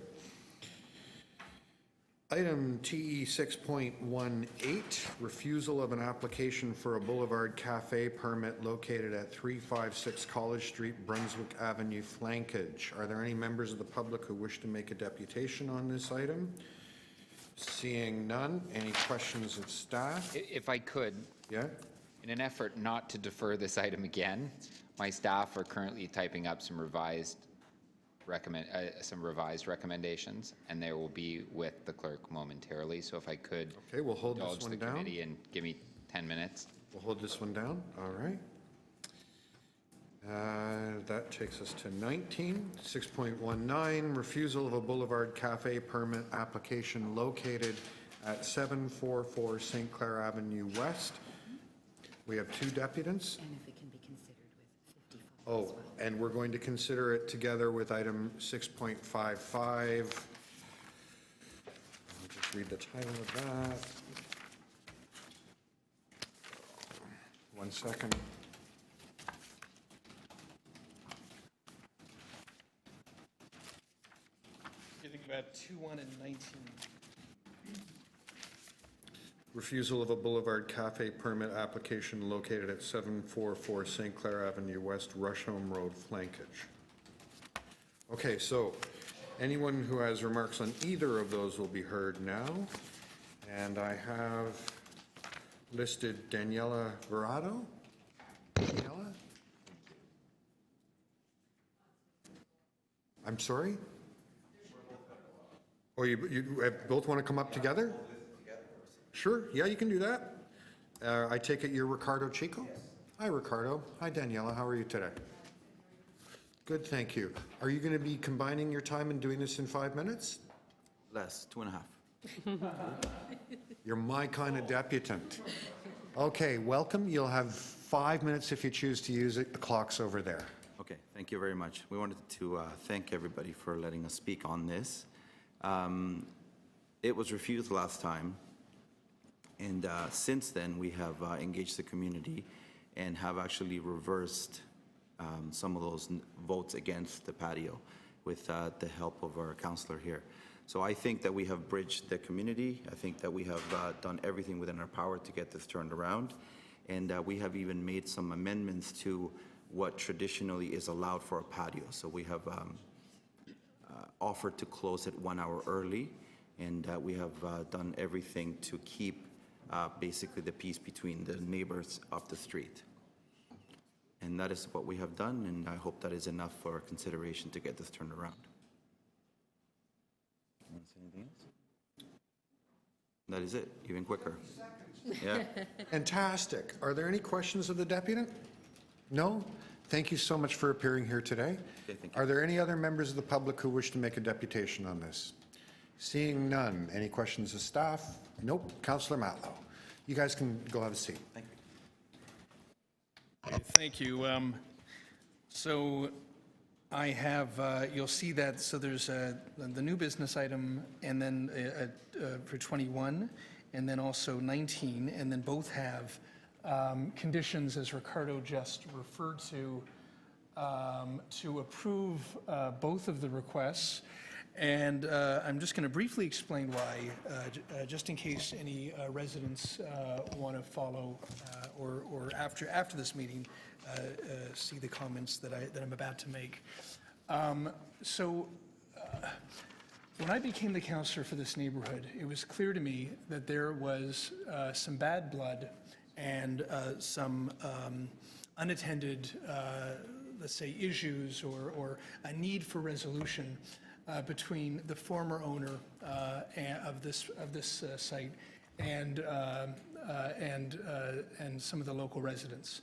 Item TE 6.18, refusal of an application for a Boulevard Cafe permit located at 356 College Street, Brunswick Avenue flankage. Are there any members of the public who wish to make a deputation on this item? Seeing none, any questions of staff? If I could. Yeah? In an effort not to defer this item again, my staff are currently typing up some revised recommendations, and they will be with the clerk momentarily. So if I could, okay, we'll hold this indulge one the down. committee and give me 10 minutes. We'll hold this one down. All right. That takes us to 19. 6.19, refusal of a Boulevard Cafe permit application located at 744 St. Clair Avenue West. We have two deputants. And if it can be considered with 55 Oh, as well. and we're going to consider it together with item 6.55. I'll just read the title of that. One second. You think about 2-1 and 19. Refusal of a Boulevard Cafe permit application located at 744 St. Clair Avenue West, Rusholme Road, flankage. Okay, so anyone who has remarks on either of those will be heard now. And I have listed Daniela Verado. Daniela? I'm sorry? Or you both want to come up together? Sure, yeah, you can do that. I take it you're Ricardo Chico? Yes. Hi, Ricardo. Hi, Daniela. How are you today? Good, thank you. Are you going to be combining your time and doing this in 5 minutes? Less, 2.5. You're my kind of deputant. Okay, welcome. You'll have 5 minutes if you choose to use it. The clock's over there. Okay, thank you very much. We wanted to thank everybody for letting us speak on this. It was refused last time. And since then, we have engaged the community and have actually reversed some of those votes against the patio with the help of our councillor here. So I think that we have bridged the community. I think that we have done everything within our power to get this turned around. And we have even made some amendments to what traditionally is allowed for a patio. So we have offered to close it 1 hour early, and we have done everything to keep basically the peace between the neighbors up the street. And that is what we have done, and I hope that is enough for consideration to get this turned around. Want to say anything else? That is it, even quicker. Yeah. Fantastic. Are there any questions of the deputant? No? Thank you so much for appearing here today. Okay, thank you. Are there any other members of the public who wish to make a deputation on this? Seeing none. Any questions of staff? Nope. Councillor Matlow. You guys can go have a seat. Thank you. Thank you. So I have, you'll see that, so there's the new business item, and then for 21, and then also 19, and then both have conditions, as Ricardo just referred to approve both of the requests. And I'm just going to briefly explain why, just in case any residents want to follow or after this meeting see the comments that I'm about to make. When I became the councillor for this neighborhood, it was clear to me that there was some bad blood and some unattended, let's say, issues or a need for resolution between the former owner of this site and some of the local residents.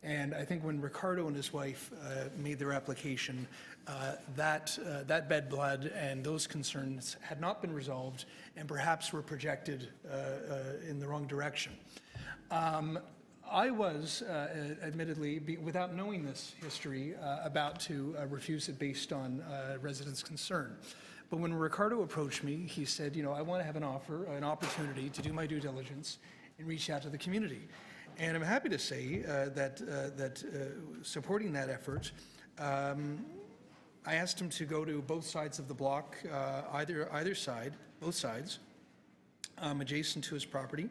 And I think when Ricardo and his wife made their application, that bad blood and those concerns had not been resolved and perhaps were projected in the wrong direction. I was, admittedly, without knowing this history, about to refuse it based on residents' concern. But when Ricardo approached me, he said, you know, I want to have an opportunity to do my due diligence and reach out to the community. And I'm happy to say that supporting that effort, I asked him to go to both sides of the block, either side, both sides, adjacent to his property.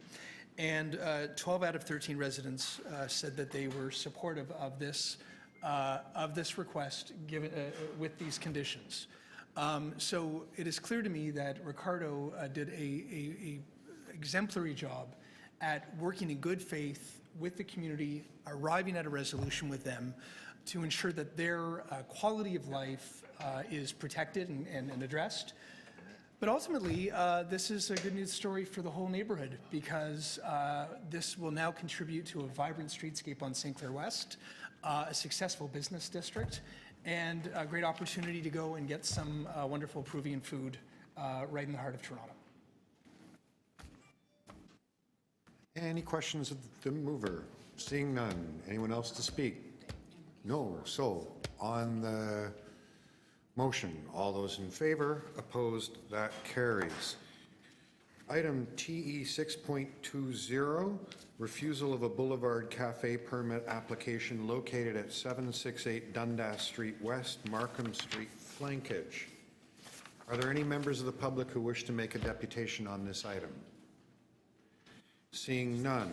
And 12 out of 13 residents said that they were supportive of this request given with these conditions. So it is clear to me that Ricardo did a exemplary job at working in good faith with the community, arriving at a resolution with them to ensure that their quality of life is protected and addressed. But ultimately, this is a good news story for the whole neighborhood because this will now contribute to a vibrant streetscape on St. Clair West, a successful business district, and a great opportunity to go and get some wonderful Peruvian food right in the heart of Toronto. Any questions of the mover? Seeing none. Anyone else to speak? No. So on the motion, all those in favor, opposed, that carries. Item TE 6.20, refusal of a Boulevard Cafe permit application located at 768 Dundas Street West, Markham Street flankage. Are there any members of the public who wish to make a deputation on this item? Seeing none,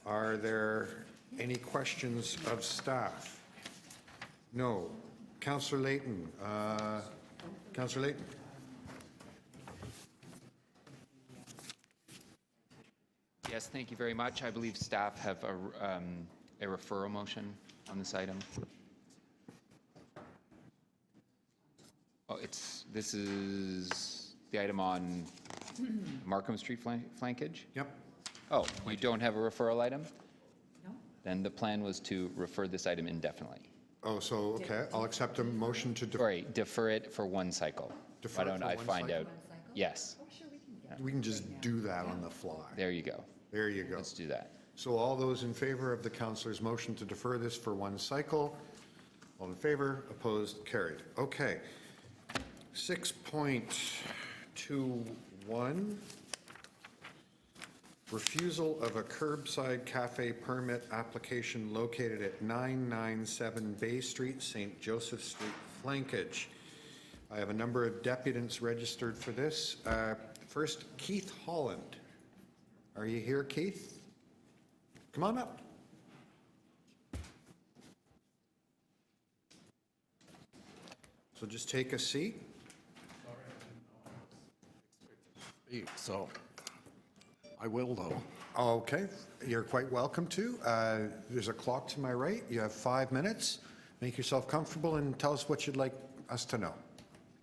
are there any questions of staff? No. Councillor Layton. Councillor Layton. Yes, thank you very much. I believe staff have a referral motion on this item. Oh, this is the item on Markham Street flankage? Yep. Oh, you don't have a referral item? No. Then the plan was to refer this item indefinitely. Oh, so, okay, I'll accept a motion to defer. Sorry, defer it for one cycle. Defer Why it don't for I one find cycle? out? Yes. We can just do that on the fly. There you go. There you go. Let's do that. So all those in favor of the councillor's motion to defer this for one cycle, all in favor, opposed, carried. Okay. 6.21, refusal of a curbside cafe permit application located at 997 Bay Street, St. Joseph Street flankage. I have a number of deputants registered for this. First, Keith Holland. Are you here, Keith? Come on up. So just take a seat. So I will, though. Okay, you're quite welcome to. There's a clock to my right. You have 5 minutes. Make yourself comfortable and tell us what you'd like us to know.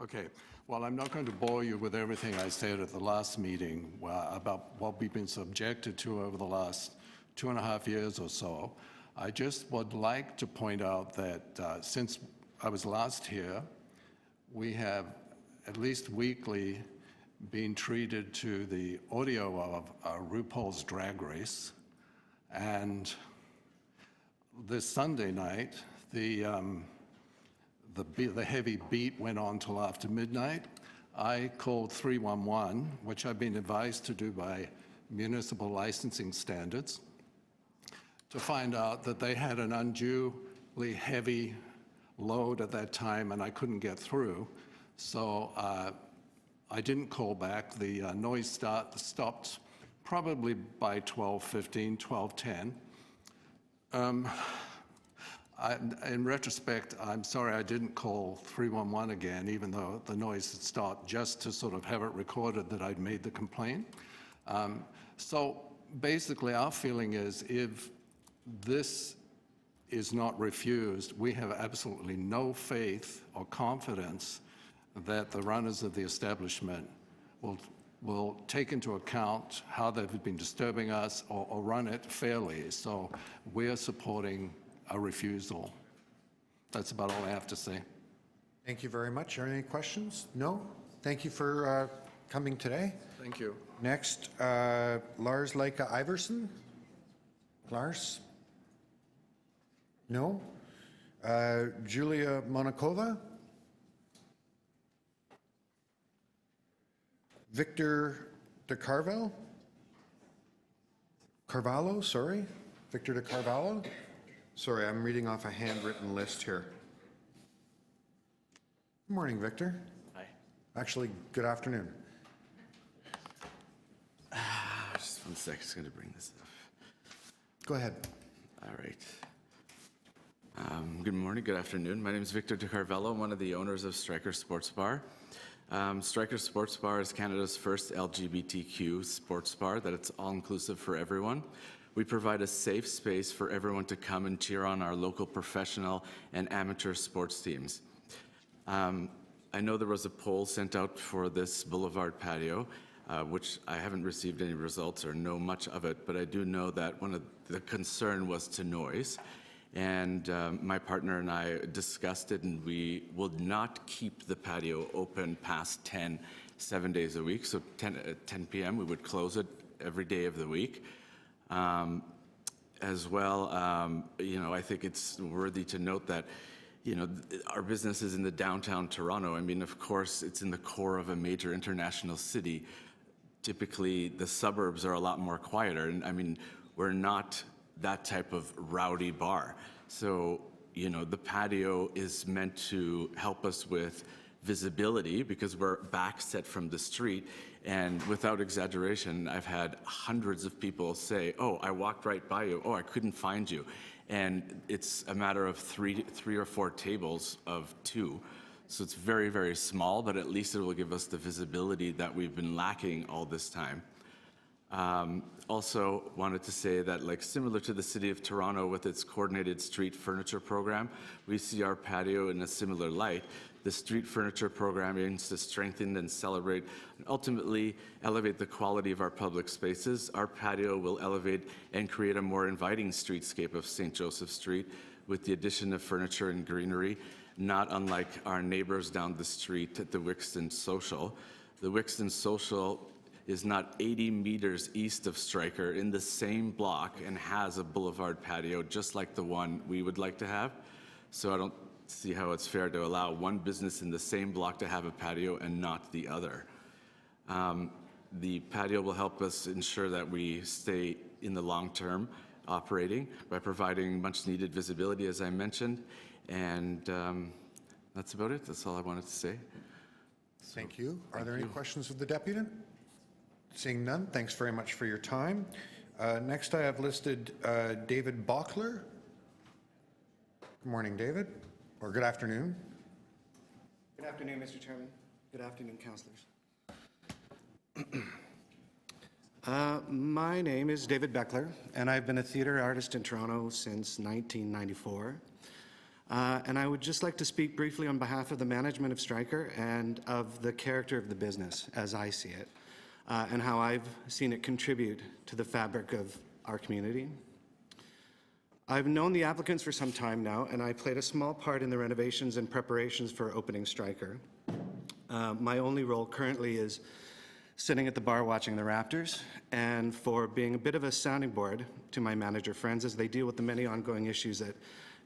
Okay. Well, I'm not going to bore you with everything I said at the last meeting about what we've been subjected to over the last 2.5 years or so. I just would like to point out that since I was last here, we have at least weekly been treated to the audio of RuPaul's Drag Race. And this Sunday night, the heavy beat went on till after midnight. I called 311, which I've been advised to do by municipal licensing standards. to find out that they had an unduly heavy load at that time and I couldn't get through. So I didn't call back. The noise stopped probably by 12:15, 12:10. In retrospect, I'm sorry I didn't call 311 again, even though the noise had stopped, just to sort of have it recorded that I'd made the complaint. So basically, our feeling is if this is not refused, we have absolutely no faith or confidence that the runners of the establishment will take into account how they've been disturbing us or run it fairly. So we're supporting a refusal. That's about all I have to say. Thank you very much. Are there any questions? No? Thank you for coming today. Thank you. Next, Lars Leica Iverson. Lars? No? Julia Monakova? Victor de Carvalho? Carvalho, sorry. Victor de Carvalho? Sorry, I'm reading off a handwritten list here. Good morning, Victor. Hi. Actually, good afternoon. Just 1 sec, just going to bring this up. Go ahead. All right. Good morning, good afternoon. My name is Victor de Carvalho. I'm one of the owners of Striker Sports Bar. Striker Sports Bar is Canada's first LGBTQ sports bar that it's all-inclusive for everyone. We provide a safe space for everyone to come and cheer on our local professional and amateur sports teams. I know there was a poll sent out for this Boulevard patio, which I haven't received any results or know much of it, but I do know that one of the concern was to noise. And my partner and I discussed it, and we will not keep the patio open past 10, 7 days a week. So 10 p.m., we would close it every day of the week. As well, I think it's worthy to note that, our business is in the downtown Toronto. I mean, of course, it's in the core of a major international city. Typically, the suburbs are a lot more quieter. And I mean, we're not that type of rowdy bar. So, the patio is meant to help us with visibility because we're back set from the street. And without exaggeration, I've had hundreds of people say, oh, I walked right by you. Oh, I couldn't find you. And it's a matter of three or four tables of 2. So it's very, very small, but at least it will give us the visibility that we've been lacking all this time. Also wanted to say that, like, similar to the City of Toronto with its coordinated street furniture program, we see our patio in a similar light. The street furniture program aims to strengthen and celebrate and ultimately elevate the quality of our public spaces. Our patio will elevate and create a more inviting streetscape of St. Joseph Street with the addition of furniture and greenery, not unlike our neighbors down the street at the Wixton Social. The Wixton Social is not 80 meters east of Striker in the same block and has a boulevard patio just like the one we would like to have. So I don't see how it's fair to allow one business in the same block to have a patio and not the other. The patio will help us ensure that we stay in the long term operating by providing much needed visibility, as I mentioned. And that's about it. That's all I wanted to say. Thank you. Are there any questions of the deputy? Seeing none, thanks very much for your time. Next, I have listed David Bockler. Good morning, David, or good afternoon. Good afternoon, Mr. Chairman. Good afternoon, councillors. My name is David Beckler, and I've been a theater artist in Toronto since 1994. And I would just like to speak briefly on behalf of the management of Striker and of the character of the business as I see it, and how I've seen it contribute to the fabric of our community. I've known the applicants for some time now, and I played a small part in the renovations and preparations for opening Striker. My only role currently is sitting at the bar watching the Raptors, and for being a bit of a sounding board to my manager friends as they deal with the many ongoing issues that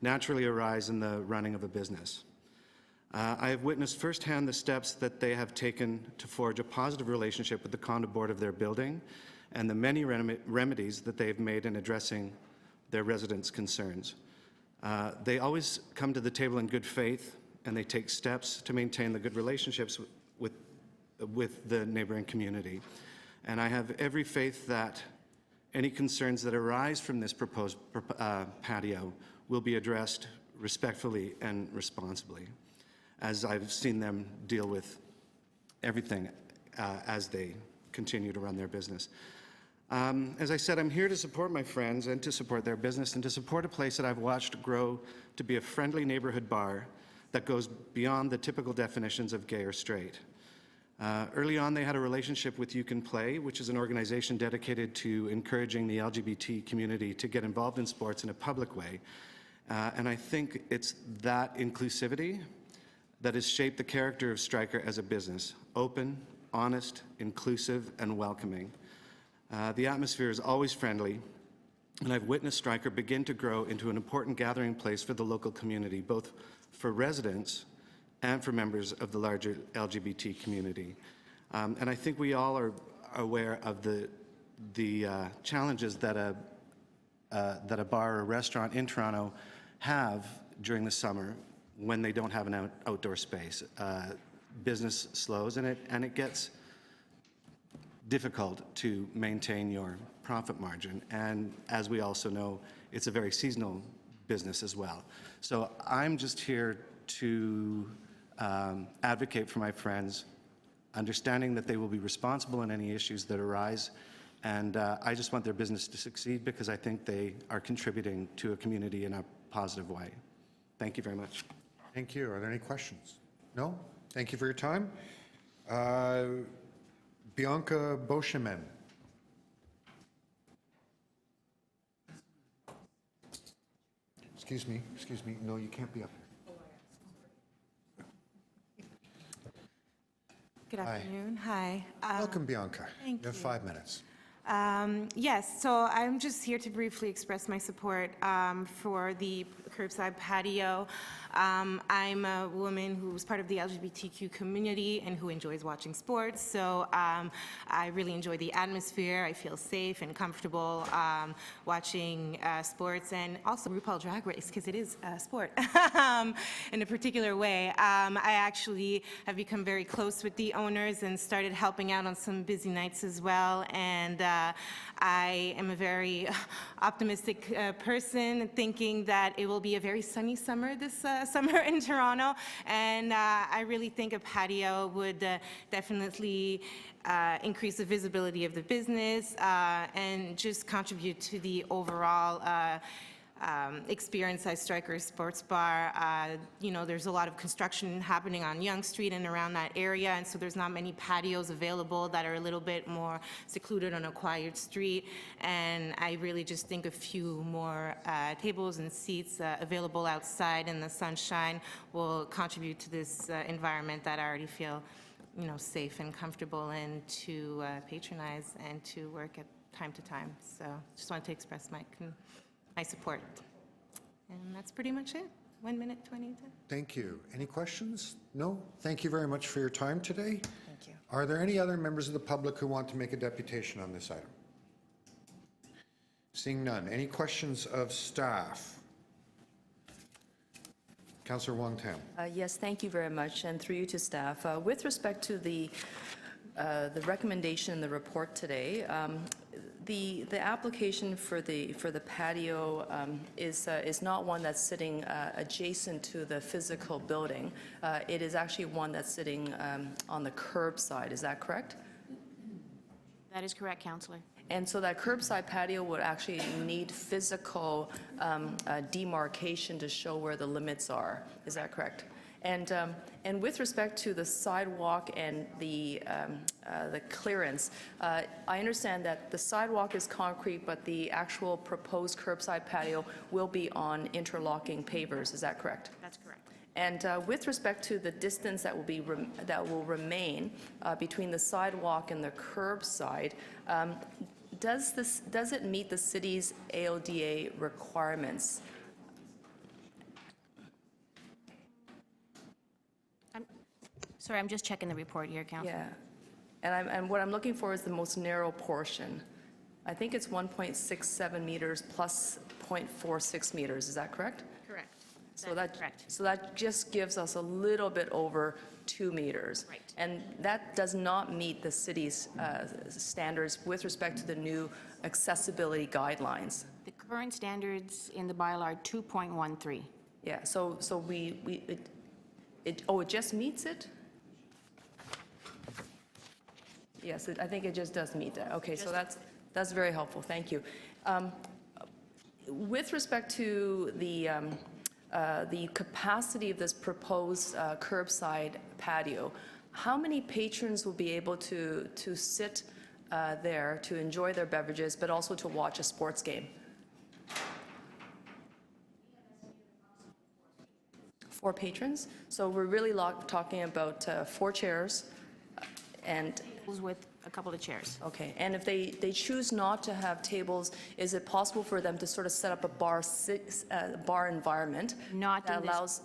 naturally arise in the running of a business. I have witnessed firsthand the steps that they have taken to forge a positive relationship with the condo board of their building and the many remedies that they have made in addressing their residents' concerns. They always come to the table in good faith, and they take steps to maintain the good relationships with the neighboring community. And I have every faith that any concerns that arise from this proposed patio will be addressed respectfully and responsibly, as I've seen them deal with everything as they continue to run their business. As I said, I'm here to support my friends and to support their business and to support a place that I've watched grow to be a friendly neighborhood bar that goes beyond the typical definitions of gay or straight. Early on, they had a relationship with You Can Play, which is an organization dedicated to encouraging the LGBT community to get involved in sports in a public way. And I think it's that inclusivity that has shaped the character of Stryker as a business: open, honest, inclusive, and welcoming. The atmosphere is always friendly, and I've witnessed Stryker begin to grow into an important gathering place for the local community, both for residents and for members of the larger LGBT community. And I think we all are aware of the challenges that a bar or restaurant in Toronto have during the summer when they don't have an outdoor space. Business slows, and it gets difficult to maintain your profit margin. And as we also know, it's a very seasonal business as well. So I'm just here to advocate for my friends, understanding that they will be responsible in any issues that arise. And I just want their business to succeed because I think they are contributing to a community in a positive way. Thank you very much. Thank you. Are there any questions? No? Thank you for your time. Bianca Beauchemin. Excuse me. No, you can't be up here. Good afternoon. Hi. Welcome, Bianca. Thank you have 5 minutes. Yes, so I'm just here to briefly express my support for the curbside patio. I'm a woman who's part of the LGBTQ community and who enjoys watching sports, so I really enjoy the atmosphere. I feel safe and comfortable watching sports, and also RuPaul Drag Race, because it is a sport in a particular way. I actually have become very close with the owners and started helping out on some busy nights as well, and I am a very optimistic person, thinking that it will be a very sunny summer this summer in Toronto, and I really think a patio would definitely increase the visibility of the business and just contribute to the overall experience at Stryker Sports Bar. You know, there's a lot of construction happening on Yonge Street and around that area, and so there's not many patios available that are a little bit more secluded on a quiet street. And I really just think a few more tables and seats available outside in the sunshine will contribute to this environment that I already feel, you know, safe and comfortable and to patronize and to work at time to time. So just wanted to express my support. And that's pretty much it. 1 minute, 20. Thank you. Any questions? No? Thank you very much for your time today. Thank you. Are there any other members of the public who want to make a deputation on this item? Seeing none. Any questions of staff? Councillor Wong Tam. Yes, thank you very much, and through you to staff. With respect to the recommendation in the report today, the application for the patio is not one that's sitting adjacent to the physical building. It is actually one that's sitting on the curbside. Is that correct? That is correct, Councillor. And so that curbside patio would actually need physical demarcation to show where the limits are. Is that correct? And with respect to the sidewalk and the clearance, I understand that the sidewalk is concrete, but the actual proposed curbside patio will be on interlocking pavers. Is that correct? That's correct. And with respect to the distance that will remain between the sidewalk and the curbside, does it meet the city's AODA requirements? Sorry, I'm just checking the report here, Councillor. Yeah, and what I'm looking for is the most narrow portion. I think it's 1.67 meters plus 0.46 meters, is that correct? Correct. So that just gives us a little bit over 2 meters. Right. And that does not meet the city's standards with respect to the new accessibility guidelines. The current standards in the bylaw are 2.13. Yeah, so it just meets it? Yes, I think it just does meet that. Okay, so that's very helpful, thank you. With respect to the capacity of this proposed curbside patio, how many patrons will be able to sit there to enjoy their beverages, but also to watch a sports game? 4 patrons? So we're really talking about 4 chairs and... With a couple of chairs. Okay, and if they choose not to have tables, is it possible for them to sort of set up a bar environment Not that in this- allows,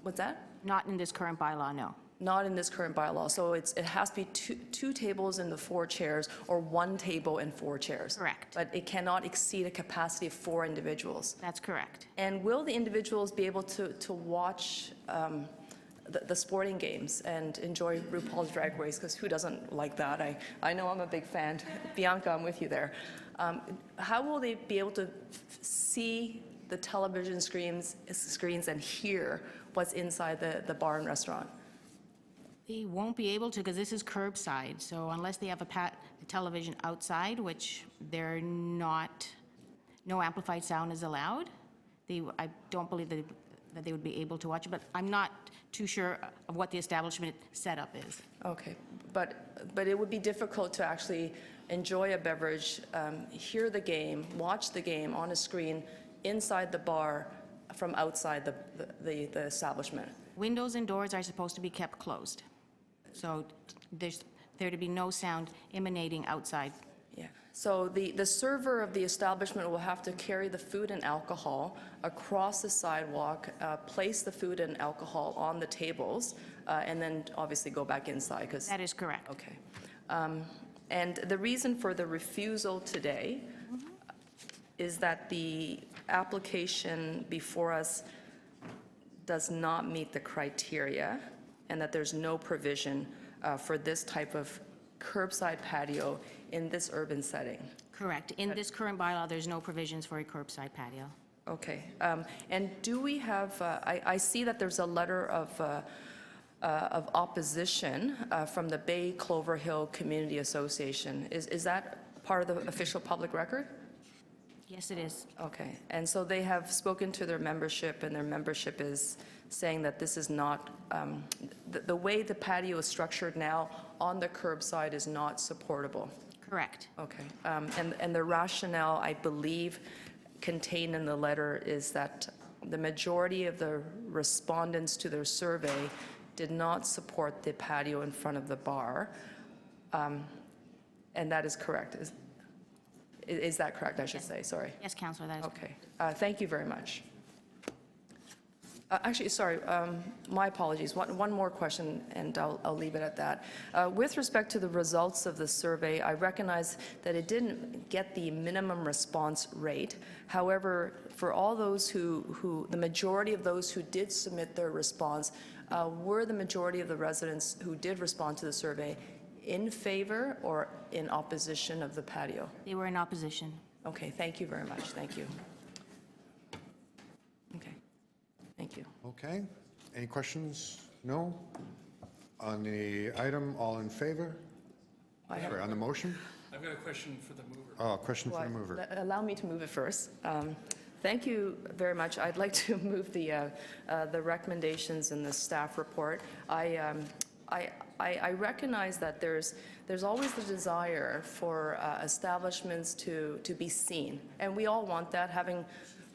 what's that? Not in this current bylaw, no. Not in this current bylaw, so it has to be two tables and the 4 chairs, or 1 table and 4 chairs. Correct. But it cannot exceed a capacity of 4 individuals. That's correct. And will the individuals be able to watch the sporting games and enjoy RuPaul's Drag Race? Because who doesn't like that? I know I'm a big fan. Bianca, I'm with you there. How will they be able to see the television screens and hear what's inside the bar and restaurant? They won't be able to because this is curbside. So unless they have a television outside, which they're not, no amplified sound is allowed, I don't believe that they would be able to watch it, but I'm not too sure of what the establishment setup is. Okay, but it would be difficult to actually enjoy a beverage, hear the game, watch the game on a screen inside the bar from outside the establishment. Windows and doors are supposed to be kept closed. So there's there to be no sound emanating outside. Yeah. So the server of the establishment will have to carry the food and alcohol across the sidewalk, place the food and alcohol on the tables, and then obviously go back inside. That is correct. Okay. And the reason for the refusal today is that the application before us does not meet the criteria, and that there's no provision for this type of curbside patio in this urban setting. Correct. In this current bylaw, there's no provisions for a curbside patio. Okay. And do we have, I see that there's a letter of opposition from the Bay Clover Hill Community Association. Is that part of the official public record? Yes, it is. Okay. And so they have spoken to their membership, and their membership is saying that this is not, the way the patio is structured now on the curbside is not supportable. Correct. Okay. And the rationale, I believe, contained in the letter is that the majority of the respondents to their survey did not support the patio in front of the bar. And that is correct. Is that correct, I should say? Sorry. Yes, Councillor, that is Okay. Thank you very much. Actually, sorry, my apologies. One more question, and I'll leave it at that. With respect to the results of the survey, I recognize that it didn't get the minimum response rate. However, for all those the majority of those who did submit their response, were the majority of the residents who did respond to the survey in favor or in opposition of the patio? They were in opposition. Okay, thank you very much. Thank you. Okay, thank you. Okay. Any questions? No? On the item, all in favor? Sorry, on the motion? I've got a question for the mover. Oh, a question for the mover. Allow me to move it first. Thank you very much. I'd like to move the recommendations in the staff report. I recognize that there's always the desire for establishments to be seen, and we all want that.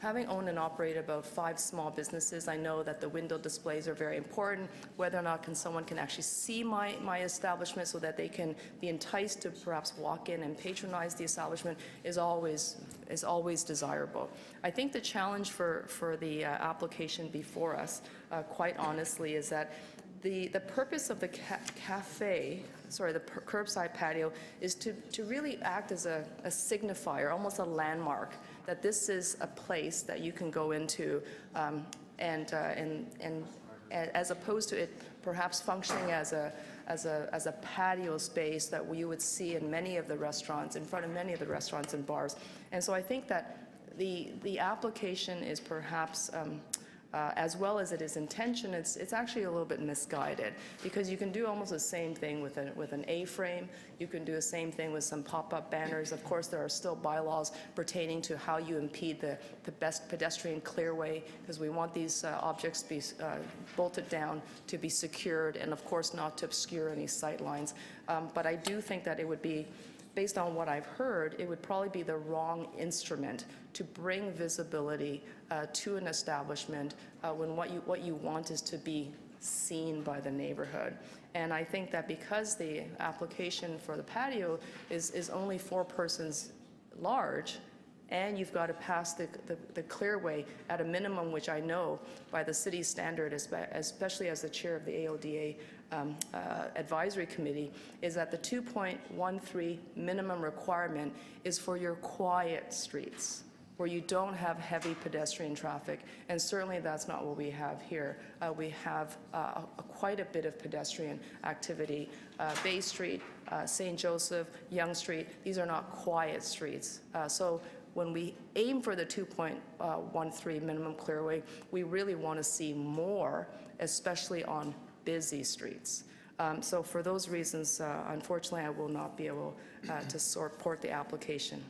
Having owned and operated about 5 small businesses, I know that the window displays are very important. Whether or not someone can actually see my establishment so that they can be enticed to perhaps walk in and patronize the establishment is always desirable. I think the challenge for the application before us, quite honestly, is that the purpose of the curbside patio is to really act as a signifier, almost a landmark, that this is a place that you can go into and as opposed to it perhaps functioning as a patio space that you would see in many of the restaurants, in front of many of the restaurants and bars. And so I think that the application is perhaps, as well as it is intention, it's actually a little bit misguided, because you can do almost the same thing with an A-frame. You can do the same thing with some pop-up banners. Of course, there are still bylaws pertaining to how you impede the best pedestrian clearway, because we want these objects to be bolted down, to be secured, and of course not to obscure any sight lines. But I do think that it would be, based on what I've heard, it would probably be the wrong instrument to bring visibility to an establishment when what you want is to be seen by the neighborhood. And I think that because the application for the patio is only 4 persons large, and you've got to pass the clearway at a minimum, which I know by the city's standard, especially as the chair of the AODA advisory committee, is that the 2.13 minimum requirement is for your quiet streets, where you don't have heavy pedestrian traffic, and certainly that's not what we have here. We have quite a bit of pedestrian activity. Bay Street, St. Joseph, Yonge Street, these are not quiet streets. So when we aim for the 2.13 minimum clearway, we really want to see more, especially on busy streets. So for those reasons, unfortunately, I will not be able to support the application.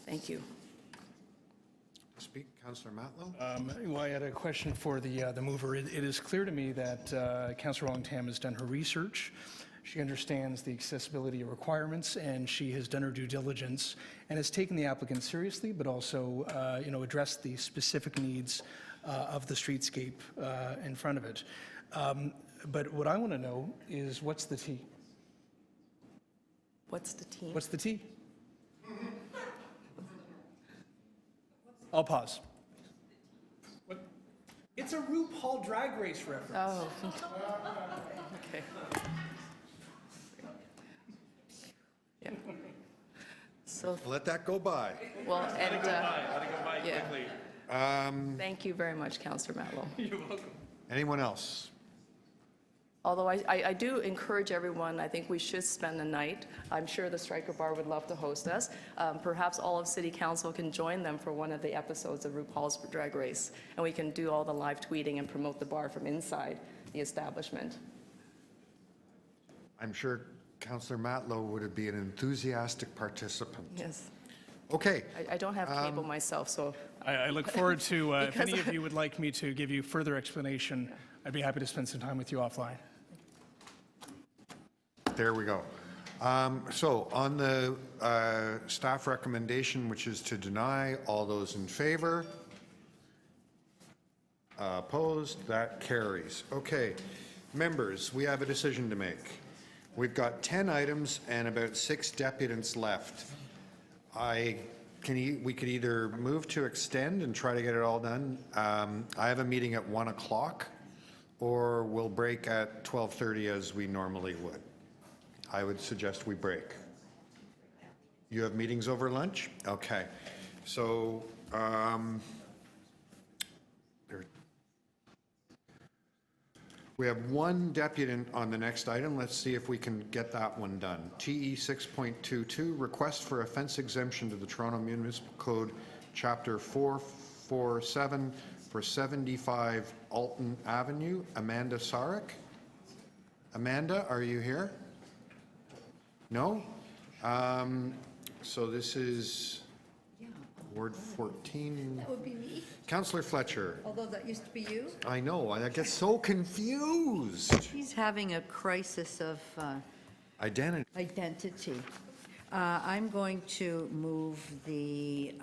Thank you. Speak, Councillor Matlow. Well, I had a question for the mover. It is clear to me that Councillor Wong-Tam has done her research. She understands the accessibility requirements, and she has done her due diligence and has taken the applicant seriously, but also, addressed the specific needs of the streetscape in front of it. But what I want to know is, what's the T? What's the T? What's the T? I'll pause. What? It's a RuPaul Drag Race reference. Oh. Okay. Yeah. So let that go by. Well, and yeah. quickly. Thank you very much, Councillor Matlow. You're welcome. Anyone else? Although I do encourage everyone, I think we should spend the night. I'm sure the Stryker Bar would love to host us. Perhaps all of City Council can join them for one of the episodes of RuPaul's Drag Race, and we can do all the live tweeting and promote the bar from inside the establishment. I'm sure Councillor Matlow would be an enthusiastic participant. Yes. Okay. I don't have cable myself, so. I look forward to, if any of you would like me to give you further explanation, I'd be happy to spend some time with you offline. There we go. So on the staff recommendation, which is to deny, all those in favor? Opposed? That carries. Okay. Members, we have a decision to make. We've got 10 items and about 6 deputants left. We could either move to extend and try to get it all done. I have a meeting at 1 o'clock, or we'll break at 12:30 as we normally would. I would suggest we break. You have meetings over lunch? Okay. So we have 1 deputant on the next item. Let's see if we can get that one done. TE 6.22, request for offense exemption to the Toronto Municipal Code, Chapter 447 for 75 Alton Avenue. Amanda Sarek? Amanda, are you here? No? So this is Ward 14. That would be me, Councillor Fletcher. although that used to be you. I know, I get so confused. He's having a crisis of Identity. identity. I'm going to move the,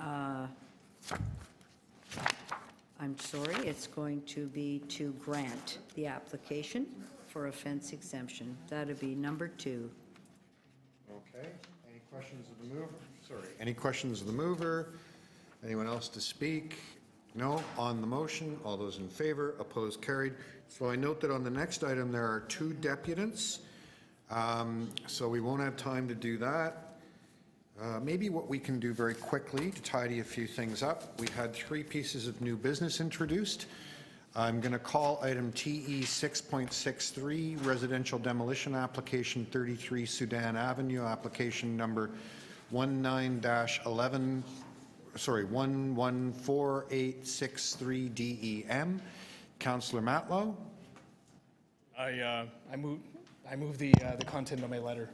I'm sorry, it's going to be to grant the application for offense exemption. That'd be number 2. Okay. Any questions of the mover? Sorry. Any questions of the mover? Anyone else to speak? No. On the motion, all those in favor, opposed, carried. So I note that on the next item, there are 2 deputants, so we won't have time to do that. Maybe what we can do very quickly to tidy a few things up, we had 3 pieces of new business introduced. I'm going to call item TE 6.63, residential demolition application 33 Sudan Avenue, application number 114863DEM. Councillor Matlow. I move the content of my letter.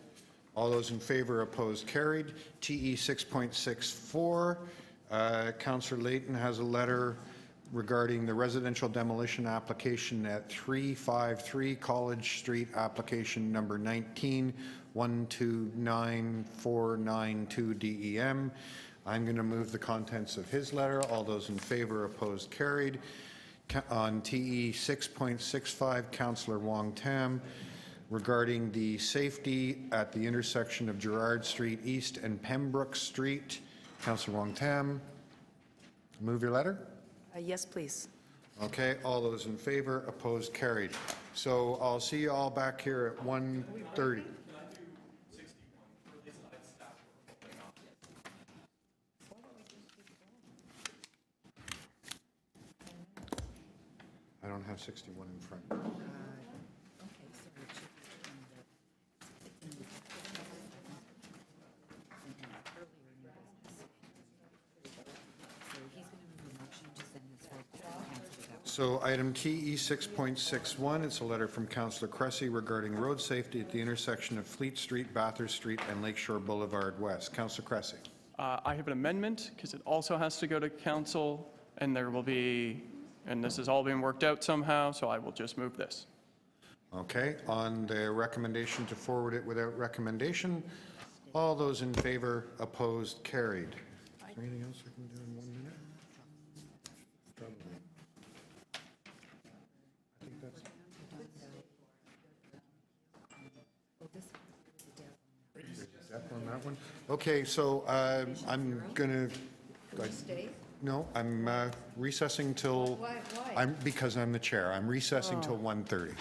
All those in favor, opposed, carried. TE 6.64, Councillor Layton has a letter regarding the residential demolition application at 353 College Street, application number 19-129492 DEM. I'm going to move the contents of his letter. All those in favor, opposed, carried. On TE 6.65, Councillor Wong Tam, regarding the safety at the intersection of Gerrard Street East and Pembroke Street. Councillor Wong Tam, move your letter. Yes, please. Okay, all those in favor, opposed, carried. So I'll see you all back here at 1:30. I don't have 61 in front. So item TE 6.61, it's a letter from Councillor Cressy regarding road safety at the intersection of Fleet Street, Bathurst Street, and Lakeshore Boulevard West. Councillor Cressy. I have an amendment because it also has to go to council, and there will be, and this has all been worked out somehow, so I will just move this. Okay, on the recommendation to forward it without recommendation, all those in favor, opposed, carried. Is there anything else I can do in 1 minute? Probably. I think that's... on that one? Okay, so I'm going to... Stay? No, I'm recessing till... Why? Because I'm the chair. I'm recessing till 1:30.